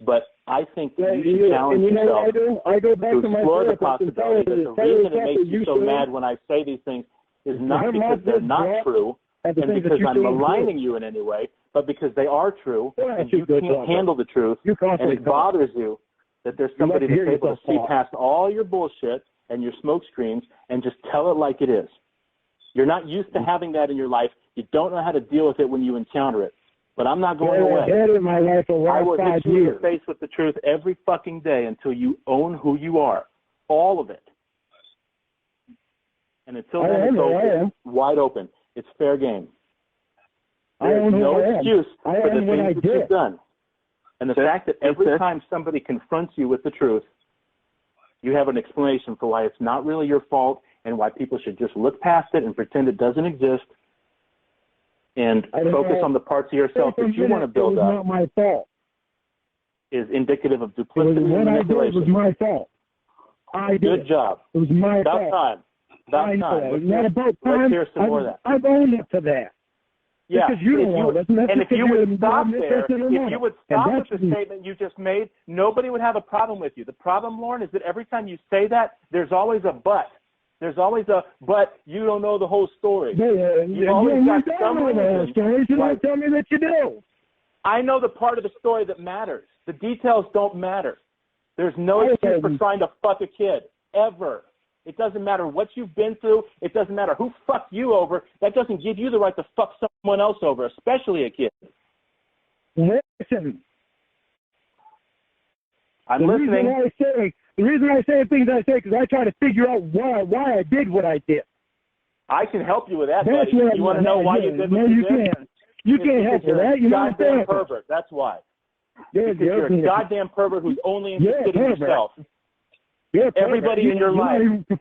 But I think Yeah, you should challenge and you know yourself what I do? I go back to to my explore the therapist and tell her possibility that the reason it makes you so mad when I say these things is not because they're not true and because I'm maligning you in any way, but because they are true and you can't handle the truth and it bothers you that there's somebody that's able to see past all your bullshit and your smoke screens and just tell it like it is. You're not used to having that in your life. You don't know how to deal with it when you encounter it. But I'm not going away. I will hit you in the face with the truth every fucking day until you own who you are. All of it. And until then, it's open, wide open. It's fair game. There's no excuse for the things that you've done. And the fact that every time somebody confronts you with the truth, you have an explanation for why it's not really your fault and why people should just look past it and pretend it doesn't exist and focus on the parts of yourself that you want to build up. Not my fault. Is indicative of duplicity and manipulation. It was my fault. Good job. It was my fault. About time. Let's hear some more of that. I've owned up to that. Yeah. Because you don't want to listen. And if you would stop there, if you would stop with the statement you just made, nobody would have a problem with you. The problem, Lorne, is that every time you say that, there's always a but. There's always a, but you don't know the whole story. You've always got some reason. You don't tell me that you do. I know the part of the story that matters. The details don't matter. There's no excuse for trying to fuck a kid, ever. It doesn't matter what you've been through. It doesn't matter who fucked you over. That doesn't give you the right to fuck someone else over, especially a kid. Listen. I'm listening. The reason I say things I say because I try to figure out why I did what I did. I can help you with that, buddy. You want to know why you did what you did? You can't help with that. You're a goddamn pervert. That's why. Because you're a goddamn pervert who's only interested in yourself. Everybody in your life is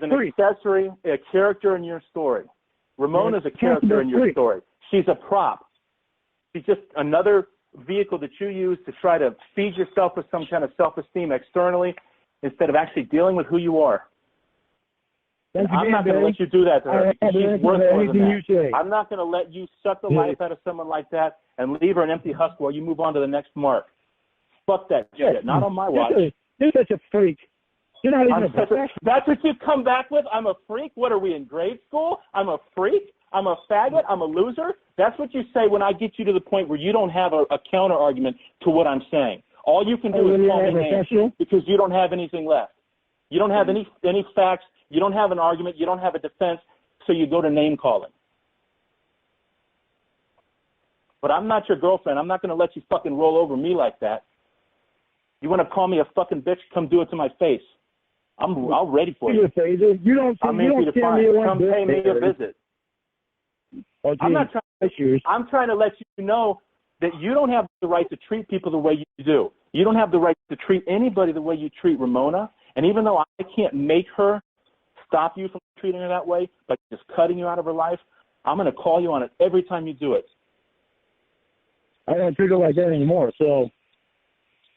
an accessory, a character in your story. Ramonuh's a character in your story. She's a prop. She's just another vehicle that you use to try to feed yourself with some kind of self-esteem externally instead of actually dealing with who you are. I'm not going to let you do that to her because she's worth more than that. I'm not going to let you suck the life out of someone like that and leave her an empty husk while you move on to the next mark. Fuck that shit. Not on my watch. You're such a freak. You're not even a professional. That's what you come back with? I'm a freak? What are we, in grade school? I'm a freak? I'm a faggot? I'm a loser? That's what you say when I get you to the point where you don't have a counter-argument to what I'm saying. All you can do is call me names because you don't have anything left. You don't have any facts. You don't have an argument. You don't have a defense, so you go to name-calling. But I'm not your girlfriend. I'm not going to let you fucking roll over me like that. You want to call me a fucking bitch? Come do it to my face. I'm ready for you. You don't. I'm easy to find. Come pay me a visit. I'm not trying. I'm trying to let you know that you don't have the right to treat people the way you do. You don't have the right to treat anybody the way you treat Ramonuh. And even though I can't make her stop you from treating her that way by just cutting you out of her life, I'm going to call you on it every time you do it. I don't treat her like that anymore. So.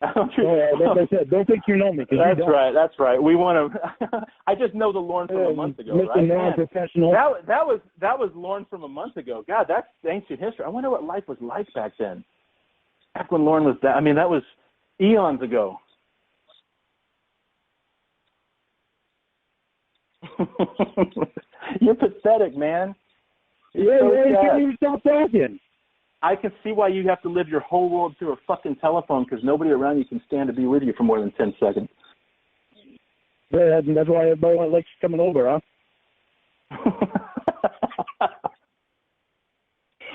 Like I said, don't think you know me. That's right. That's right. We want to. I just know the Lorne from a month ago, Mr. right? Non-professional. That was Lorne from a month ago. God, that's ancient history. I wonder what life was like back then. Back when Lorne was that. I mean, that was eons ago. You're pathetic, man. You can't even stop talking. I can see why you have to live your whole world through a fucking telephone because nobody around you can stand to be with you for more than 10 seconds. Yeah, that's why everybody likes coming over, huh?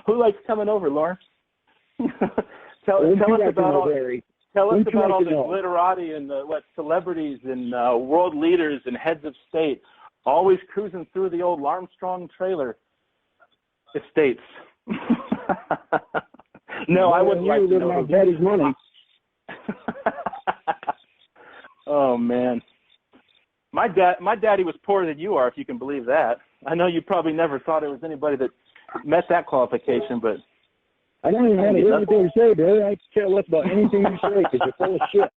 Who likes coming over, Lorne? Tell us about all the glitterati and the celebrities and world leaders and heads of state always cruising through the old Armstrong trailer estates. No, I wouldn't like to know my daddy's money. Oh man, my daddy was poorer than you are, if you can believe that. I know you probably never thought there was anybody that met that qualification, but I don't even want to hear anything you say, dude. I care less about anything you say because you're full of shit.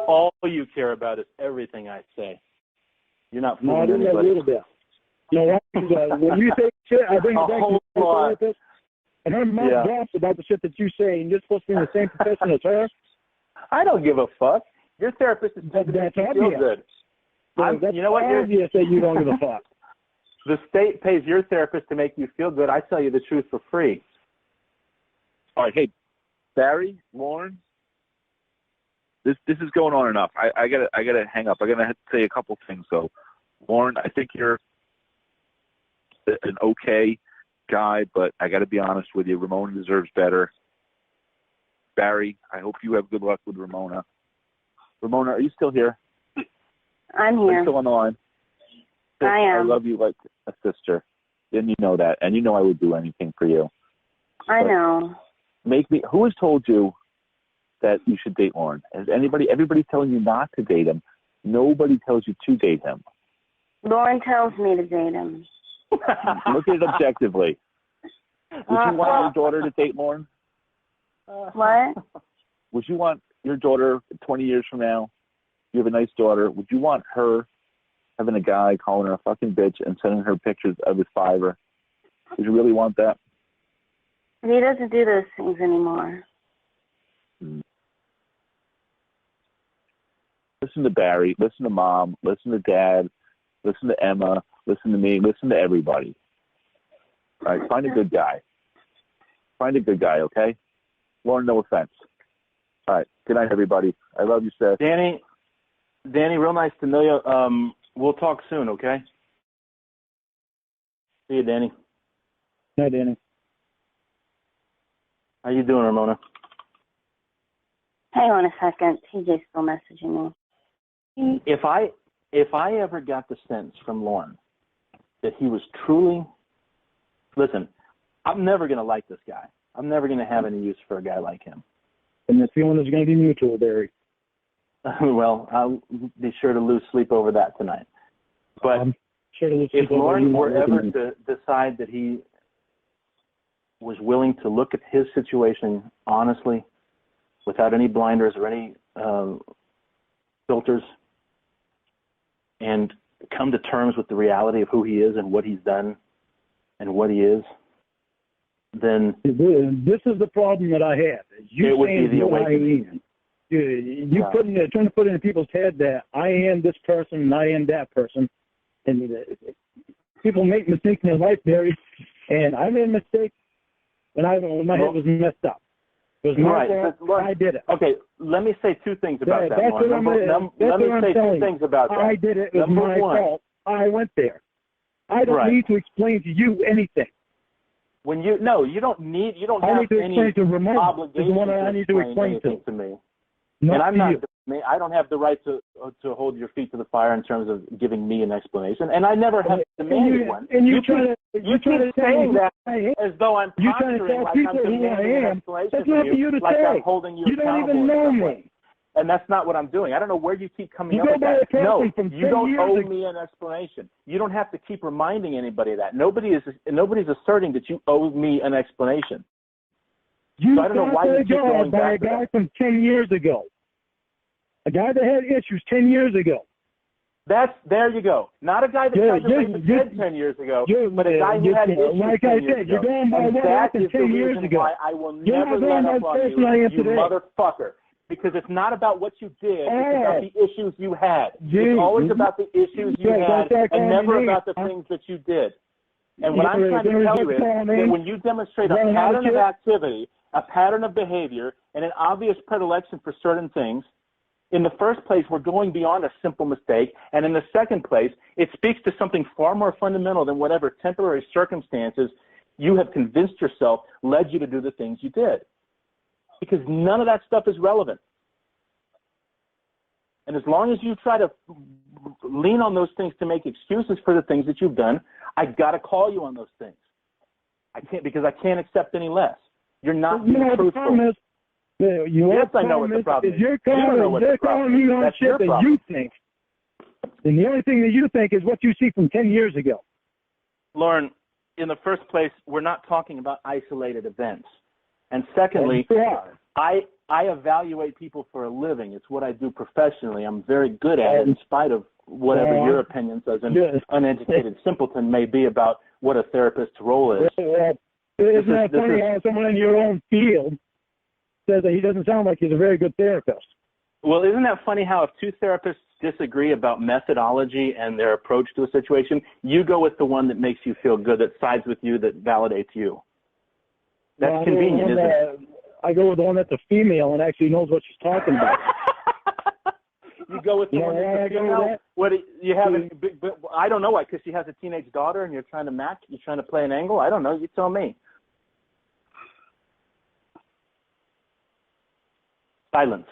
All you care about is everything I say. You're not fooling anybody. A little bit. You know what? When you say shit, I bring it back to the therapist, and her mouth drops about the shit that you say, and you're supposed to be in the same profession as her. I don't give a fuck. Your therapist is making you feel good. That's you know what? obvious that you don't give a fuck. The state pays your therapist to make you feel good. I tell you the truth for free. All right, hey, Barry, Lorne, this is going on enough. I gotta hang up. I gotta say a couple things though. Lorne, I think you're an okay guy, but I gotta be honest with you. Ramona deserves better. Barry, I hope you have good luck with Ramona. Ramona, are you still here? I'm Are you here. still on the line? I am. I love you like a sister, and you know that, and you know I would do anything for you. I know. Who has told you that you should date Lorne? Everybody's telling you not to date him. Nobody tells you to date him. Lorne tells me to date him. Look at it objectively. Would you want your daughter to date Lorne? What? Would you want your daughter 20 years from now? You have a nice daughter. Would you want her having a guy calling her a fucking bitch and sending her pictures of his fiver? Would you really want that? He doesn't do those things anymore. Listen to Barry. Listen to Mom. Listen to Dad. Listen to Emma. Listen to me. Listen to everybody. All right, find a good guy. Find a good guy, okay? Lorne, no offense. All right, good night, everybody. I love you, Seth. Danny, real nice to know you. We'll talk soon, okay? See you, Danny. Hi, Danny. How you doing, Ramona? Hang on a second. TJ's still messaging me. If I ever got the sense from Lorne that he was truly, listen, I'm never going to like this guy. I'm never going to have any use for a guy like him. And the feeling is going to be mutual, Barry. Well, I'll be sure to lose sleep over that tonight. But sure if Lorne were ever to decide that he was willing to look at his situation honestly, without any blinders or any filters, and come to terms with the reality of who he is and what he's done and what he is, then this is the problem that I have. It would be the awakening. Trying to put in people's head that I am this person and I am that person, and people make mistakes in their life, Barry. And I made a mistake when my head was messed up. It was my fault. I did it. Okay, let me say two things about that. That's what Let me say two things about that. I did it. It was my fault. I went there. I don't need to explain to you anything. When you don't have any obligation to explain anything to me. And I don't have the right to hold your feet to the fire in terms of giving me an explanation, and I never have demanded one. And you keep saying that as though I'm posturing like I'm demanding an explanation from you, like I'm holding you accountable. You don't even know me. And that's not what I'm doing. I don't know where you keep coming up with that. No, you don't owe me an explanation. You don't have to keep reminding anybody of that. Nobody's asserting that you owe me an explanation. So I don't know why you keep going back to that. A guy from 10 years ago. A guy that had issues 10 years ago. There you go. Not a guy that tried to rape his head 10 years ago, but a guy who had issues like 10 I years said, ago. You're going by what happened 10 years ago. Why I will never let up on you motherfucker. Because it's not about what you did, it's about the issues you had. It's always about the issues you had and never about the things that you did. And what I'm trying to tell you is that when you demonstrate a pattern of activity, a pattern of behavior, and an obvious predilection for certain things, in the first place, we're going beyond a simple mistake. And in the second place, it speaks to something far more fundamental than whatever temporary circumstances you have convinced yourself led you to do the things you did. Because none of that stuff is relevant. And as long as you try to lean on those things to make excuses for the things that you've done, I got to call you on those things. I can't, because I can't accept any less. You're not being truthful. Yes, I know what the problem is. You're calling me on shit that you think. And the only thing that you think is what you see from 10 years ago. Lorne, in the first place, we're not talking about isolated events. And secondly, I evaluate people for a living. It's what I do professionally. I'm very good at it in spite of whatever your opinions as an uneducated simpleton may be about what a therapist's role is. Isn't that funny how someone in your own field says that he doesn't sound like he's a very good therapist. Well, isn't that funny how if two therapists disagree about methodology and their approach to a situation, you go with the one that makes you feel good, that sides with you, that validates you? That's convenient, isn't it? I go with the one that's a female and actually knows what she's talking about. You go with the one that's a female? What, you have I don't know why, because she has a teenage daughter and you're trying to match, you're trying to play an angle? I don't know, you tell me. Silence.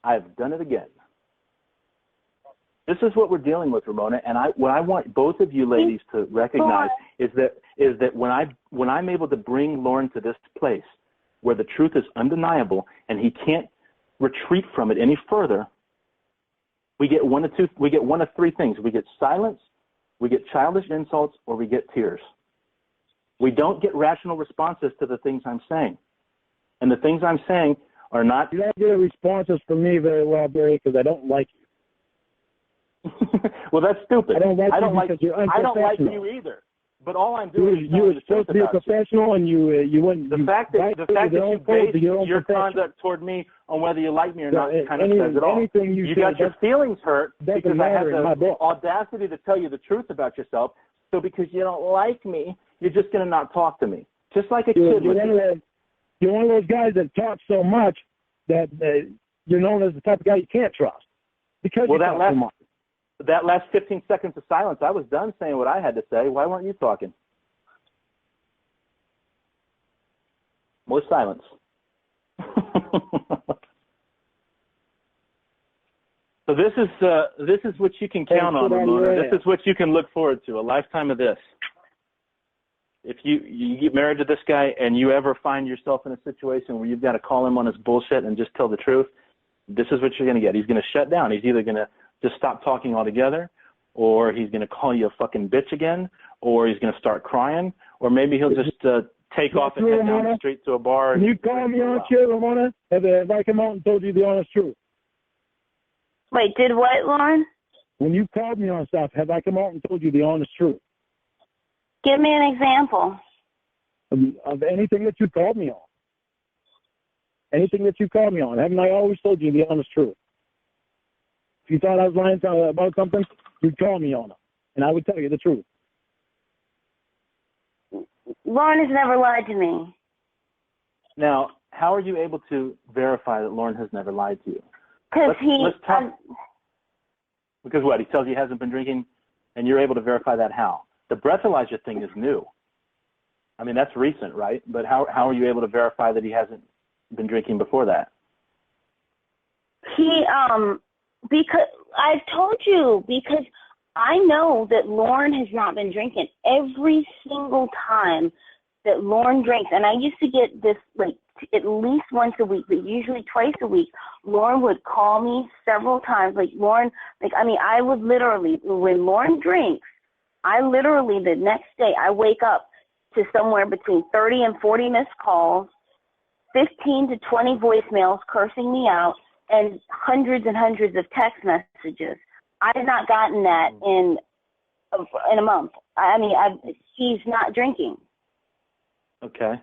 I've done it again. This is what we're dealing with, Ramona, and what I want both of you ladies to recognize is that when I'm able to bring Lorne to this place where the truth is undeniable and he can't retreat from it any further, we get one of three things. We get silence, we get childish insults, or we get tears. We don't get rational responses to the things I'm saying. And the things I'm saying are not... You don't get responses from me very well, Barry, because I don't like you. Well, that's stupid. I don't like you either. But all I'm doing is you were supposed to be a professional, and you wouldn't. The fact that you base your conduct toward me on whether you like me or not kind of says it all. You got your feelings hurt because I have the audacity to tell you the truth about yourself. So because you don't like me, you're just going to not talk to me, just like a kid would do. You're one of those guys that talk so much that you're known as the type of guy you can't trust because you talk so much. That last 15 seconds of silence, I was done saying what I had to say. Why weren't you talking? More silence. So this is what you can count on, Ramona. This is what you can look forward to, a lifetime of this. If you get married to this guy and you ever find yourself in a situation where you've got to call him on his bullshit and just tell the truth, this is what you're going to get. He's going to shut down. He's either going to just stop talking altogether, or he's going to call you a fucking bitch again, or he's going to start crying, or maybe he'll just take off and head down the street to a bar. Can you call me on shit, Ramona? Have I come out and told you the honest truth? Wait, did what, Lorne? When you called me on stuff, have I come out and told you the honest truth? Give me an example. Of anything that you called me on. Anything that you called me on. Haven't I always told you the honest truth? If you thought I was lying about something, you'd call me on it, and I would tell you the truth. Lorne has never lied to me. Now, how are you able to verify that Lorne has never lied to you? Because Because what? He tells you he hasn't been drinking, and you're able to verify that how? The breathalyzer thing is new. I mean, that's recent, right? But how are you able to verify that he hasn't been drinking before that? Because I've told you, because I know that Lorne has not been drinking. Every single time that Lorne drinks, and I used to get this like at least once a week, but usually twice a week, Lorne would call me several times. I would literally, when Lorne drinks, the next day, I wake up to somewhere between 30 and 40 missed calls, 15 to 20 voicemails cursing me out, and hundreds and hundreds of text messages. I have not gotten that in a month. He's not drinking. Okay.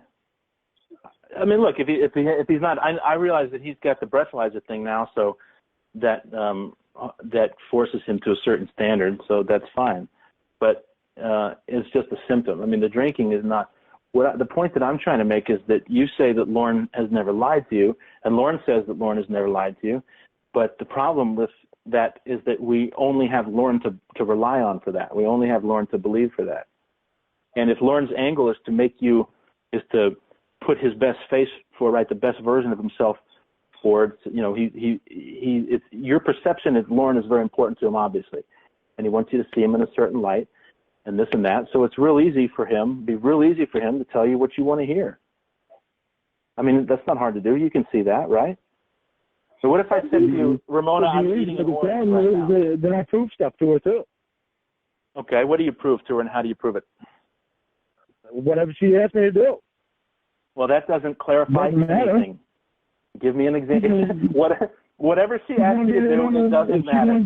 I mean, look, if he's not, I realize that he's got the breathalyzer thing now, so that forces him to a certain standard, so that's fine. But it's just a symptom. I mean, the drinking is not. The point that I'm trying to make is that you say that Lorne has never lied to you, and Lorne says that Lorne has never lied to you. But the problem with that is that we only have Lorne to rely on for that. We only have Lorne to believe for that. And if Lorne's angle is to put his best face the best version of himself forward, it's your perception of Lorne is very important to him, obviously, and he wants you to see him in a certain light. And this and that. So it's real easy for him to tell you what you want to hear. I mean, that's not hard to do. You can see that, right? So what if I said to you, Ramona, I'm eating an orange right now? Then I prove stuff to her, too. Okay, what do you prove to her, and how do you prove it? Whatever she asked me to do. Well, that doesn't clarify anything. Give me an example. Whatever she asked you to do, it doesn't matter.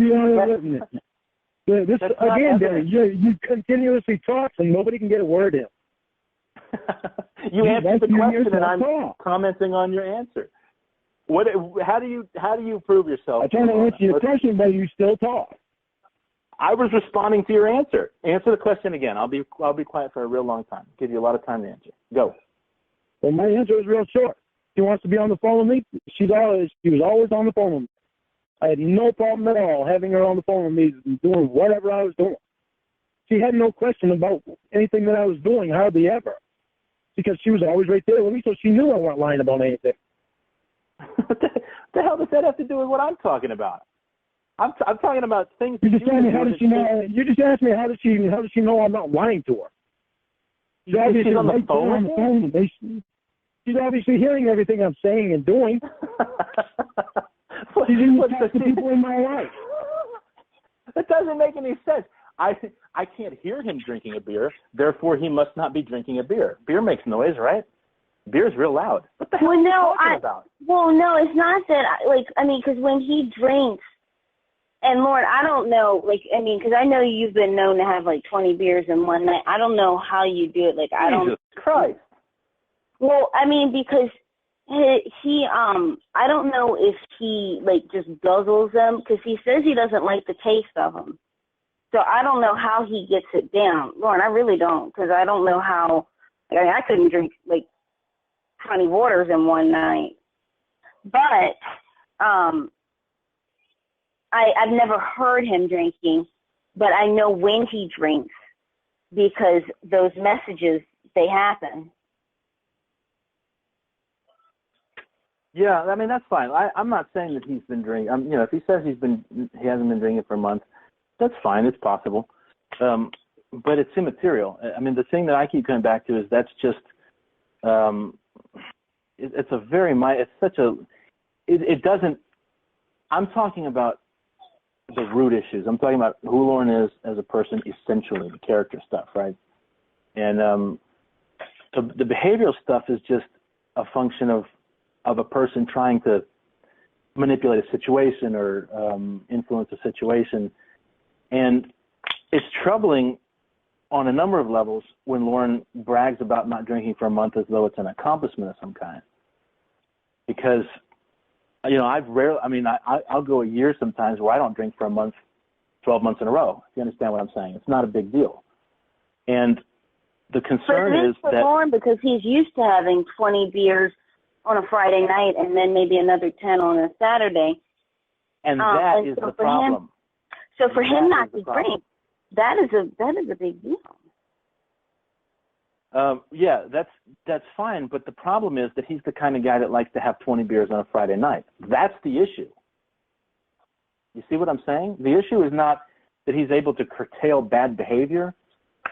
Again, Barry, you continuously talk and nobody can get a word in. You answered the question, and I'm talk. commenting on your answer. What? How do you prove yourself? I tried to answer your question, but you still talk. I was responding to your answer. Answer the question again. I'll be quiet for a real long time. Give you a lot of time to answer. Go. Well, my answer is real short. She wants to be on the phone with me. She was always on the phone with me. I had no problem at all having her on the phone with me, doing whatever I was doing. She had no question about anything that I was doing, hardly ever, because she was always right there with me, so she knew I wasn't lying about anything. What the hell does that have to do with what I'm talking about? I'm talking about things. You just asked me how does she know? You just asked me how does she know I'm not lying to her? She's obviously on the phone with me. She's obviously hearing everything I'm saying and doing. She's even talking to people in my life. That doesn't make any sense. I can't hear him drinking a beer, therefore he must not be drinking a beer. Beer makes noise, right? Beer's real loud. What the hell are you talking about? Well, no, it's not that. Because when he drinks, and Lorne, I don't know, because I know you've been known to have 20 beers in one night. I don't know how you do it. Jesus Christ. Well, because he I don't know if he just guzzles them, because he says he doesn't like the taste of them. So I don't know how he gets it down. Lorne, I really don't, because I don't know how. I couldn't drink 20 waters in one night. But I've never heard him drinking, but I know when he drinks, because those messages, they happen. Yeah, that's fine. I'm not saying that he's been drinking. If he says he hasn't been drinking for a month, that's fine. It's possible, but it's immaterial. The thing that I keep coming back to is that's just it doesn't. I'm talking about the root issues. I'm talking about who Lorne is as a person, essentially the character stuff, right? And the behavioral stuff is just a function of a person trying to manipulate a situation or influence a situation. And it's troubling on a number of levels when Lorne brags about not drinking for a month as though it's an accomplishment of some kind. Because, I'll go a year sometimes where I don't drink for a month, 12 months in a row. If you understand what I'm saying? It's not a big deal. And the concern is that Lorne, because he's used to having 20 beers on a Friday night and then maybe another 10 on a Saturday. And that is the problem. So for him not to drink, that is a big deal. Yeah, that's fine. But the problem is that he's the kind of guy that likes to have 20 beers on a Friday night. That's the issue. You see what I'm saying? The issue is not that he's able to curtail bad behavior,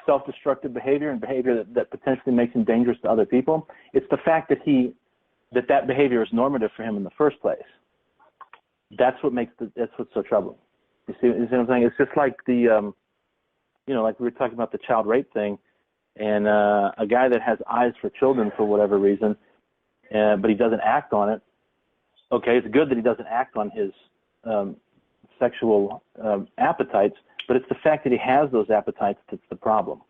self-destructive behavior, and behavior that potentially makes him dangerous to other people. It's the fact that that behavior is normative for him in the first place. That's what's so troubling. You see what I'm saying? It's just like like we were talking about the child rape thing, and a guy that has eyes for children for whatever reason, but he doesn't act on it. Okay, it's good that he doesn't act on his sexual appetites, but it's the fact that he has those appetites that's the problem.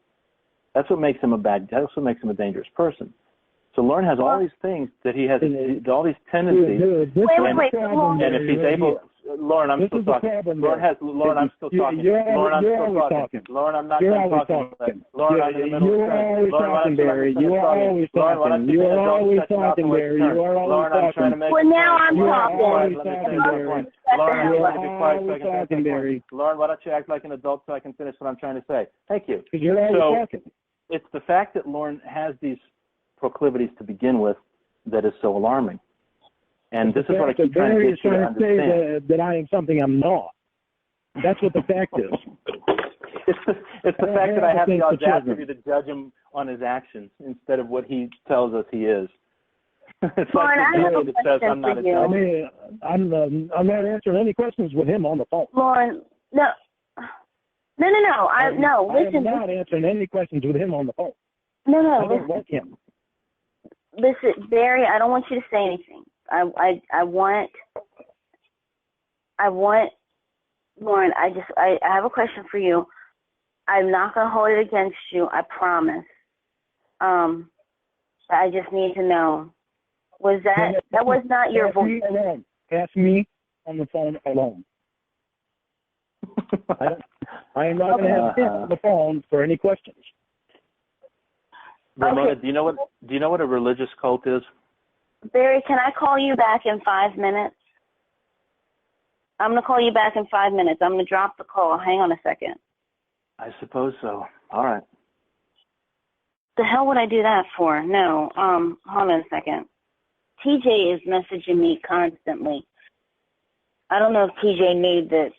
That's what makes him that's what makes him a dangerous person. So Lorne has all these things that he has, all these tendencies. And if he's able, Lorne, I'm still talking. Lorne, I'm still talking. Lorne, I'm still talking. Lorne, I'm not done talking. Lorne, I'm in the middle of saying. You are always talking, Barry. You are always talking. You are always talking, Barry. You are always talking. Well, now I'm talking. Lorne, you want to be quiet so I can finish Barry. Lorne, why don't you act like an adult so I can finish what I'm trying to say? Thank you. You're always talking. It's the fact that Lorne has these proclivities to begin with that is so alarming. And this is what I keep trying to get you to understand. That I am something I'm not. That's what the fact is. It's the fact that I have the audacity to judge him on his actions instead of what he tells us he is. It's Lorne, like I have a that says I'm not question I'm not answering any questions with him on the phone. Lorne, no. I'm not answering any questions with him on the phone. No, I don't like him. Listen, Barry, I don't want you to say anything. I want Lorne, I have a question for you. I'm not going to hold it against you, I promise. I just need to know. Was that was not your voice? Alone. Ask me on the phone alone. I am not going to have him on the phone for any questions. Ramonuh, Okay. do you know what a religious cult is? Barry, can I call you back in 5 minutes? I'm going to call you back in 5 minutes. I'm going to drop the call. Hang on a second. I suppose so. All right. The hell would I do that for? No. Hold on a second. TJ is messaging me constantly. I don't know if TJ knew that.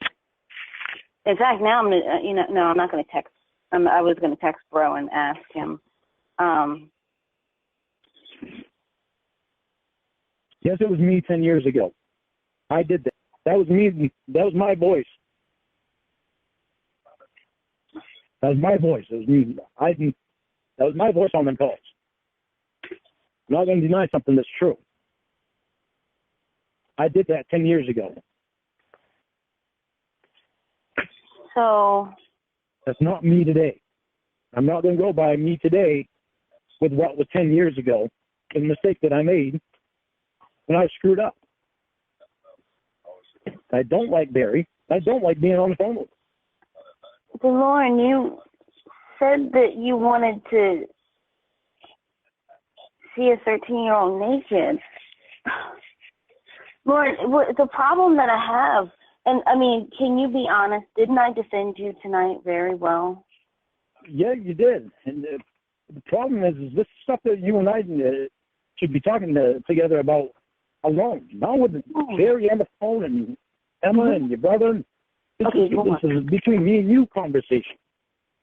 In fact, now I'm gonna, no, I'm not gonna text. I was gonna text Bro and ask him. Yes, it was me 10 years ago. I did that. That was me. That was my voice. That was my voice. It was me. That was my voice on them calls. I'm not going to deny something that's true. I did that 10 years ago. So. That's not me today. I'm not going to go by me today with what was 10 years ago, the mistake that I made when I screwed up. I don't like Barry. I don't like being on the phone with him. Lorne, you said that you wanted to see a 13-year-old naked. Lorne, the problem that I have, and I mean, can you be honest? Didn't I defend you tonight very well? Yeah, you did. And the problem is this stuff that you and I should be talking together about alone. Not with Barry on the phone and Emma and your brother. This is between me and you conversation.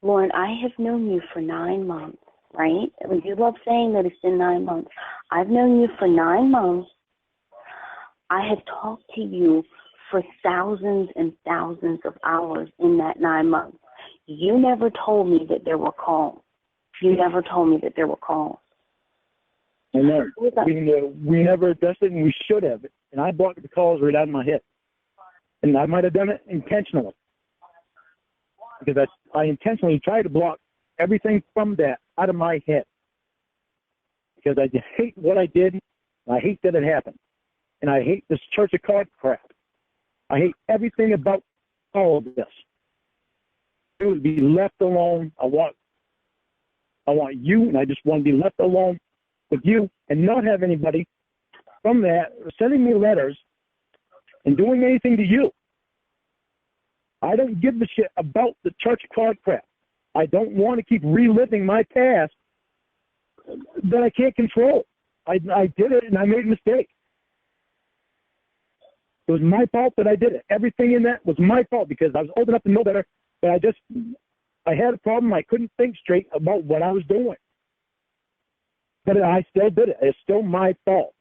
Lorne, I have known you for 9 months, right? I mean, you love saying that it's been 9 months. I've known you for 9 months. I have talked to you for thousands and thousands of hours in that 9 months. You never told me that there were calls. You never told me that there were calls. I know. We never addressed it, and we should have. And I blocked the calls right out of my head. And I might have done it intentionally. Because I intentionally tried to block everything from that out of my head. Because I just hate what I did. And I hate that it happened. And I hate this Church of God crap. I hate everything about all of this. It would be left alone. I want you, and I just want to be left alone with you and not have anybody from that sending me letters and doing anything to you. I don't give a shit about the Church of God crap. I don't want to keep reliving my past that I can't control. I did it, and I made a mistake. It was my fault that I did it. Everything in that was my fault because I was old enough to know better, but I had a problem. I couldn't think straight about what I was doing. But I still did it. It's still my fault.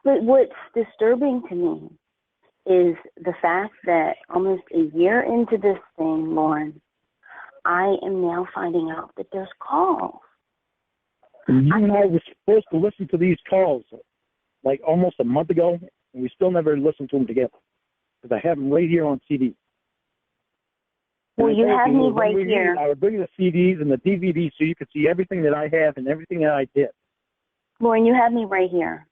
But what's disturbing to me is the fact that almost a year into this thing, Lorne, I am now finding out that there's calls. And you and I were supposed to listen to these calls like almost a month ago, and we still never listened to them together because I have them right here on CD. Well, you have me right here. I would bring the CDs and the DVDs so you could see everything that I have and everything that I did. Lauren, you have me right here.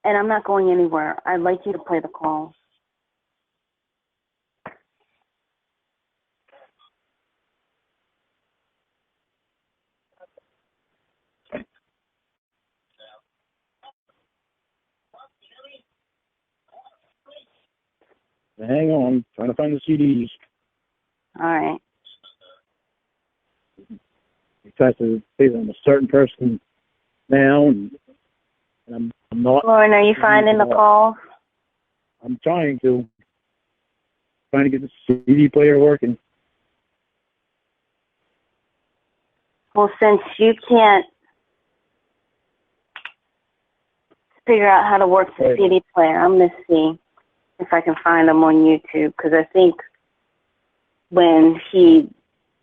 And I'm not going anywhere. I'd like you to play the calls. Hang on, trying to find the CDs. All right. He tries to say that I'm a certain person now, and I'm not. Lauren, are you finding the calls? I'm trying to get the CD player working. Well, since you can't figure out how to work the CD player, I'm going to see if I can find them on YouTube, because I think when he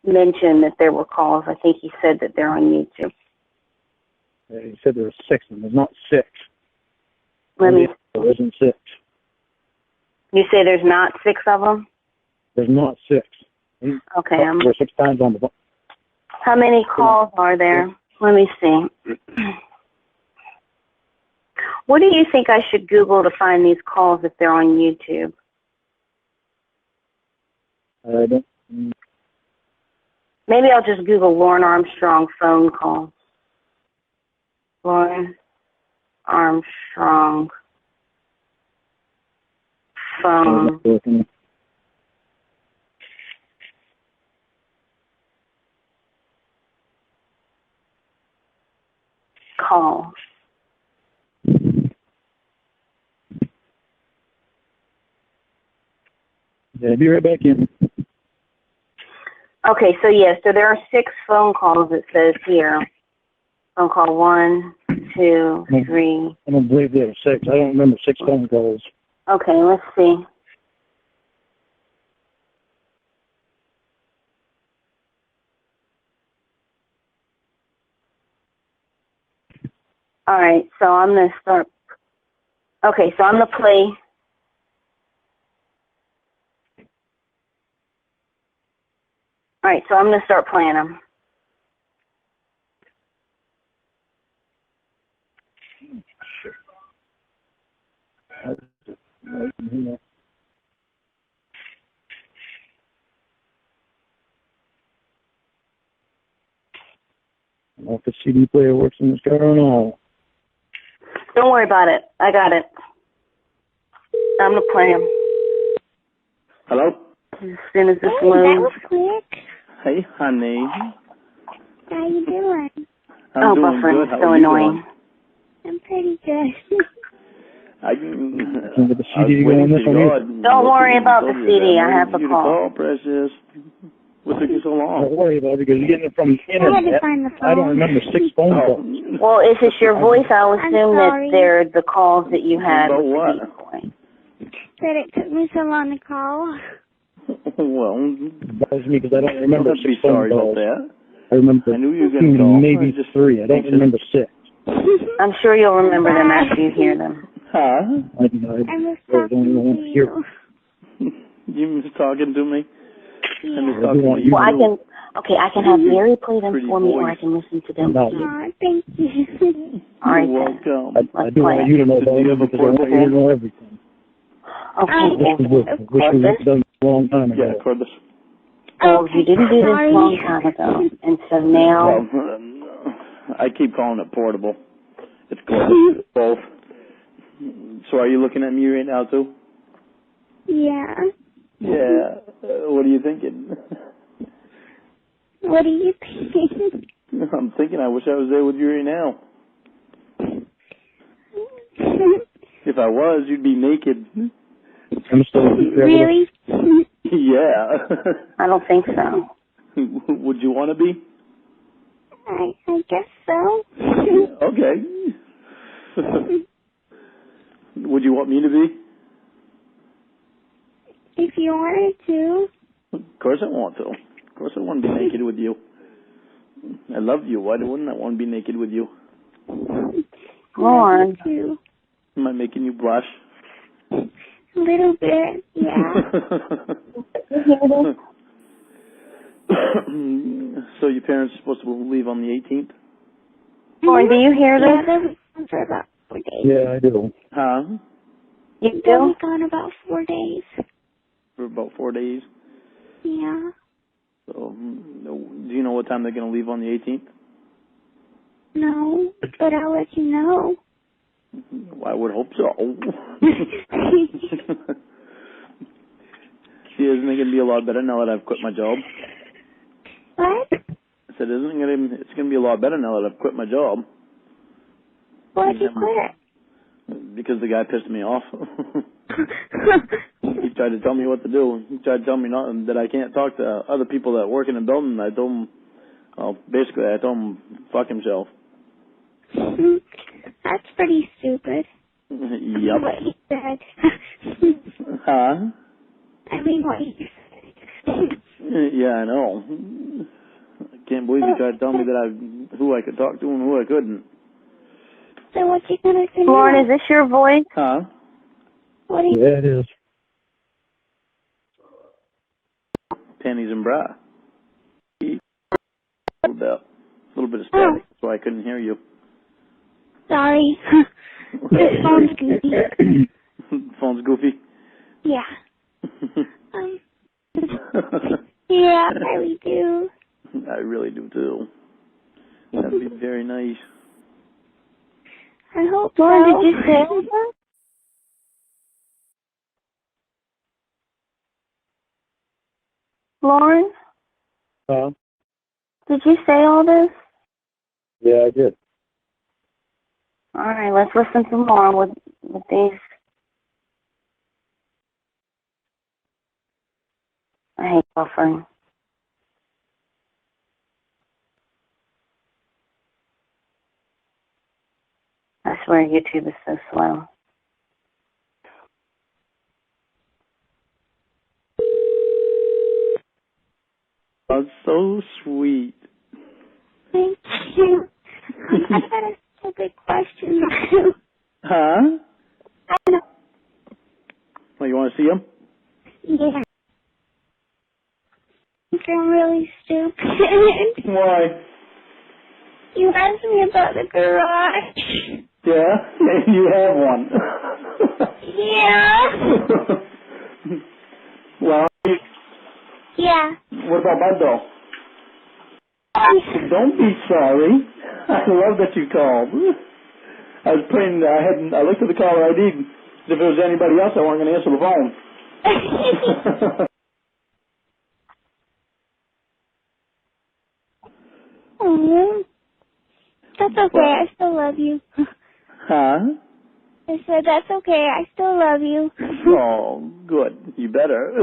mentioned that there were calls, I think he said that they're on YouTube. He said there were 6 of them. There's not 6. Let me. There isn't 6. You say there's not 6 of them? There's not 6. Okay. There were 6 times on the phone. How many calls are there? Let me see. What do you think I should Google to find these calls if they're on YouTube? I don't. Maybe I'll just Google Lorne Armstrong phone call. Lorne Armstrong phone call. Yeah, be right back in. Okay, so yes, so there are 6 phone calls, it says here. Phone call 1, 2, 3. I don't believe there were 6. I don't remember 6 phone calls. Okay, let's see. All right, so I'm going to start. Okay, so I'm going to play. All right, so I'm going to start playing them. I don't know if the CD player works in this car or not. Don't worry about it. I got it. I'm going to play them. Hello? As soon as this Hey, that loads. was quick. Hey, honey. How you doing? I'm doing Buffer, good. How so are you annoying. I'm pretty good. I Can't get the I was CD waiting going this till one you either. called. Don't worry about the I told you that. CD. I'm I have waiting the for you to call. call, precious. What took you so long? Don't worry about it because you're getting it from the I had to internet. find the phone. I don't remember 6 phone calls. Well, if it's your voice, I'll I'm assume that sorry. they're the calls that you had About with the what? decoy. Said it took me so long to call. Well, It bothers me because I don't don't remember have to 6 be phone sorry about calls. that. I remember I knew you were 2, going to call. maybe I just 3. I don't anxious. remember 6. I'm sure you'll remember them after you hear them. Huh? I I miss really don't even talking want to to hear you. You miss talking to me? I miss Yeah. talking to you Well, I too. can, I can have Mary play them Pretty for me, or voice. I can listen to them. No. Aw, thank you. All right, You're then. welcome. I do want you to know So do about you it have a because I want you to know everything. Okay, Wish we would. I wish we would have done it a long time ago. Yeah, Cordless. well, you didn't do this a Sorry. long time ago, and so now, Well, I keep calling it portable. It's close. Both. So are you looking at me right now too? Yeah. Yeah. What are you thinking? What do you think? I'm thinking I wish I was there with you right now. If I was, you'd be naked. I'm still Really? Yeah. I don't think so. Would you want to be? I guess so. Okay. Would you want me to be? If you wanted to. Of course I want to. Of course I want to be naked with you. I love you. Why wouldn't I want to be naked with you? Lorne. Too. Am I making you blush? A little bit, yeah. So your parents are supposed to leave on the 18th? Lorne, do you hear Yeah, this? they'll be gone for about 4 days. Yeah, I do. Huh? You They'll do? be gone about 4 days. For about 4 days. Yeah. So, do you know what time they're going to leave on the 18th? No, but I'll let you know. I would hope so. See, isn't it going to be a lot better now that I've quit my job? What? I said, it's going to be a lot better now that I've quit my job. Why'd you quit? Because the guy pissed me off. He tried to tell me what to do. He tried to tell me that I can't talk to other people that work in the building. I told him, well, basically, I told him fuck himself. That's pretty stupid. Yep. What he said. Huh? I mean, what he said. Yeah, I know. I can't believe you tried to tell me that who I could talk to and who I couldn't. So what you gonna do? Lorne, is this your voice? Huh? What are you? Yeah, it is. Panties and bra. A little bit. little bit of static, so I couldn't hear you. Sorry. This phone's goofy. Phone's goofy? Yeah. Yeah, I really do. I really do too. That'd be very nice. I hope Lorne, so. did you say all this? Lorne, did you say all this? Yeah, I did. All right, let's listen some more with these. I hate buffering. I swear YouTube is so slow. That's so sweet. Thank you. I got a stupid question. Huh? I don't know. Oh, you want to see him? Yeah. I'm really stupid. Why? You asked me about the garage. Yeah? You have one. Yeah. Well, Yeah. what about Bud though? Don't be sorry. I love that you called. I was praying. I looked at the caller ID. If it was anybody else, I wasn't going to answer the phone. Oh, that's okay. I still love you. Huh? I said that's okay. I still love you. Oh, good. You better.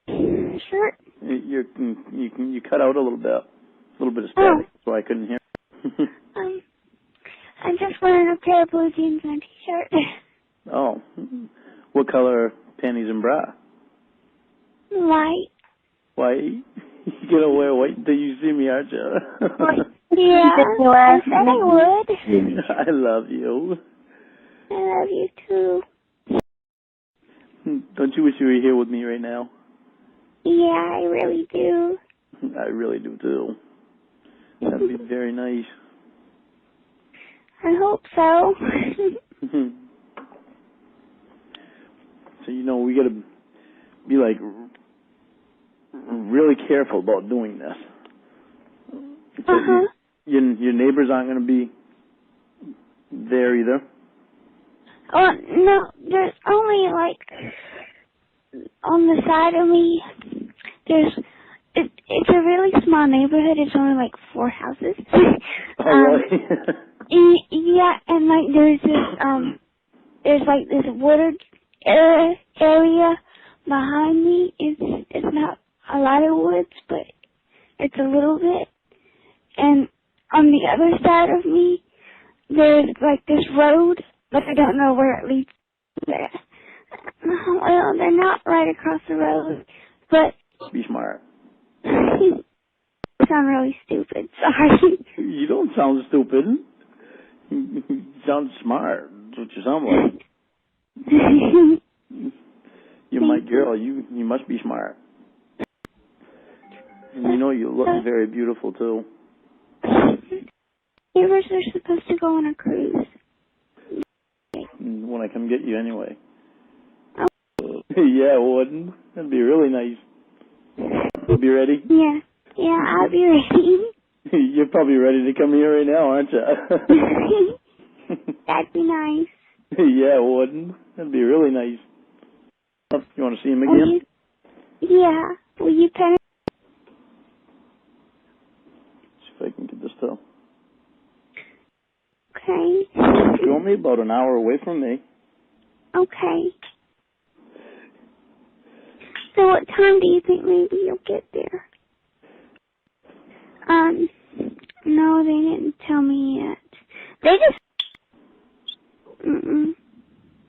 Sure. You cut out a little bit of static, so I couldn't hear. I just wanted a pair of blue jeans and a t-shirt. Oh, what color panties and bra? White. White. You're gonna wear white until you see me, aren't you? Yeah. I said I would. I love you. I love you too. Don't you wish you were here with me right now? Yeah, I really do. I really do too. That'd be very nice. I hope so. So we gotta be like really careful about doing this. Uh-huh. Your neighbors aren't gonna be there either. Oh, no, there's only on the side of me, it's a really small neighborhood. It's only 4 houses. Oh, really? Yeah, and there's this wooded area behind me. It's not a lot of woods, but it's a little bit. And on the other side of me, there's this road, but I don't know where it leads there. Well, they're not right across the road, but Be smart. I sound really stupid. Sorry. You don't sound stupid. You sound smart. That's what you sound like. You're my girl. You must be smart. And you look very beautiful too. Neighbors are supposed to go on a cruise. When I come get you anyway. Oh. Yeah, it wouldn't. That'd be really nice. You be ready? Yeah. Yeah, I'll be ready. You're probably ready to come here right now, aren't you? That'd be nice. Yeah, it wouldn't. That'd be really nice. You want to see him again? Yeah. Will you pen? See if I can get this too. Okay. You're only about an hour away from me. Okay. So what time do you think maybe you'll get there? No, they didn't tell me yet. They just...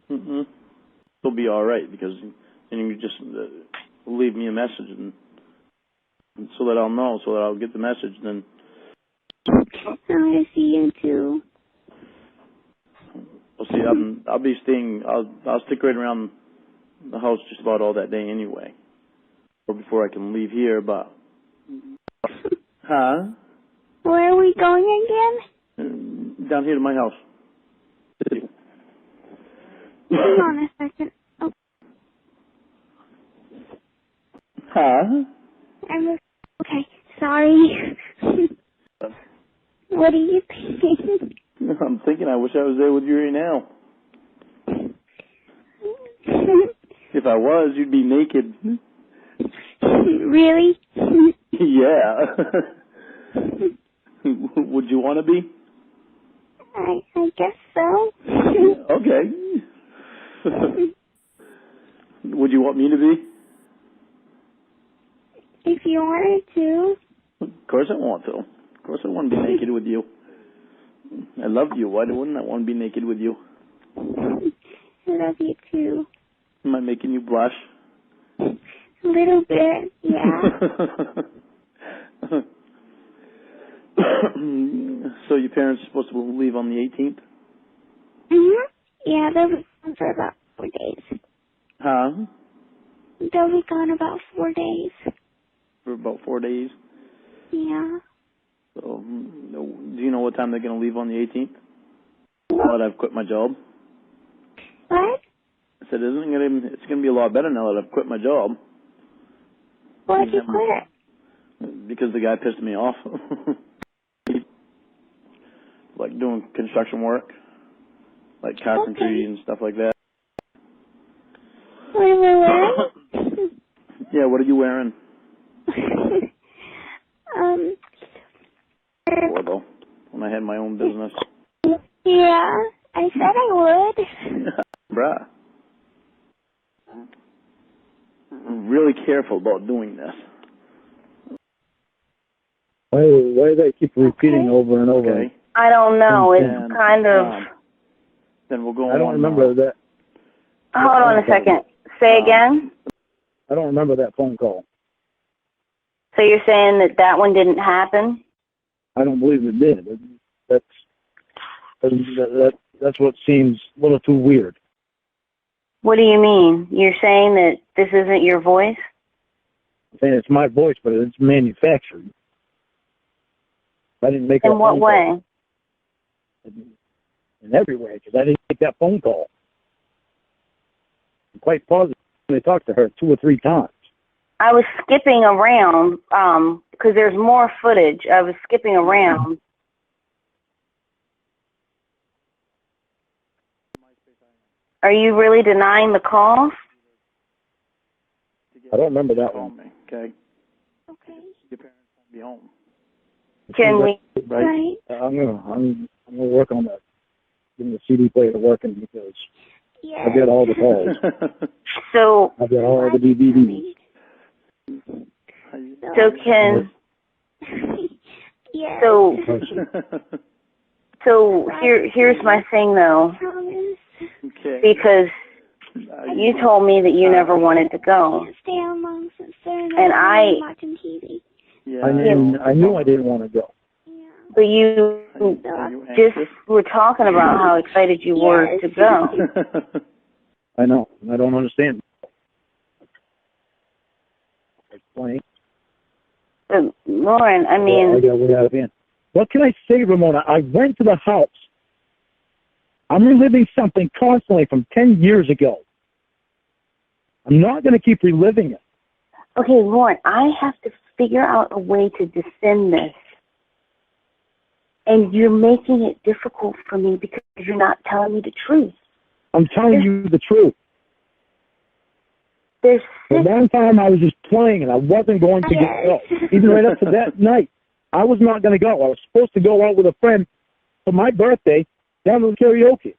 It'll be all right because then you just leave me a message and so that I'll know, so that I'll get the message. Then I want to see you too. I'll see. I'll be staying. I'll stick right around the house just about all that day anyway, or before I can leave here. But huh? Where are we going again? Down here to my house. Hang on a second. Oh, Huh? Okay, sorry. What are you thinking? I'm thinking I wish I was there with you right now. If I was, you'd be naked. Really? Yeah. Would you want to be? I guess so. Okay. Would you want me to be? If you wanted to. Of course I want to. Of course I want to be naked with you. I love you. Why wouldn't I want to be naked with you? I love you too. Am I making you blush? A little bit, yeah. So your parents are supposed to leave on the 18th? Yeah, they'll be gone for about 4 days. Huh? They'll be gone about 4 days. For about 4 days? Yeah. So, do you know what time they're going to leave on the 18th? Now that I've quit my job? What? I said, it's going to be a lot better now that I've quit my job. Why'd you quit? Because the guy pissed me off. Like doing construction work. Like carpentry and stuff like that. What am I wearing? Yeah, what are you wearing? Horrible. When I had my own business. Yeah, I said I would. Bruh. I'm really careful about doing this. Why do they keep repeating over and over? Okay. I don't know. It's kind of. Then we'll go on. I don't remember that. Hold on a second. Say again. I don't remember that phone call. So you're saying that one didn't happen? I don't believe it did. That's what seems a little too weird. What do you mean? You're saying that this isn't your voice? I'm saying it's my voice, but it's manufactured. I didn't make that In what phone way? call. In every way, because I didn't make that phone call. I'm quite positive I talked to her 2 or 3 times. I was skipping around because there's more footage. I was skipping around. Are you really denying the call? I don't remember that one. Okay. Okay. Your parents won't be home. Can we? Right. I'm gonna work on that. Getting the CD player working because Yes. I get all the calls. So I get all the DVDs. So can. Yes. So here's my thing though. Okay. Because you told me that you never wanted to go. Stay on long since they're And I watching TV. Yeah. I knew I didn't want to go. Yeah. But you just were talking about how excited you were to go. I know. I don't understand. Explain. Lauren, I mean... What can I say, Ramona? I went to the house. I'm reliving something constantly from 10 years ago. I'm not going to keep reliving it. Okay, Lauren, I have to figure out a way to defend this. And you're making it difficult for me because you're not telling me the truth. I'm telling you the truth. There's For one time, I was just playing, and I wasn't going to go. Even right up to that night, I was not going to go. I was supposed to go out with a friend for my birthday down to the karaoke.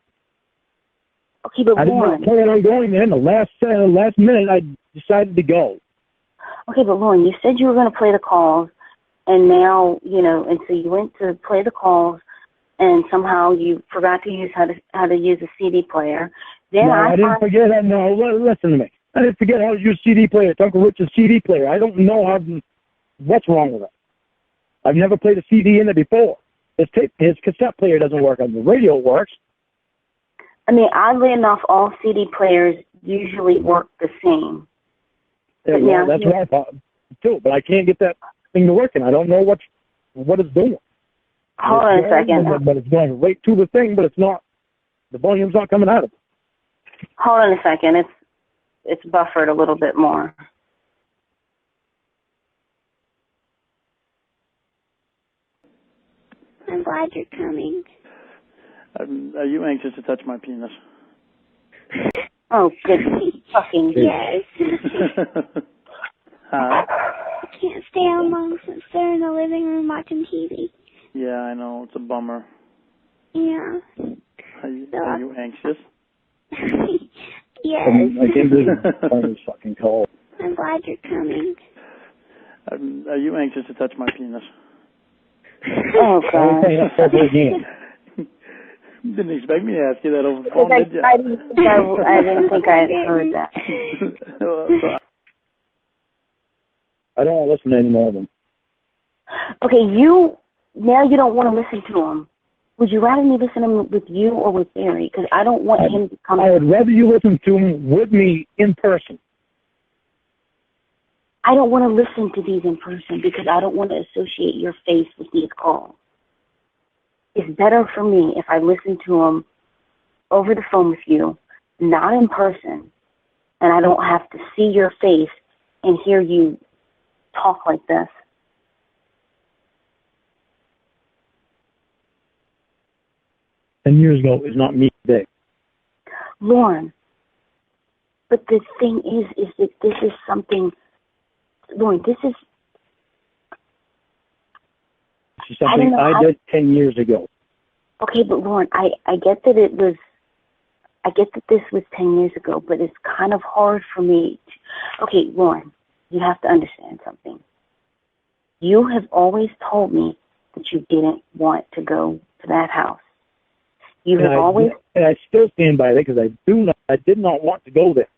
Okay, but I didn't Lauren... plan on going there. In the last minute, I decided to go. Okay, but Lauren, you said you were going to play the calls, and now, and so you went to play the calls, and somehow you forgot to use how to use a CD player. Then No, I didn't forget that. No, listen to me. I didn't forget how to use CD player. It's Uncle Rich's CD player. I don't know what's wrong with it. I've never played a CD in it before. His cassette player doesn't work. On the radio works. I mean, oddly enough, all CD players usually work the same. Yeah, well, that's what I thought too. But I can't get that thing to work, and I don't know what it's doing. Hold on a second. But it's going right to the thing, but it's not. The volume's not coming out of it. Hold on a second. It's buffered a little bit more. I'm glad you're coming. Are you anxious to touch my penis? Oh, good fucking. Yes. Huh? I can't stay home long since they're in the living room watching TV. Yeah, I know. It's a bummer. Yeah. Are you anxious? Yes. I can't believe it's fucking cold. I'm glad you're coming. Are you anxious to touch my penis? Oh, God. Again. Didn't expect me to ask you that over the phone, did you? I didn't think I heard that. I don't want to listen to any more of them. Okay, now you don't want to listen to him. Would you rather me listen to him with you or with Barry? Because I don't want him to come. I would rather you listen to him with me in person. I don't want to listen to these in person because I don't want to associate your face with these calls. It's better for me if I listen to him over the phone with you, not in person, and I don't have to see your face and hear you talk like this. Ten years ago is not me today. Lorne, but the thing is that this is something, Lorne, this is something I did 10 years ago. Okay, but Lorne, I get that this was 10 years ago, but it's kind of hard for me. Okay, Lorne, you have to understand something. You have always told me that you didn't want to go to that house. You have always... And I still stand by that because I did not want to go there.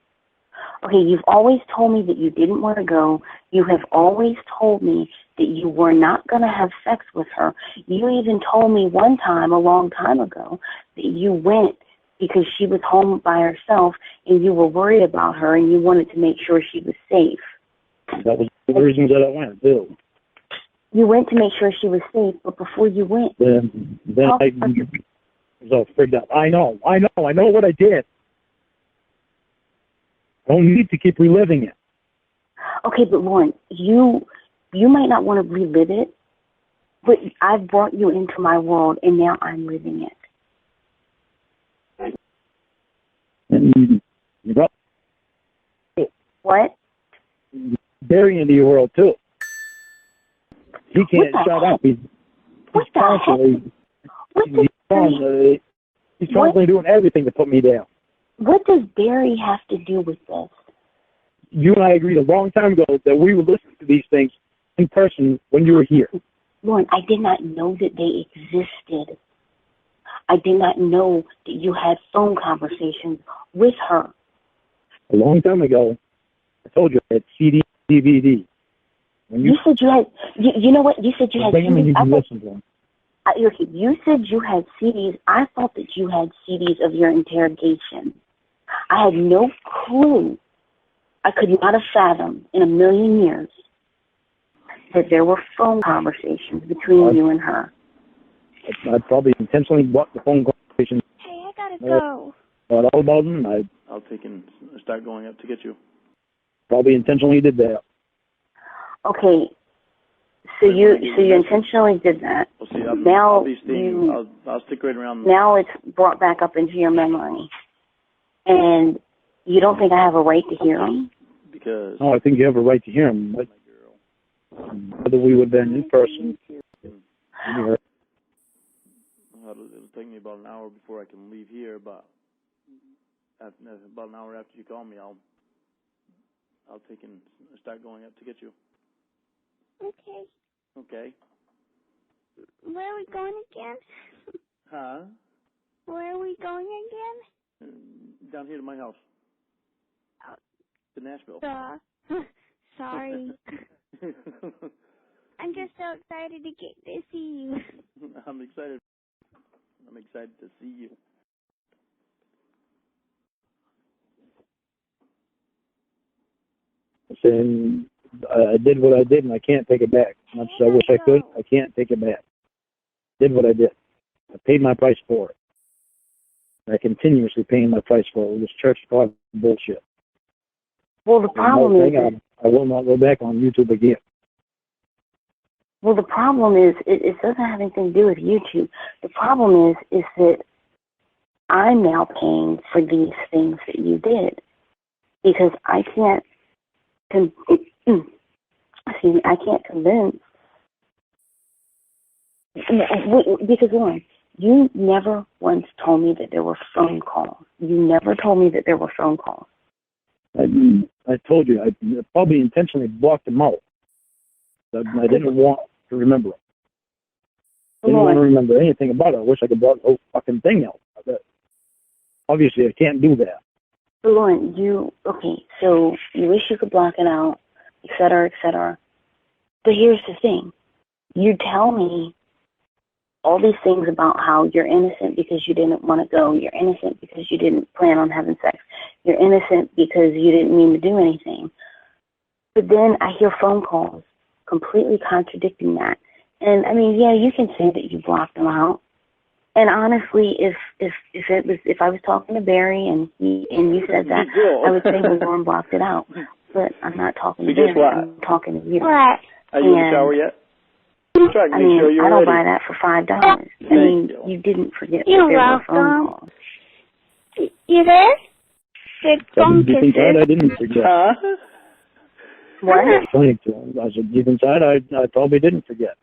Okay, you've always told me that you didn't want to go. You have always told me that you were not going to have sex with her. You even told me one time, a long time ago, that you went because she was home by herself and you were worried about her and you wanted to make sure she was safe. That was the reasons that I went, too. You went to make sure she was safe, but before you went... Then I was all freaked out. I know what I did. I don't need to keep reliving it. Okay, but Lorne, you might not want to relive it, but I've brought you into my world, and now I'm living it. And you brought What? Barry into your world, too. He can't shut up. He's constantly doing everything to put me down. What does Barry have to do with this? You and I agreed a long time ago that we would listen to these things in person when you were here. Lorne, I did not know that they existed. I did not know that you had phone conversations with her. A long time ago, I told you I had CD, DVD. You said you had, you know what? You said you had CDs. You can listen to them. You said you had CDs. I thought that you had CDs of your interrogation. I had no clue. I could not have fathomed in a million years that there were phone conversations between you and her. I probably intentionally blocked the phone conversations. Hey, I gotta go. Not all about them. I'll take and start going up to get you. Probably intentionally did that. Okay, so you intentionally did that. We'll see. I'll stick right around. Now it's brought back up into your memory, and you don't think I have a right to hear them? Because no, I think you have a right to hear them. But whether we would have been in person, it'll take me about an hour before I can leave here. But about an hour after you call me, I'll take and start going up to get you. Okay. Okay. Where are we going again? Huh? Where are we going again? Down here to my house. To Nashville. Sorry. I'm just so excited to get to see you. I'm excited to see you. And I did what I did, and I can't take it back. Much as I wish I could, I can't take it back. did what I did. I paid my price for it. I continuously paying my price for it. This church God bullshit. Well, the problem is, I will not go back on YouTube again. well, the problem is, it doesn't have anything to do with YouTube. The problem is that I'm now paying for these things that you did because I can't, I can't convince. Because Lorne, you never once told me that there were phone calls. You never told me that there were phone calls. I told you, I probably intentionally blocked them out. I didn't want to remember it. I didn't want to remember anything about it. I wish I could block the whole fucking thing out. But obviously, I can't do that. So Lorne, so you wish you could block it out, et cetera, et cetera. But here's the thing. You tell me all these things about how you're innocent because you didn't want to go. You're innocent because you didn't plan on having sex. You're innocent because you didn't mean to do anything. But then I hear phone calls completely contradicting that. And I mean, yeah, you can say that you blocked them out. And honestly, if I was talking to Barry and you said that, I would say, well, Lorne blocked it out. But I'm not talking to Barry. I'm talking to you. What? Are you in the shower yet? I mean, I don't buy that for $5. I mean, you didn't forget that there were phone calls. You there? Good phone Deep inside, I didn't forget. What? I said, deep inside, I probably didn't forget.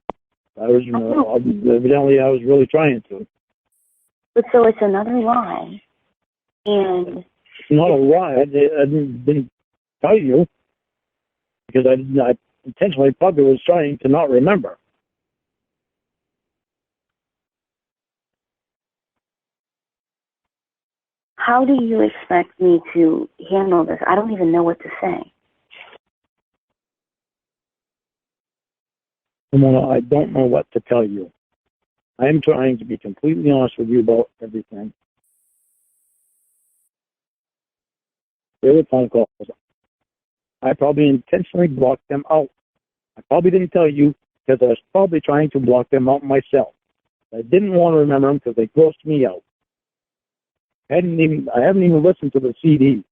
I was, evidently, I was really trying to. But so it's another lie. And it's not a lie. I didn't tell you because I intentionally probably was trying to not remember. How do you expect me to handle this? I don't even know what to say. Ramona, I don't know what to tell you. I am trying to be completely honest with you about everything. There were phone calls. I probably intentionally blocked them out. I probably didn't tell you because I was probably trying to block them out myself. I didn't want to remember them because they grossed me out. I haven't even listened to the CD.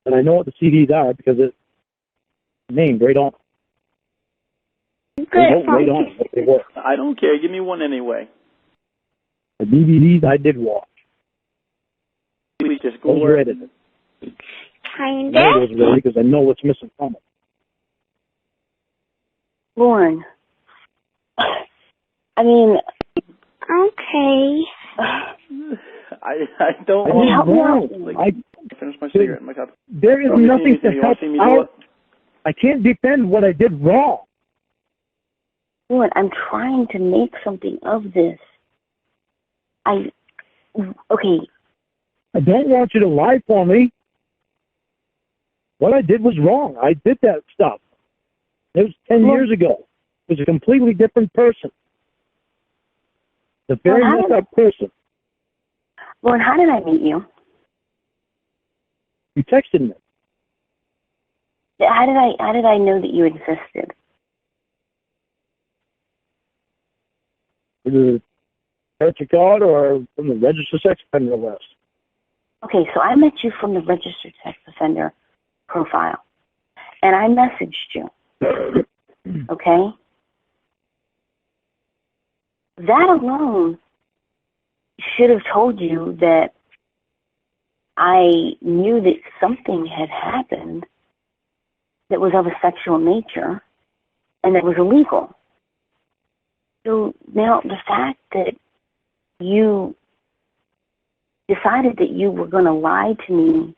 And I know what the CDs are because it's named right on. Right on what they were. I don't care. Give me one anyway. The DVDs I did watch. Please just go those edited. Kinda. I know those ready because I know what's missing from it. Lorne, I mean... Okay. I don't want to help I finish my cigarette in my cup. There is nothing to help out. I can't defend what I did wrong. Lorne, I'm trying to make something of this. Okay. I don't want you to lie for me. What I did was wrong. I did that stuff. It was 10 years ago. It was a completely different person. A very messed up person. Lorne, how did I meet you? You texted me. How did I know that you existed? The church of God or from the registered sex offender list? Okay, so I met you from the registered sex offender profile. And I messaged you. Okay? That alone should have told you that I knew that something had happened that was of a sexual nature and that was illegal. So now the fact that you decided that you were going to lie to me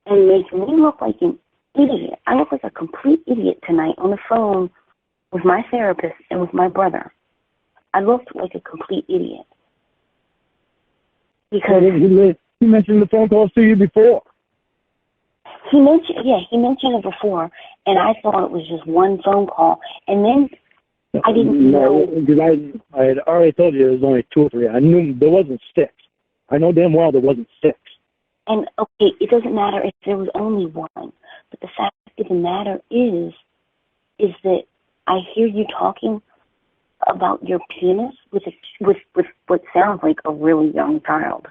and make me look like an idiot. I look like a complete idiot tonight on the phone with my therapist and with my brother. I looked like a complete idiot. Because he mentioned the phone calls to you before. He mentioned it before, and I thought it was just one phone call. And then I didn't know. Because I had already told you there was only 2 or 3. I knew there wasn't 6. I know damn well there wasn't 6. And, okay, it doesn't matter if there was only 1. But the fact of the matter is that I hear you talking about your penis with what sounds like a really young child.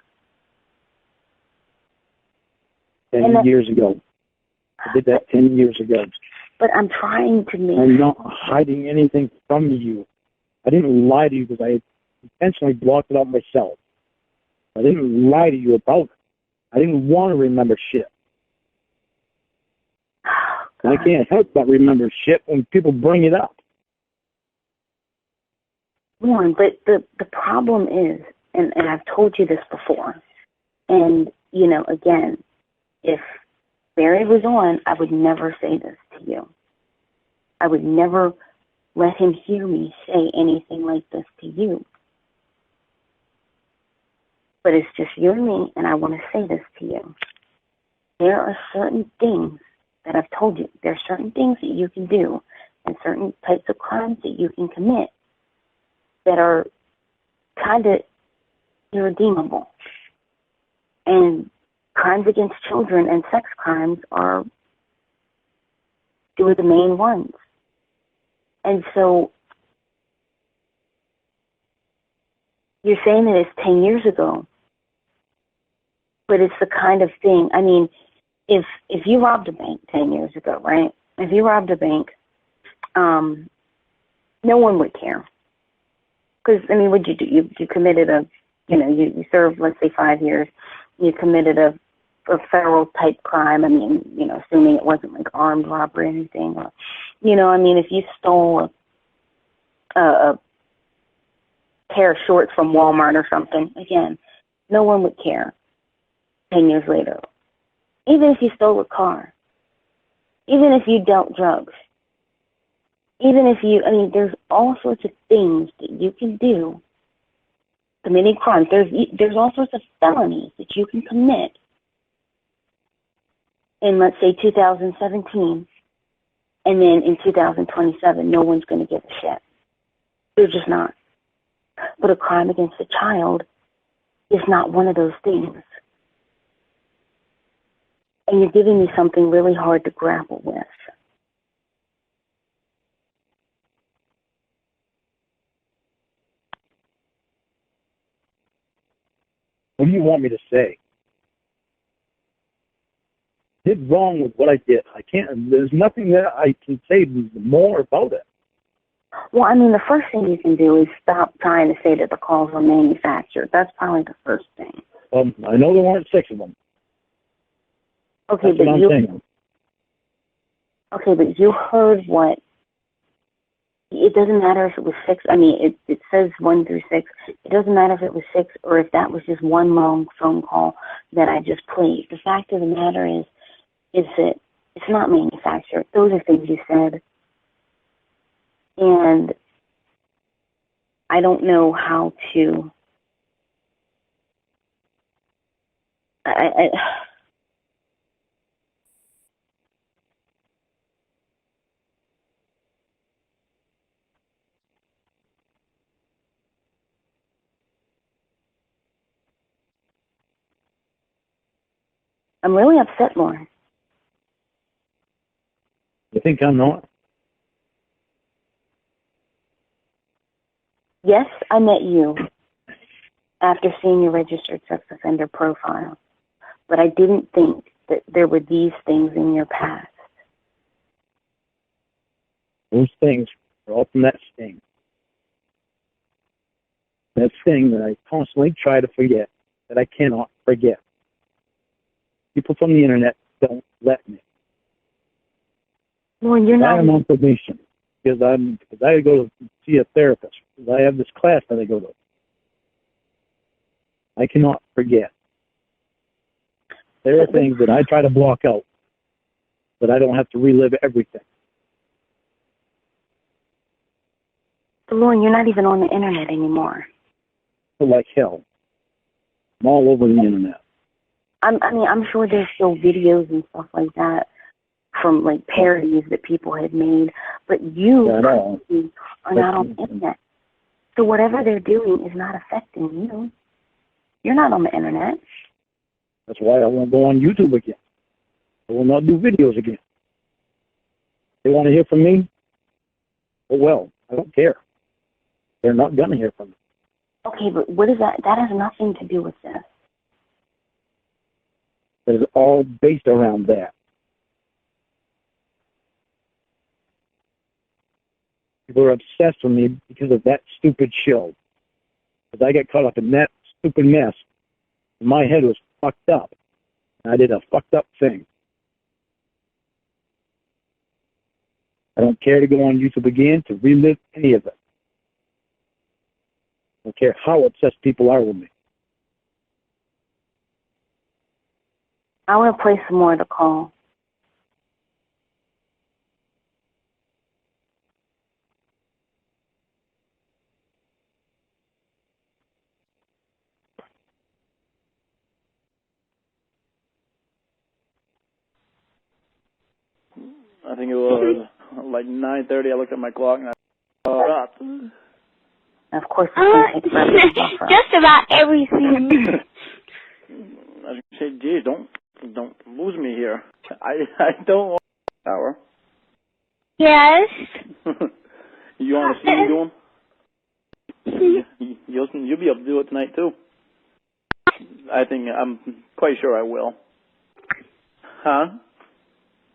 10 years ago. I did that 10 years ago. But I'm trying to make... I'm not hiding anything from you. I didn't lie to you because I intentionally blocked it out myself. I didn't lie to you about it. I didn't want to remember shit. And I can't help but remember shit when people bring it up. One, but the problem is, and I've told you this before, and, you know, again, if Barry was on, I would never say this to you. I would never let him hear me say anything like this to you. But it's just you and me, and I want to say this to you. There are certain things that I've told you. There are certain things that you can do and certain types of crimes that you can commit that are kind of irredeemable. And crimes against children and sex crimes are two of the main ones. And so you're saying that it's 10 years ago, but it's the kind of thing, I mean, if you robbed a bank 10 years ago, right? If you robbed a bank, no one would care. Because, I mean, what'd you do? You committed you served, let's say, 5 years. You committed a federal type crime. I mean, you know, assuming it wasn't like armed robbery or anything. Or, you know, I mean, if you stole a pair of shorts from Walmart or something, again, no one would care 10 years later. Even if you stole a car. Even if you dealt drugs. Even if you, I mean, there's all sorts of things that you can do committing crimes. There's all sorts of felonies that you can commit in, let's say, 2017, and then in 2027, no one's going to give a shit. They're just not. But a crime against a child is not one of those things. And you're giving me something really hard to grapple with. What do you want me to say? I did wrong with what I did. There's nothing that I can say more about it. Well, I mean, the first thing you can do is stop trying to say that the calls were manufactured. That's probably the first thing. I know there weren't 6 of them. Okay, That's what I'm saying. Okay, but you heard what? It doesn't matter if it was 6. I mean, it says 1 through 6. It doesn't matter if it was 6 or if that was just one long phone call that I just played. The fact of the matter is that it's not manufactured. Those are things you said. And I don't know how to... I'm really upset, Lorne. You think I'm not? Yes, I met you after seeing your registered sex offender profile, but I didn't think that there were these things in your past. Those things are all from that sting. That thing that I constantly try to forget, that I cannot forget. People from the internet don't let me. Lorne, you're not... I am on probation because I go to see a therapist. Because I have this class that I go to. I cannot forget. There are things that I try to block out, but I don't have to relive everything. Lorne, you're not even on the internet anymore. Like hell. I'm all over the internet. I'm sure there's still videos and stuff like that from like parodies that people had made, but you are not on the internet. So whatever they're doing is not affecting you. You're not on the internet. That's why I won't go on YouTube again. I will not do videos again. They want to hear from me? Oh well, I don't care. They're not going to hear from me. Okay, but what is that? That has nothing to do with this. It's all based around that. People are obsessed with me because of that stupid show. Because I got caught up in that stupid mess. And my head was fucked up. And I did a fucked up thing. I don't care to go on YouTube again to relive any of it. I don't care how obsessed people are with me. I want to play some more of the call. I think it was like 9:30. I looked at my clock and I up. Of course, it's going to take forever to buffer. Just about everything. I was gonna say, geez, don't lose me here. I don't want an hour. Yes. You want to see me doing? You'll be able to do it tonight too. I'm quite sure I will. Huh?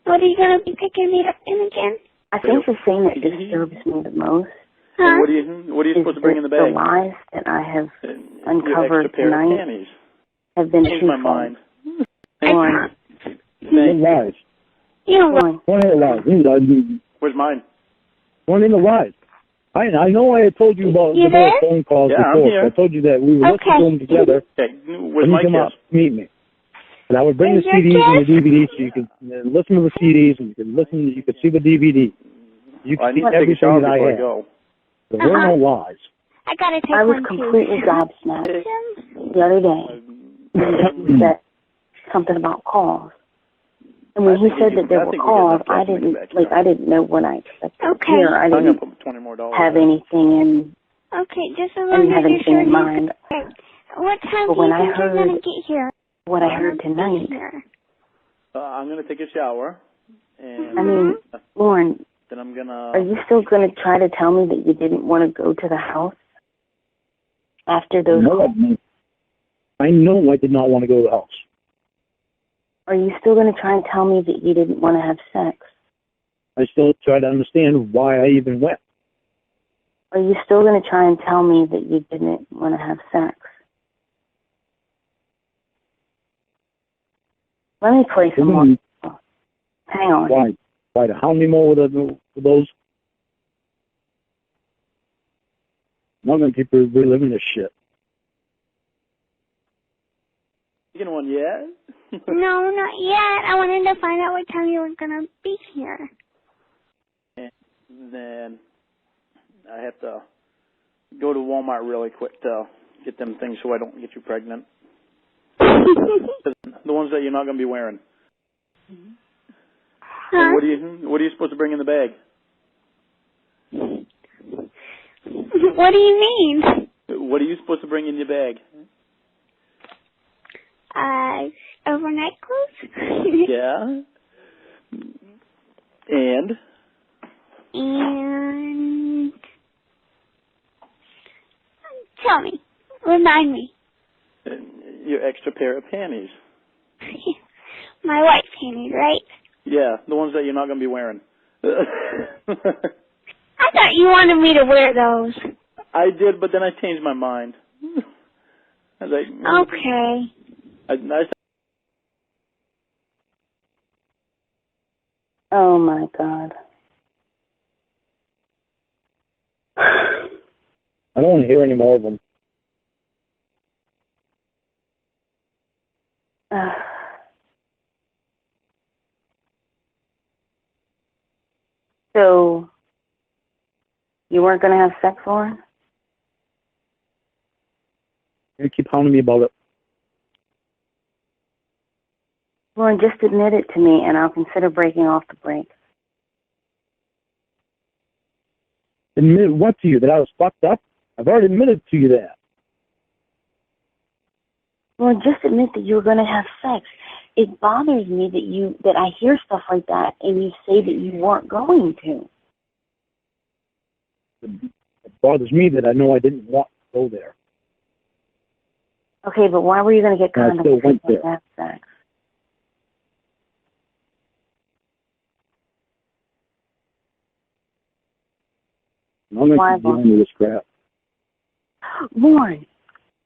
What are you going to be picking me up in again? I think the thing that disturbs me the most Huh? What are you supposed to bring in the bag? The lies that I have Your uncovered extra pair tonight of panties. have been Changed my twofold. mind. Lorne, They're lies. You know what? Lorne, One of the lies. Where's mine? One in the lies. I know I had told you about You the there? phone calls Yeah, I'm before. here. I told you that we were listening to them together. Okay, where's When you my come up, kiss? meet me. And I would bring Is the your CDs and the kiss? DVDs so you could listen to the CDs and you could see the DVD. You I could need see to take a everything shower that I before I had. go. There were no lies. I got to take I was one completely too. gobsmacked the other day when he said something about calls. And when he said that there were calls, I didn't know what I expected to Okay. hear. I I'm gonna didn't put $20 have anything in. Okay, just as I long didn't have as you're anything sure in mind. What time But do when you I think you're going heard to get here? what I heard tonight, I'm gonna take a shower, and I mean, Lorne, then I'm gonna. are you still going to try to tell me that you didn't want to go to the house after those calls? I know I did not want to go to the house. Are you still going to try and tell me that you didn't want to have sex? I still try to understand why I even went. Are you still going to try and tell me that you didn't want to have sex? Let me play some more. Hang on. Why? Why? How many more with those? I'm not going to keep reliving this shit. You getting one yet? No, not yet. I wanted to find out what time you were going to be here. And then I have to go to Walmart really quick to get them things so I don't get you pregnant. The ones that you're not going to be wearing. Huh? What are you supposed to bring in the bag? What do you mean? What are you supposed to bring in your bag? Overnight clothes? Yeah. And tell me. Remind me. your extra pair of panties. My white panties, right? Yeah, the ones that you're not going to be wearing. I thought you wanted me to wear those. I did, but then I changed my mind. I was like, okay. Oh my God. I don't want to hear any more of them. So, you weren't going to have sex, Lorne? You keep hounding me about it. Lorne, just admit it to me, and I'll consider breaking off the break. Admit what to you? That I was fucked up? I've already admitted to you that. Lorne, just admit that you were going to have sex. It bothers me that I hear stuff like that, and you say that you weren't going to. It bothers me that I know I didn't want to go there. Okay, but why were you going to get And I still condoms went and there. have sex? I'm going to Why, keep dealing with this crap. Lorne,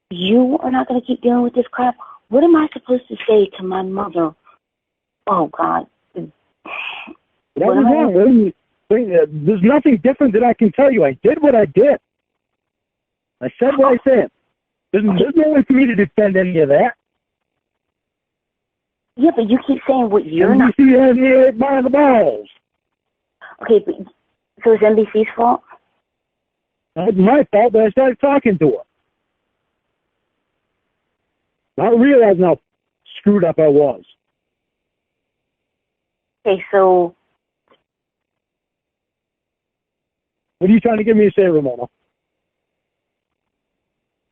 you are not going to keep dealing with this crap? What am I supposed to say to my mother? Oh, God. But I was wrong. There's nothing different that I can tell you. I did what I did. I said what I said. There's no way for me to defend any of that. Yeah, but you keep saying what you're and not. NBC had me right by the balls. Okay, but so it's NBC's fault? It's my fault that I started talking to her. Not realizing how screwed up I was. Okay, so What are you trying to get me to say, Ramonuh?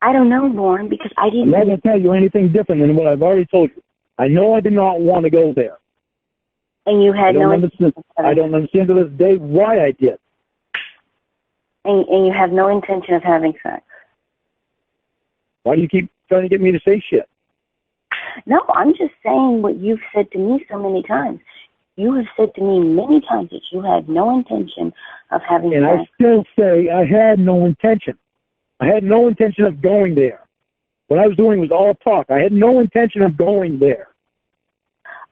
I don't know, Lorne, because I I'm didn't. not going to tell you anything different than what I've already told you. I know I did not want to go there. And you had no intention. I don't understand to this day why I did. And you have no intention of having sex. Why do you keep trying to get me to say shit? No, I'm just saying what you've said to me so many times. You have said to me many times that you had no intention of having And sex. I still say I had no intention. I had no intention of going there. What I was doing was all talk. I had no intention of going there.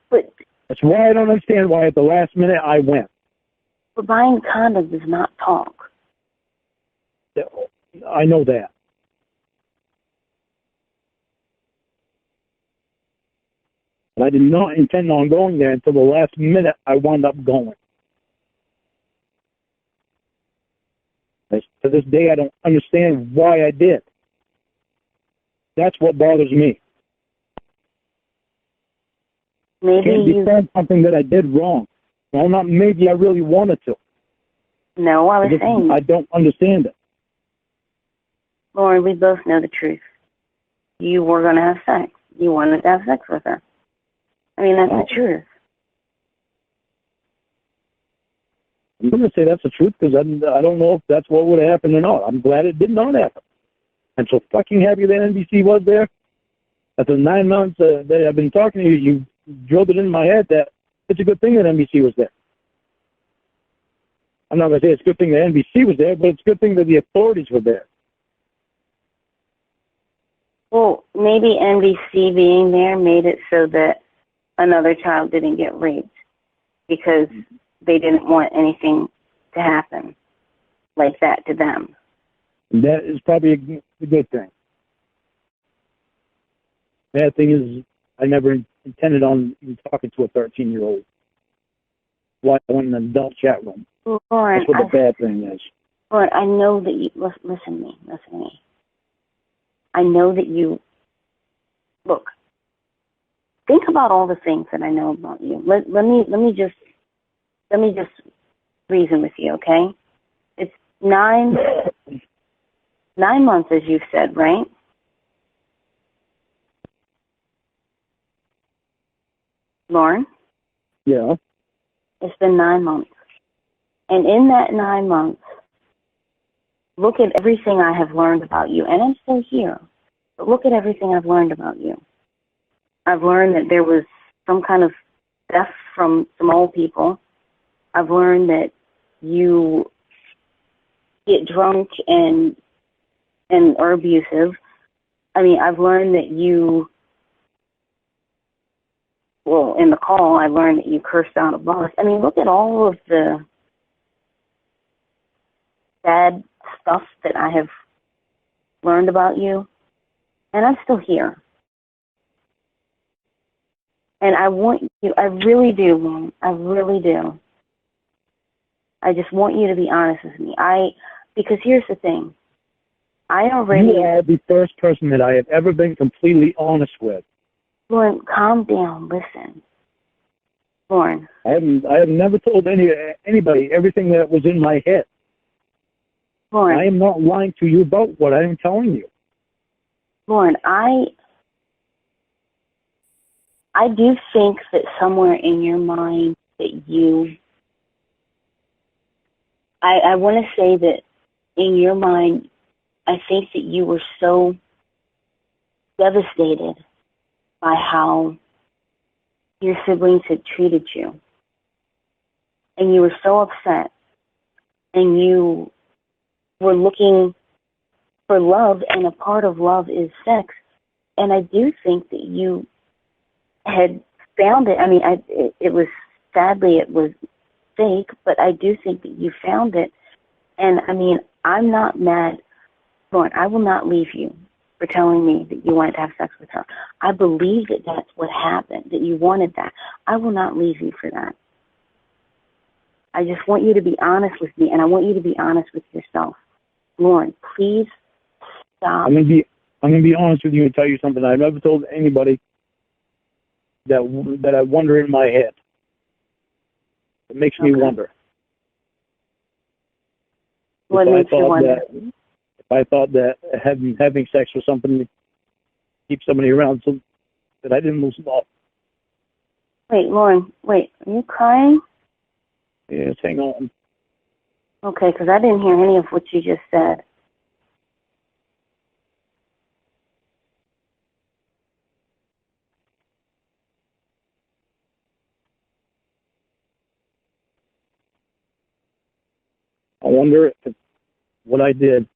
But that's why I don't understand why at the last minute I went. But buying condoms is not talk. I know that. But I did not intend on going there until the last minute I wound up going. To this day, I don't understand why I did. That's what bothers me. Maybe I can't defend something that I did wrong. Well, not maybe I really wanted to. No, I was saying. I don't understand it. Lorne, we both know the truth. You were going to have sex. You wanted to have sex with her. I mean, that's the truth. I'm going to say that's the truth because I don't know if that's what would have happened or not. I'm glad it did not happen. I'm so fucking happy that NBC was there. After 9 months that I've been talking to you, you drilled it in my head that it's a good thing that NBC was there. I'm not going to say it's a good thing that NBC was there, but it's a good thing that the authorities were there. Well, maybe NBC being there made it so that another child didn't get raped because they didn't want anything to happen like that to them. That is probably a good thing. Bad thing is I never intended on even talking to a 13-year-old. Why I went in an adult chat room. Lorne, that's what the bad thing is. Lorne, I know that you... Listen to me. I know that you... Look, think about all the things that I know about you. Let me just reason with you, okay? It's 9 months, as you've said, right? Lorne? Yeah. It's been 9 months. And in that 9 months, look at everything I have learned about you. And I'm still here. But look at everything I've learned about you. I've learned that there was some kind of theft from some old people. I've learned that you get drunk and are abusive. I mean, I've learned that you, well, in the call, I learned that you cursed out a boss. I mean, look at all of the bad stuff that I have learned about you, and I'm still here. And I want you, I really do, Lorne. I really do. I just want you to be honest with me. Because here's the thing. I already... You are the first person that I have ever been completely honest with. Lorne, calm down. Listen. Lorne. I have never told anybody everything that was in my head. Lorne. I am not lying to you about what I am telling you. Lorne, I do think that somewhere in your mind that you... I want to say that in your mind, I think that you were so devastated by how your siblings had treated you. And you were so upset. And you were looking for love, and a part of love is sex. And I do think that you had found it. I mean, it was, sadly, it was fake, but I do think that you found it. And I mean, I'm not mad. Lorne, I will not leave you for telling me that you wanted to have sex with her. I believe that that's what happened, that you wanted that. I will not leave you for that. I just want you to be honest with me, and I want you to be honest with yourself. Lorne, please stop. I'm gonna be honest with you and tell you something I've never told anybody that I wonder in my head. It makes me wonder. What makes you wonder? If I thought that having sex was something to keep somebody around so that I didn't lose love. Wait, Lorne, are you crying? Yes, hang on. Okay, because I didn't hear any of what you just said. I wonder if what I did,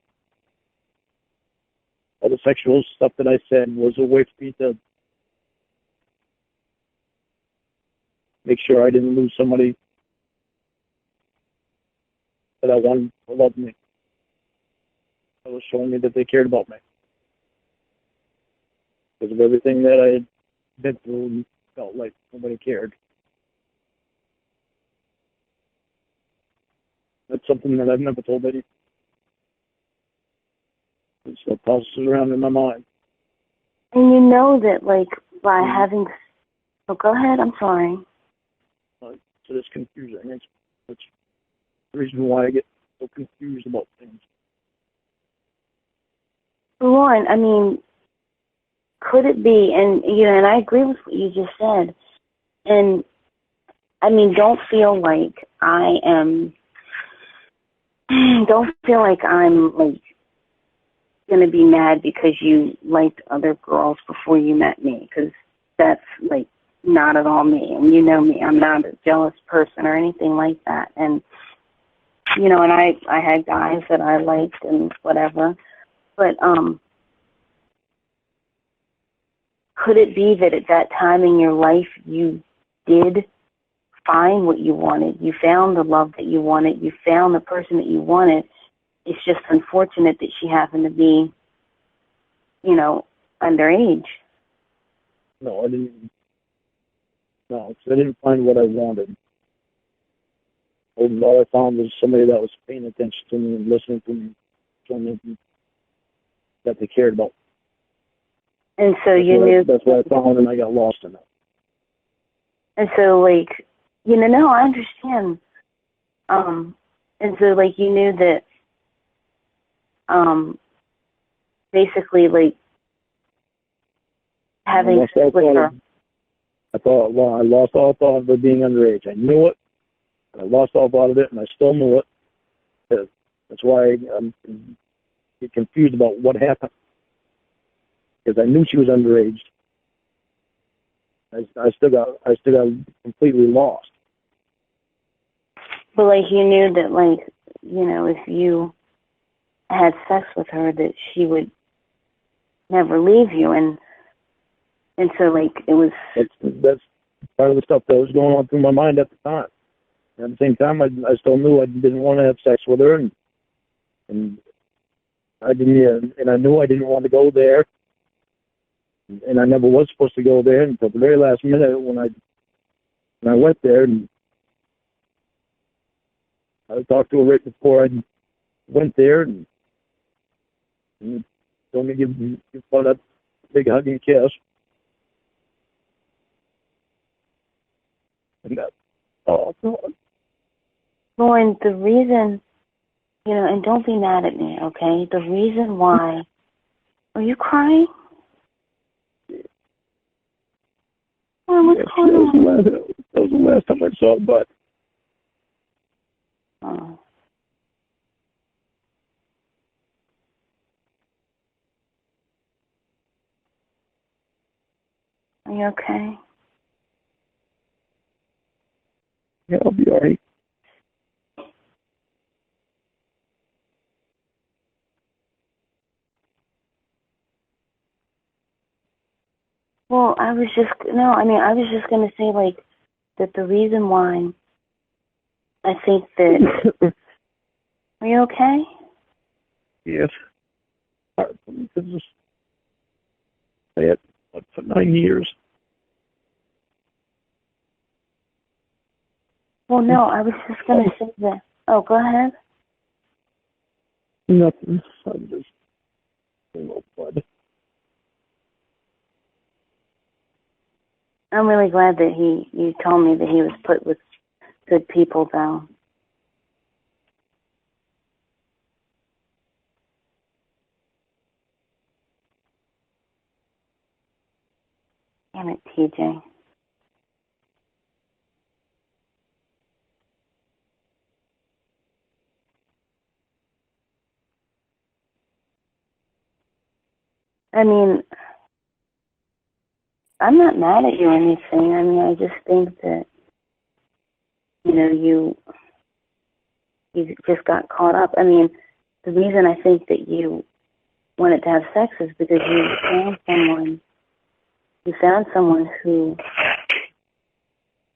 all the sexual stuff that I said, was a way for me to make sure I didn't lose somebody that I wanted to love me. That was showing me that they cared about me. Because of everything that I had been through and felt like nobody cared. That's something that I've never told anyone. It still passes around in my mind. And you know that, like, by having... Oh, go ahead, I'm sorry. So it's confusing. It's the reason why I get so confused about things. Lorne, I mean, could it be, and, you know, and I agree with what you just said, and, I mean, don't feel like I'm, like, going to be mad because you liked other girls before you met me, because that's, like, not at all me, and you know me, I'm not a jealous person or anything like that, and, you know, and I had guys that I liked and whatever, but, could it be that at that time in your life you did find what you wanted? You found the love that you wanted. You found the person that you wanted. It's just unfortunate that she happened to be, you know, underage. No, I didn't. No, I didn't find what I wanted. All I found was somebody that was paying attention to me and listening to me, showing me that they cared about me. And so That's what I found, and I got lost in it. And so, like, you know, no, I understand. And so, like, you knew that, basically, like, having sex with her. I lost all thought of it being underage. I knew it. I lost all thought of it, and I still knew it. That's why I'm confused about what happened. Because I knew she was underage. I still got completely lost. But, like, you knew that, like, you know, if you had sex with her, that she would never leave you, and so, like, it was... That's part of the stuff that was going on through my mind at the time. And at the same time, I still knew I didn't want to have sex with her, and I didn't, and I knew I didn't want to go there. And I never was supposed to go there until the very last minute when I went there, and I talked to her right before I went there, and told me to give her that big hug and kiss. And that, oh God. Lorne, the reason, you know, and don't be mad at me, okay? The reason why... Are you crying? What's going on? That was the last time I saw it, but... Oh. Are you okay? Yeah, I'll be all right. Well, I was just going to say, like, that the reason why I think that... Are you okay? Yes. I had for 9 years. Well, no, I was just going to say that... Oh, go ahead. Nothing. I'm just bud. I'm really glad that you told me that he was put with good people, though. Damn it, TJ. I mean, I'm not mad at you or anything. I mean, I just think that, you just got caught up. I mean, the reason I think that you wanted to have sex is because you found someone who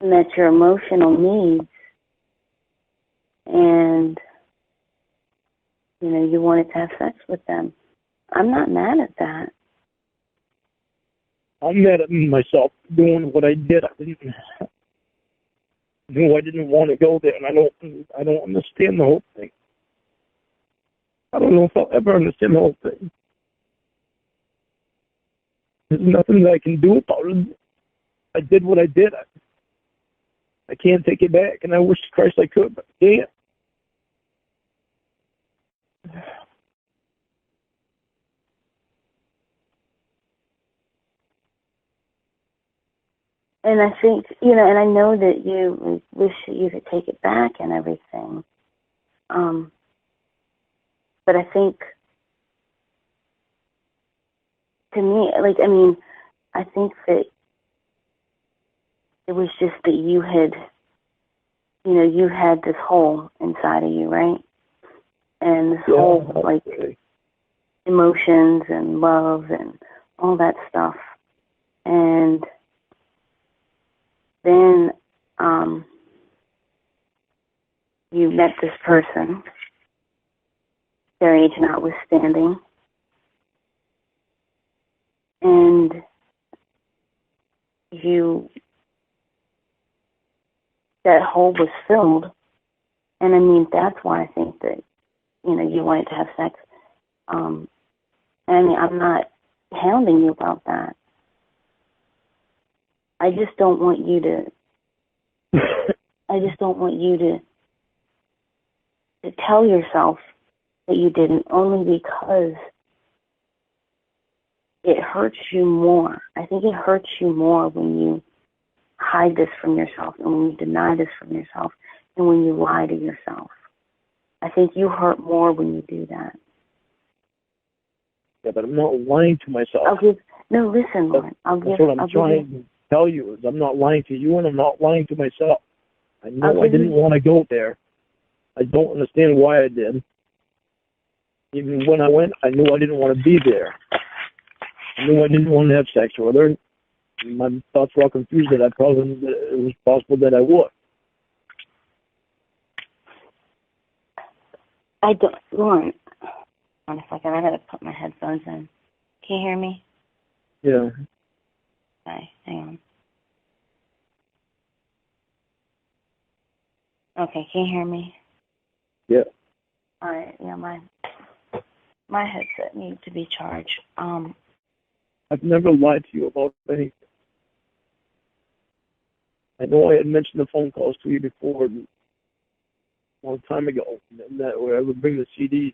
met your emotional needs, and, you wanted to have sex with them. I'm not mad at that. I'm mad at myself doing what I did. I didn't want to go there, and I don't understand the whole thing. I don't know if I'll ever understand the whole thing. There's nothing that I can do about it. I did what I did. I can't take it back, and I wish to Christ I could, but I can't. And I think, and I know that you wish that you could take it back and everything. But I think, to me, I think that it was just that you had this hole inside of you, right? And this whole, emotions and love and all that stuff. And then you met this person, their age notwithstanding, and that hole was filled. And I mean, that's why I think that, you wanted to have sex. I'm not hounding you about that. I just don't want you to tell yourself that you didn't, only because it hurts you more. I think it hurts you more when you hide this from yourself, and when you deny this from yourself, and when you lie to yourself. I think you hurt more when you do that. Yeah, but I'm not lying to myself. Listen, Lorne. That's what I'm trying to tell you, is I'm not lying to you, and I'm not lying to myself. I know I didn't want to go there. I don't understand why I did. Even when I went, I knew I didn't want to be there. I knew I didn't want to have sex with her. My thoughts were all confused that it was possible that I would. Lorne, hold on a second. I gotta put my headphones in. Can you hear me? Yeah. Okay, hang on. Okay, can you hear me? Yeah. All right, yeah, my headset needs to be charged. I've never lied to you about anything. I know I had mentioned the phone calls to you before, a long time ago, and that where I would bring the CDs,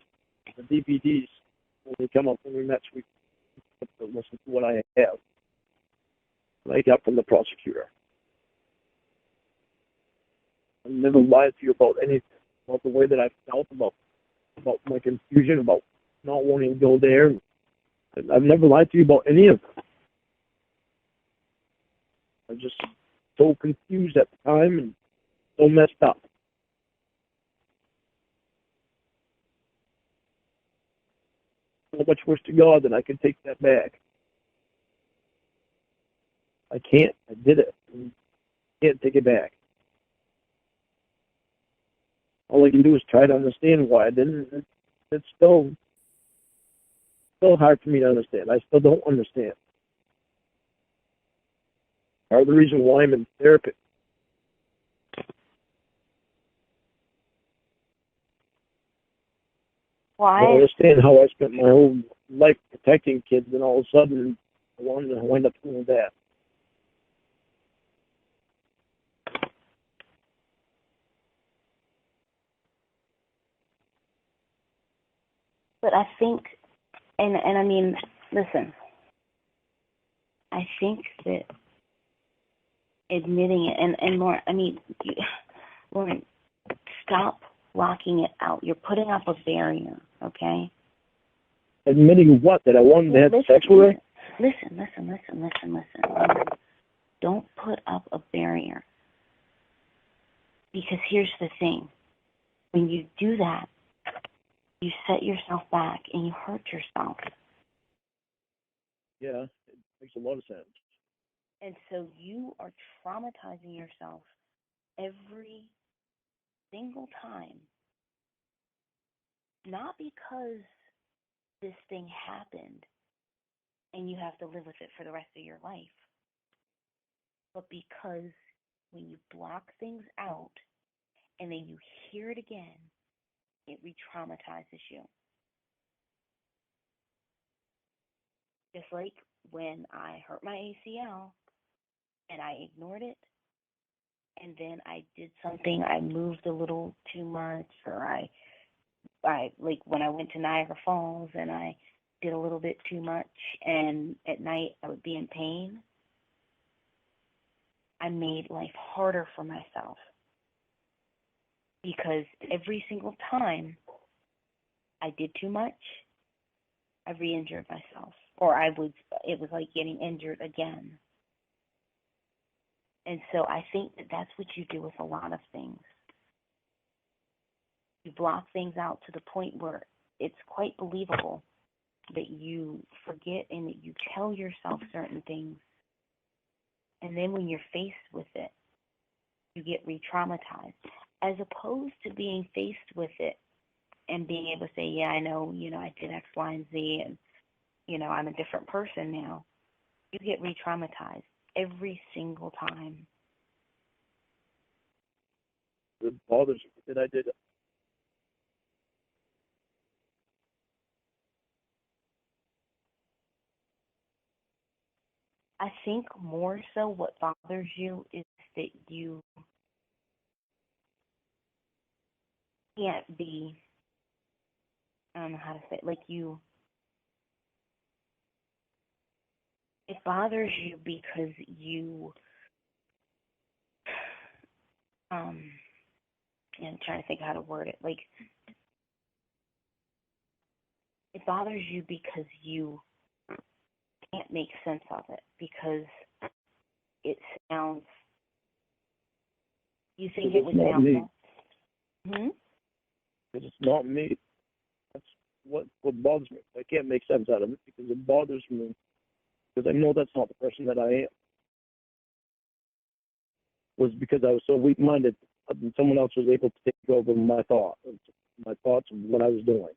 the DVDs, when they come up when we met, so we could listen to what I have. What I got from the prosecutor. I've never lied to you about anything, about the way that I felt, about my confusion, about not wanting to go there. I've never lied to you about any of it. I was just so confused at the time and so messed up. So much worse to God that I could take that back. I can't. I did it. I can't take it back. All I can do is try to understand why I didn't. It's still hard for me to understand. I still don't understand. Part of the reason why I'm in therapy. Why? I don't understand how I spent my whole life protecting kids, and all of a sudden I wanted to wind up doing that. But I think, and I mean, listen, I think that admitting it, and Lorne, I mean, Lorne, stop blocking it out. You're putting up a barrier, okay? Admitting what? That I wanted to have sex with her? Listen. Don't put up a barrier. Because here's the thing. When you do that, you set yourself back and you hurt yourself. Yeah, it makes a lot of sense. And so you are traumatizing yourself every single time. Not because this thing happened and you have to live with it for the rest of your life, but because when you block things out and then you hear it again, it re-traumatizes you. Just like when I hurt my ACL and I ignored it, and then I did something, I moved a little too much, or I like when I went to Niagara Falls and I did a little bit too much, and at night I would be in pain. I made life harder for myself because every single time I did too much, I re-injured myself, or it was like getting injured again. And so I think that that's what you do with a lot of things. You block things out to the point where it's quite believable that you forget and that you tell yourself certain things. And then when you're faced with it, you get re-traumatized. As opposed to being faced with it and being able to say, yeah, I know, I did X, Y, and Z, and, I'm a different person now. You get re-traumatized every single time. It bothers me that I did it. I think more so what bothers you is that you can't be, I don't know how to say it, it bothers you because you, I'm trying to think how to word it, it bothers you because you can't make sense of it, because it sounds, you think it would sound me. Because it's not me. That's what bothers me. I can't make sense out of it because it bothers me. Because I know that's not the person that I am. Was because I was so weak-minded and someone else was able to take over my thoughts of what I was doing.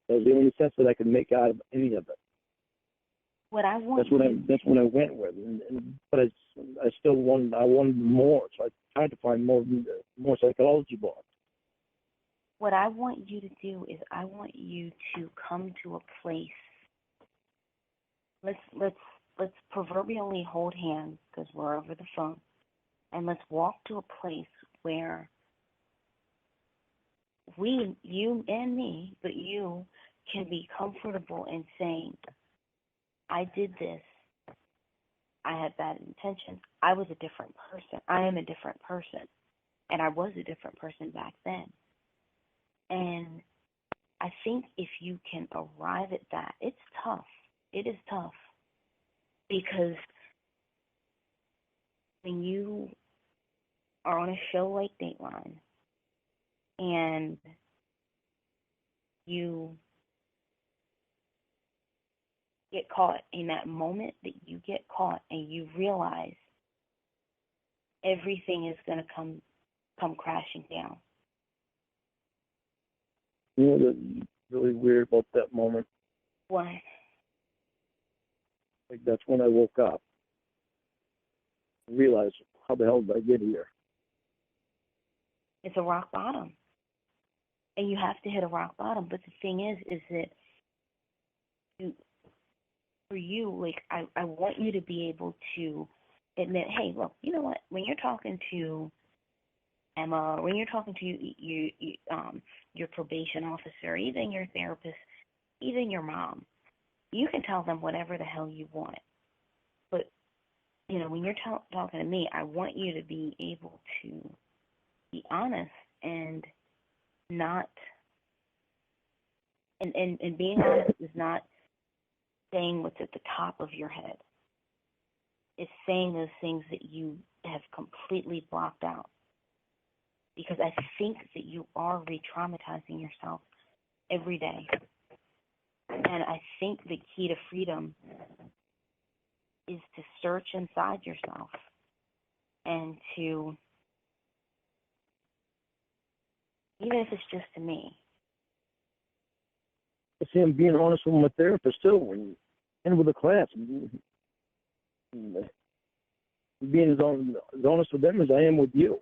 That was the only sense that I could make out of any of it. What I want that's what I went with, but I still wanted more, so I tried to find more psychology books. What I want you to do is I want you to come to a place. Let's proverbially hold hands because we're over the phone, and let's walk to a place where you and me, but you can be comfortable in saying, I did this. I had bad intentions. I was a different person. I am a different person. And I was a different person back then. And I think if you can arrive at that, it's tough. It is tough. Because when you are on a show like Dateline and you get caught in that moment that you get caught and you realize everything is going to come crashing down. You know that's really weird about that moment? What? Like, that's when I woke up. I realized, how the hell did I get here? It's a rock bottom. And you have to hit a rock bottom. But the thing is that for you, like, I want you to be able to admit, hey, look, you know what? When you're talking to Emma, when you're talking to your probation officer, even your therapist, even your mom, you can tell them whatever the hell you want. But, you know, when you're talking to me, I want you to be able to be honest and not, and being honest is not saying what's at the top of your head. It's saying those things that you have completely blocked out. Because I think that you are re-traumatizing yourself every day. And I think the key to freedom is to search inside yourself and to, even if it's just to me. I see I'm being honest with my therapist too, and with the class. Being as honest with them as I am with you.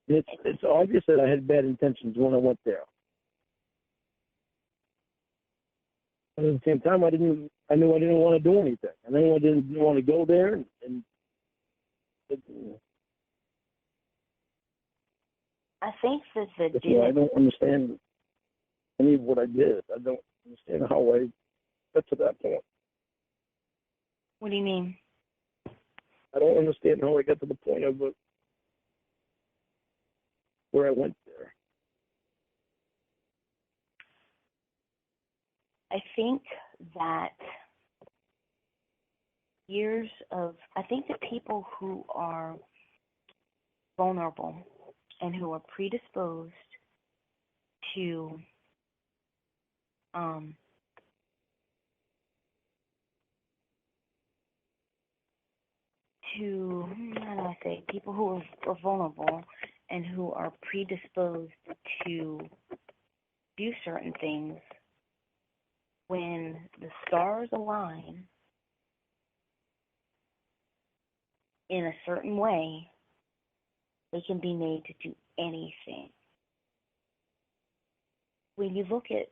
And it's obvious that I had bad intentions when I went there. But at the same time, I knew I didn't want to do anything. I knew I didn't want to go there, and I think that I don't understand any of what I did. I don't understand how I got to that point. What do you mean? I don't understand how I got to the point of where I went there. I think that I think that people who are vulnerable and who are predisposed to how do I say, people who are vulnerable and who are predisposed to do certain things, when the stars align in a certain way, they can be made to do anything. When you look at,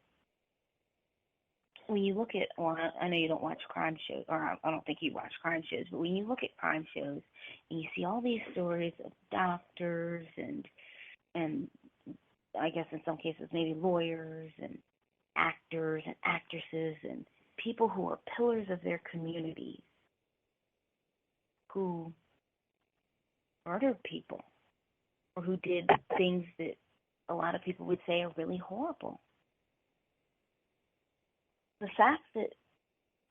well, I know you don't watch crime shows, or I don't think you watch crime shows, but when you look at crime shows and you see all these stories of doctors and I guess in some cases maybe lawyers and actors and actresses and people who are pillars of their communities who murdered people or who did things that a lot of people would say are really horrible. The fact that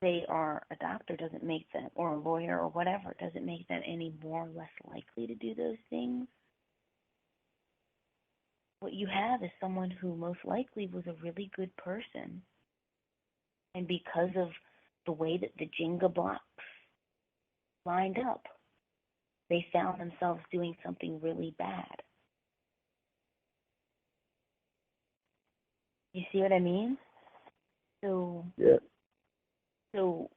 they are a doctor doesn't make them, or a lawyer or whatever, doesn't make them any more or less likely to do those things. What you have is someone who most likely was a really good person. And because of the way that the Jenga blocks lined up, they found themselves doing something really bad. You see what I mean? Yeah. So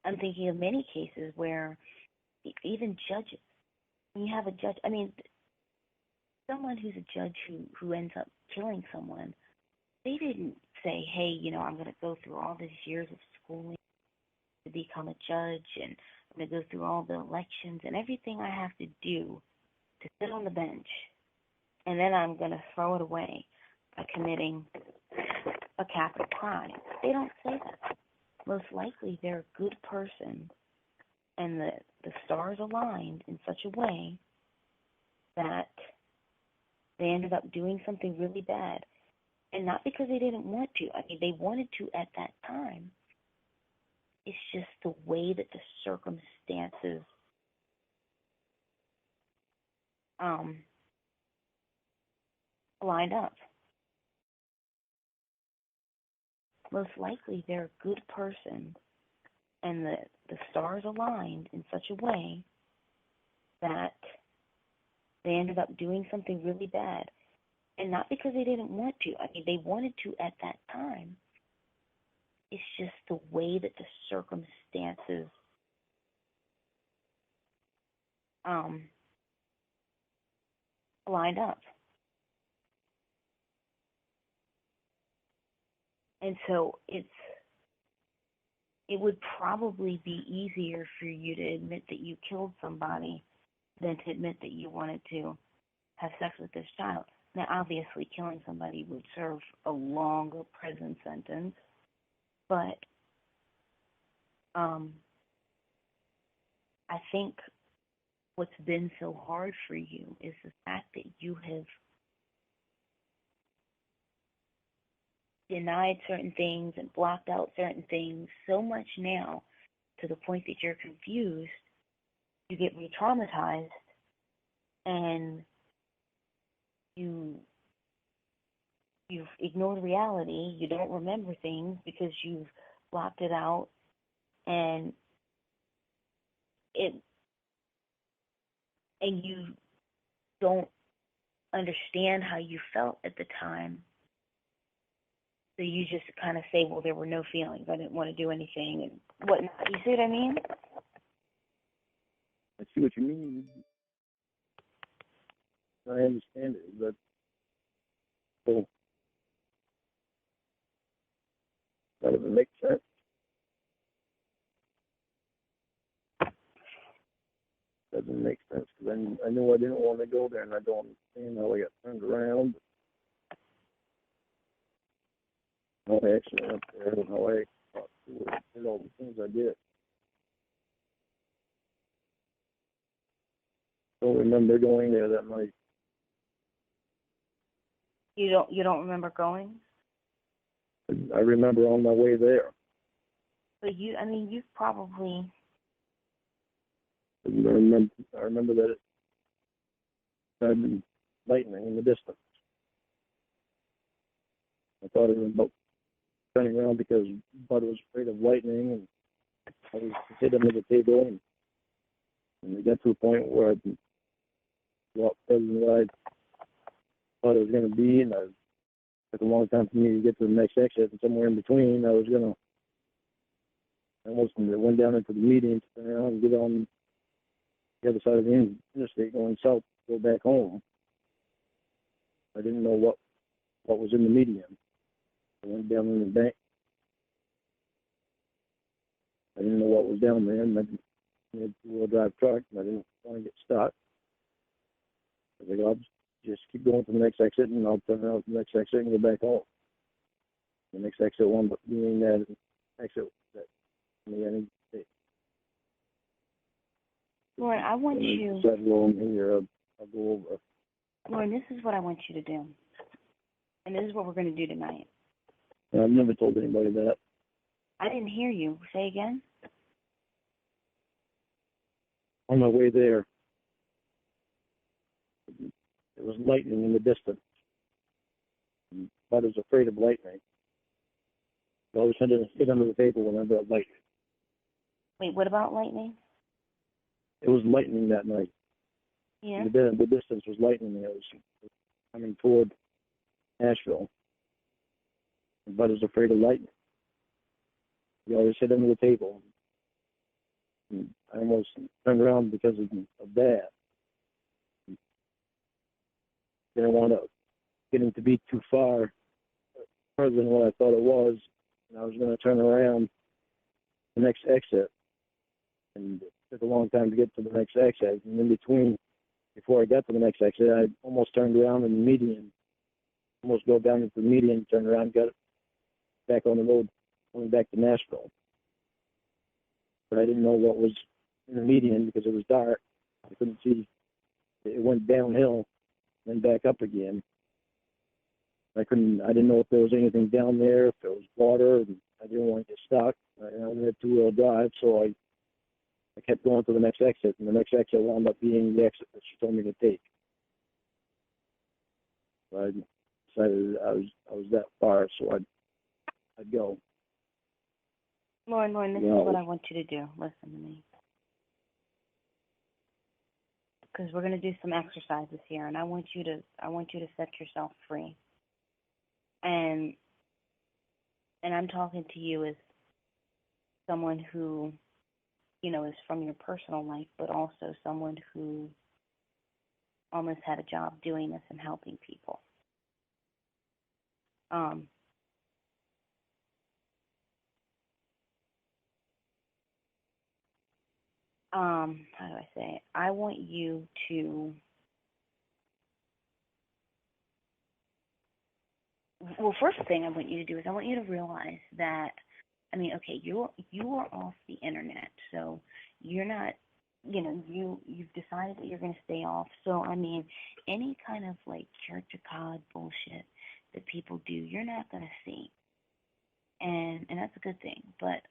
I'm thinking of many cases where even judges, when you have a judge, I mean, someone who's a judge who ends up killing someone, they didn't say, hey, you know, I'm going to go through all these years of schooling to become a judge, and I'm going to go through all the elections and everything I have to do to sit on the bench, and then I'm going to throw it away by committing a capital crime. They don't say that. Most likely they're a good person, and the stars aligned in such a way that they ended up doing something really bad. And not because they didn't want to. I mean, they wanted to at that time. It's just the way that the circumstances lined up. Most likely they're a good person, and the stars aligned in such a way that they ended up doing something really bad. And not because they didn't want to. I mean, they wanted to at that time. It's just the way that the circumstances lined up. And so it would probably be easier for you to admit that you killed somebody than to admit that you wanted to have sex with this child. Now, obviously, killing somebody would serve a longer prison sentence, but I think what's been so hard for you is the fact that you have denied certain things and blocked out certain things so much now to the point that you're confused, you get re-traumatized, and you've ignored reality. You don't remember things because you've blocked it out, and you don't understand how you felt at the time. So you just kind of say, well, there were no feelings. I didn't want to do anything and whatnot. You see what I mean? I see what you mean. I understand it, but well, that doesn't make sense. Doesn't make sense because I knew I didn't want to go there, and I don't understand how I got turned around. How I actually went there, and how I thought through it, and all the things I did. Don't remember going there that night. You don't remember going? I remember on my way there. But you've probably. I remember that it had been lightning in the distance. I thought it was about turning around because Bud was afraid of lightning, and I was hit under the table, and we got to a point where I walked further than I thought it was going to be, and it took a long time for me to get to the next exit, and somewhere in between I almost went down into the median to turn around and get on the other side of the interstate going south to go back home. I didn't know what was in the median. I went down in the bank. I didn't know what was down there, and I had a two-wheel drive truck, and I didn't want to get stuck. I was like, I'll just keep going to the next exit, and I'll turn around to the next exit and go back home. The next exit one being that exit that me I need to take. Lorne, I want you. I'll go over. Lorne, this is what I want you to do, and this is what we're going to do tonight. I've never told anybody that. I didn't hear you. Say again? On my way there, there was lightning in the distance. But I was afraid of lightning. I always had to sit under the table whenever it lightning. Wait, what about lightning? It was lightning that night. Yeah. The distance was lightning. It was coming toward Nashville. But I was afraid of lightning. You always sit under the table. And I almost turned around because of that. Didn't want to get him to be too further than what I thought it was. And I was going to turn around the next exit. And it took a long time to get to the next exit. And in between, before I got to the next exit, I almost turned around in the median. Almost go down into the median, turned around, got back on the road, going back to Nashville. But I didn't know what was in the median because it was dark. I couldn't see. It went downhill, then back up again. I didn't know if there was anything down there, if there was water, and I didn't want to get stuck. I had two-wheel drive, so I kept going to the next exit, and the next exit wound up being the exit that she told me to take. So I decided I was that far, so I'd go. Lorne, this is what I want you to do. Listen to me. Because we're going to do some exercises here, and I want you to set yourself free. And I'm talking to you as someone who, you know, is from your personal life, but also someone who almost had a job doing this and helping people. How do I say it? I want you to, well, first thing I want you to do is I want you to realize that, I mean, okay, you are off the internet, so you're not, you know, you've decided that you're going to stay off. So, I mean, any kind of like Church of God bullshit that people do, you're not going to see. And that's a good thing. But,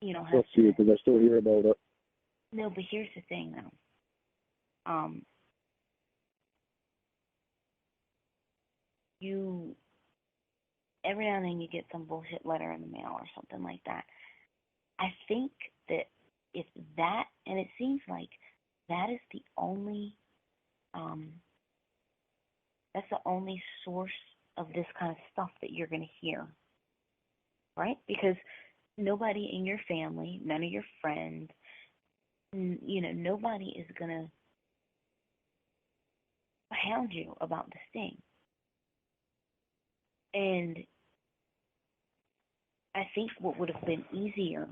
you know, I'll see it because I still hear about it. No, but here's the thing, though. You, every now and then you get some bullshit letter in the mail or something like that. I think that if that, and it seems like that is the only, that's the only source of this kind of stuff that you're going to hear, right? Because nobody in your family, none of your friends, you know, nobody is going to hound you about this thing. And I think what would have been easier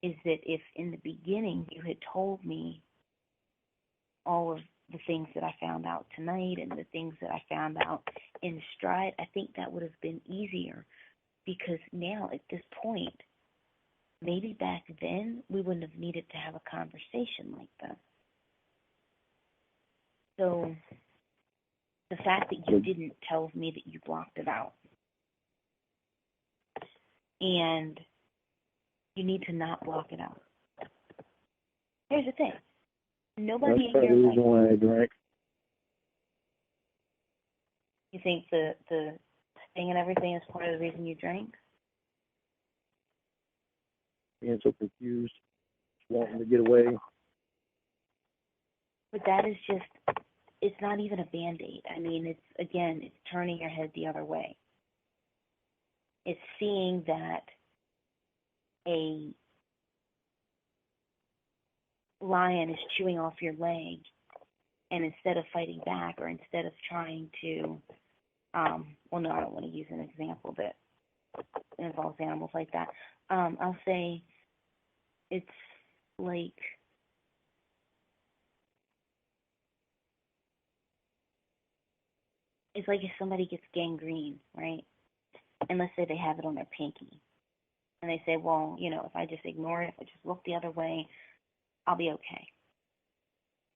is that if in the beginning you had told me all of the things that I found out tonight and the things that I found out in stride, I think that would have been easier, because now at this point, maybe back then we wouldn't have needed to have a conversation like this. So the fact that you didn't tells me that you blocked it out. And you need to not block it out. Here's the thing. Nobody in your life. Why I drank. You think the thing and everything is part of the reason you drank? Being so confused, wanting to get away. But that is just, it's not even a Band-Aid. I mean, it's turning your head the other way. It's seeing that a lion is chewing off your leg, and instead of fighting back, or instead of trying to, well, no, I don't want to use an example that involves animals like that. I'll say it's like, it's like if somebody gets gangrene, right? And let's say they have it on their pinky. And they say, well, you know, if I just ignore it, if I just look the other way, I'll be okay.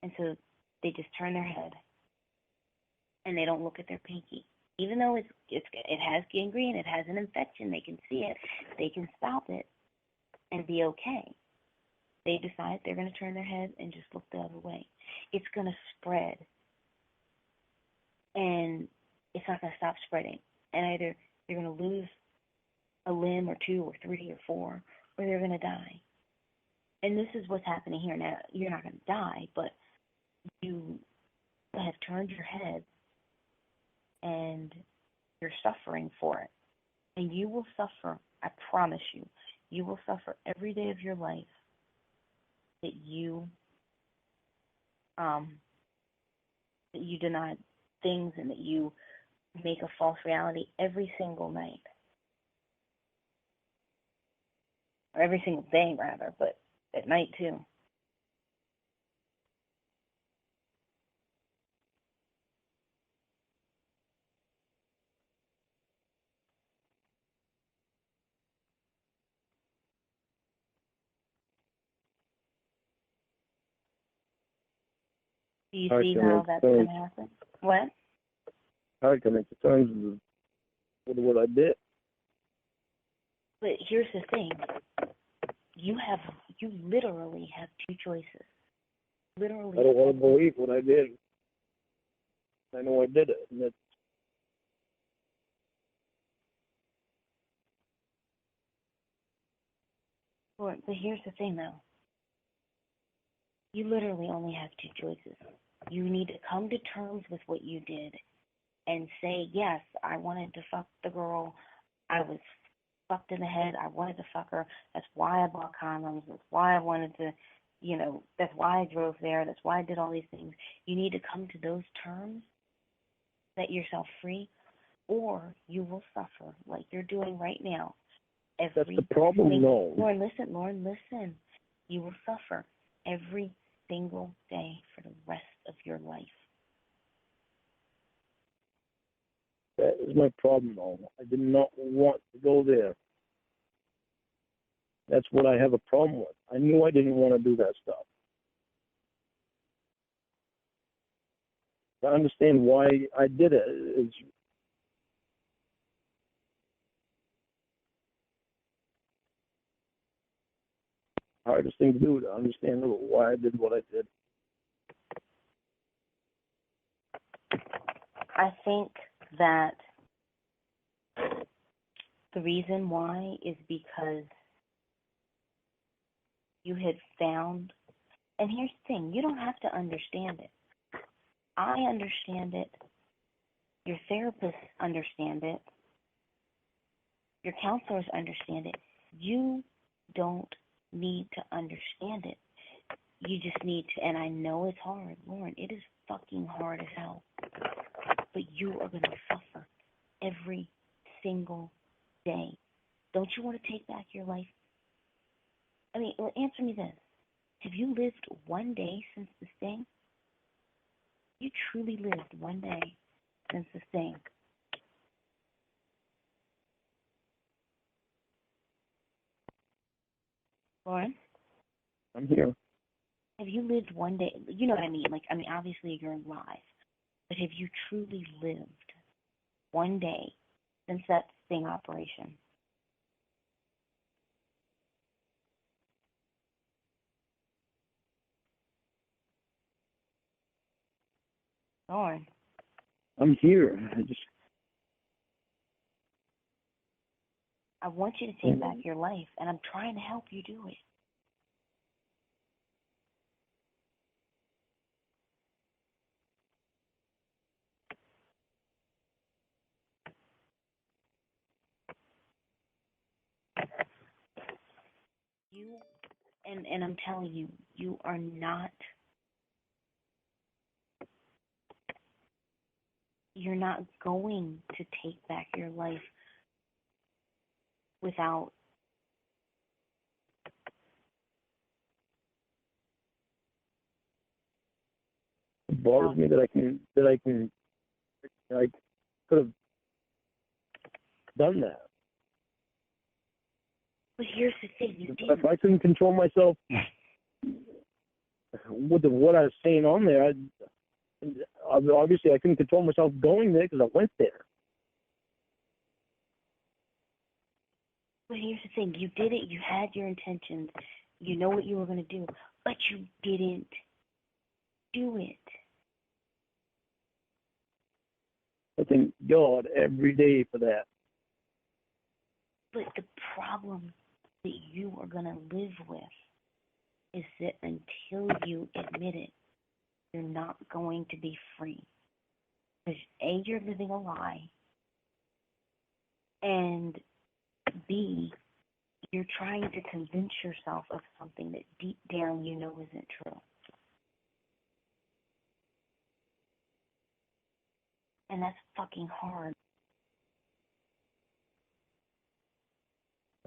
And so they just turn their head and they don't look at their pinky. Even though it has gangrene, it has an infection, they can see it, they can stop it and be okay. They decide they're going to turn their head and just look the other way. It's going to spread. And it's not going to stop spreading. And either you're going to lose a limb or two or three or four, or they're going to die. And this is what's happening here now. You're not going to die, but you have turned your head and you're suffering for it. And you will suffer, I promise you, you will suffer every day of your life that you deny things and that you make a false reality every single night. Or every single day, rather, but at night, too. Do you see how that's going to happen? What? I come into terms with what I did. But here's the thing. You literally have two choices. Literally. I don't want to believe what I did. I know I did it. And it's, But here's the thing, though. You literally only have two choices. You need to come to terms with what you did and say, yes, I wanted to fuck the girl. I was fucked in the head. I wanted to fuck her. That's why I bought condoms. That's why I wanted to, that's why I drove there. That's why I did all these things. You need to come to those terms, set yourself free, or you will suffer like you're doing right now. that's the problem, no. Lorne, listen. You will suffer every single day for the rest of your life. That is my problem, though. I did not want to go there. That's what I have a problem with. I knew I didn't want to do that stuff. I understand why I did it. It's the hardest thing to do, to understand why I did what I did. I think that the reason why is because you had found, and here's the thing, you don't have to understand it. I understand it. Your therapists understand it. Your counselors understand it. You don't need to understand it. You just need to, and I know it's hard, Lorne, it is fucking hard as hell. But you are going to suffer every single day. Don't you want to take back your life? I mean, answer me this. Have you lived one day since the sting? You truly lived one day since the sting. Lorne? I'm here. Have you lived one day? You know what I mean? Obviously you're alive. But have you truly lived one day since that sting operation? Lorne? I'm here. I want you to take back your life, and I'm trying to help you do it. You, and I'm telling you, you are not, you're not going to take back your life without It bothers me that I could have done that. But here's the thing, you didn't. If I couldn't control myself with what I was saying on there, obviously I couldn't control myself going there because I went there. But here's the thing, you did it, you had your intentions, you know what you were going to do, but you didn't do it. I thank God every day for that. But the problem that you are going to live with is that until you admit it, you're not going to be free. Because A, you're living a lie, and B, you're trying to convince yourself of something that deep down you know isn't true. And that's fucking hard.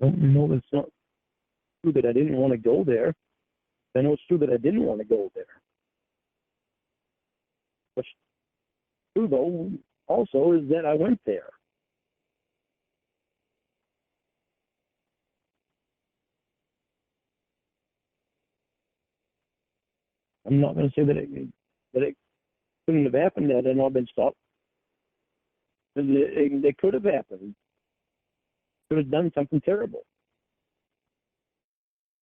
I don't know it's not true that I didn't want to go there. I know it's true that I didn't want to go there. What's true, though, also is that I went there. I'm not going to say that it couldn't have happened had it not been stopped. It could have happened. could have done something terrible.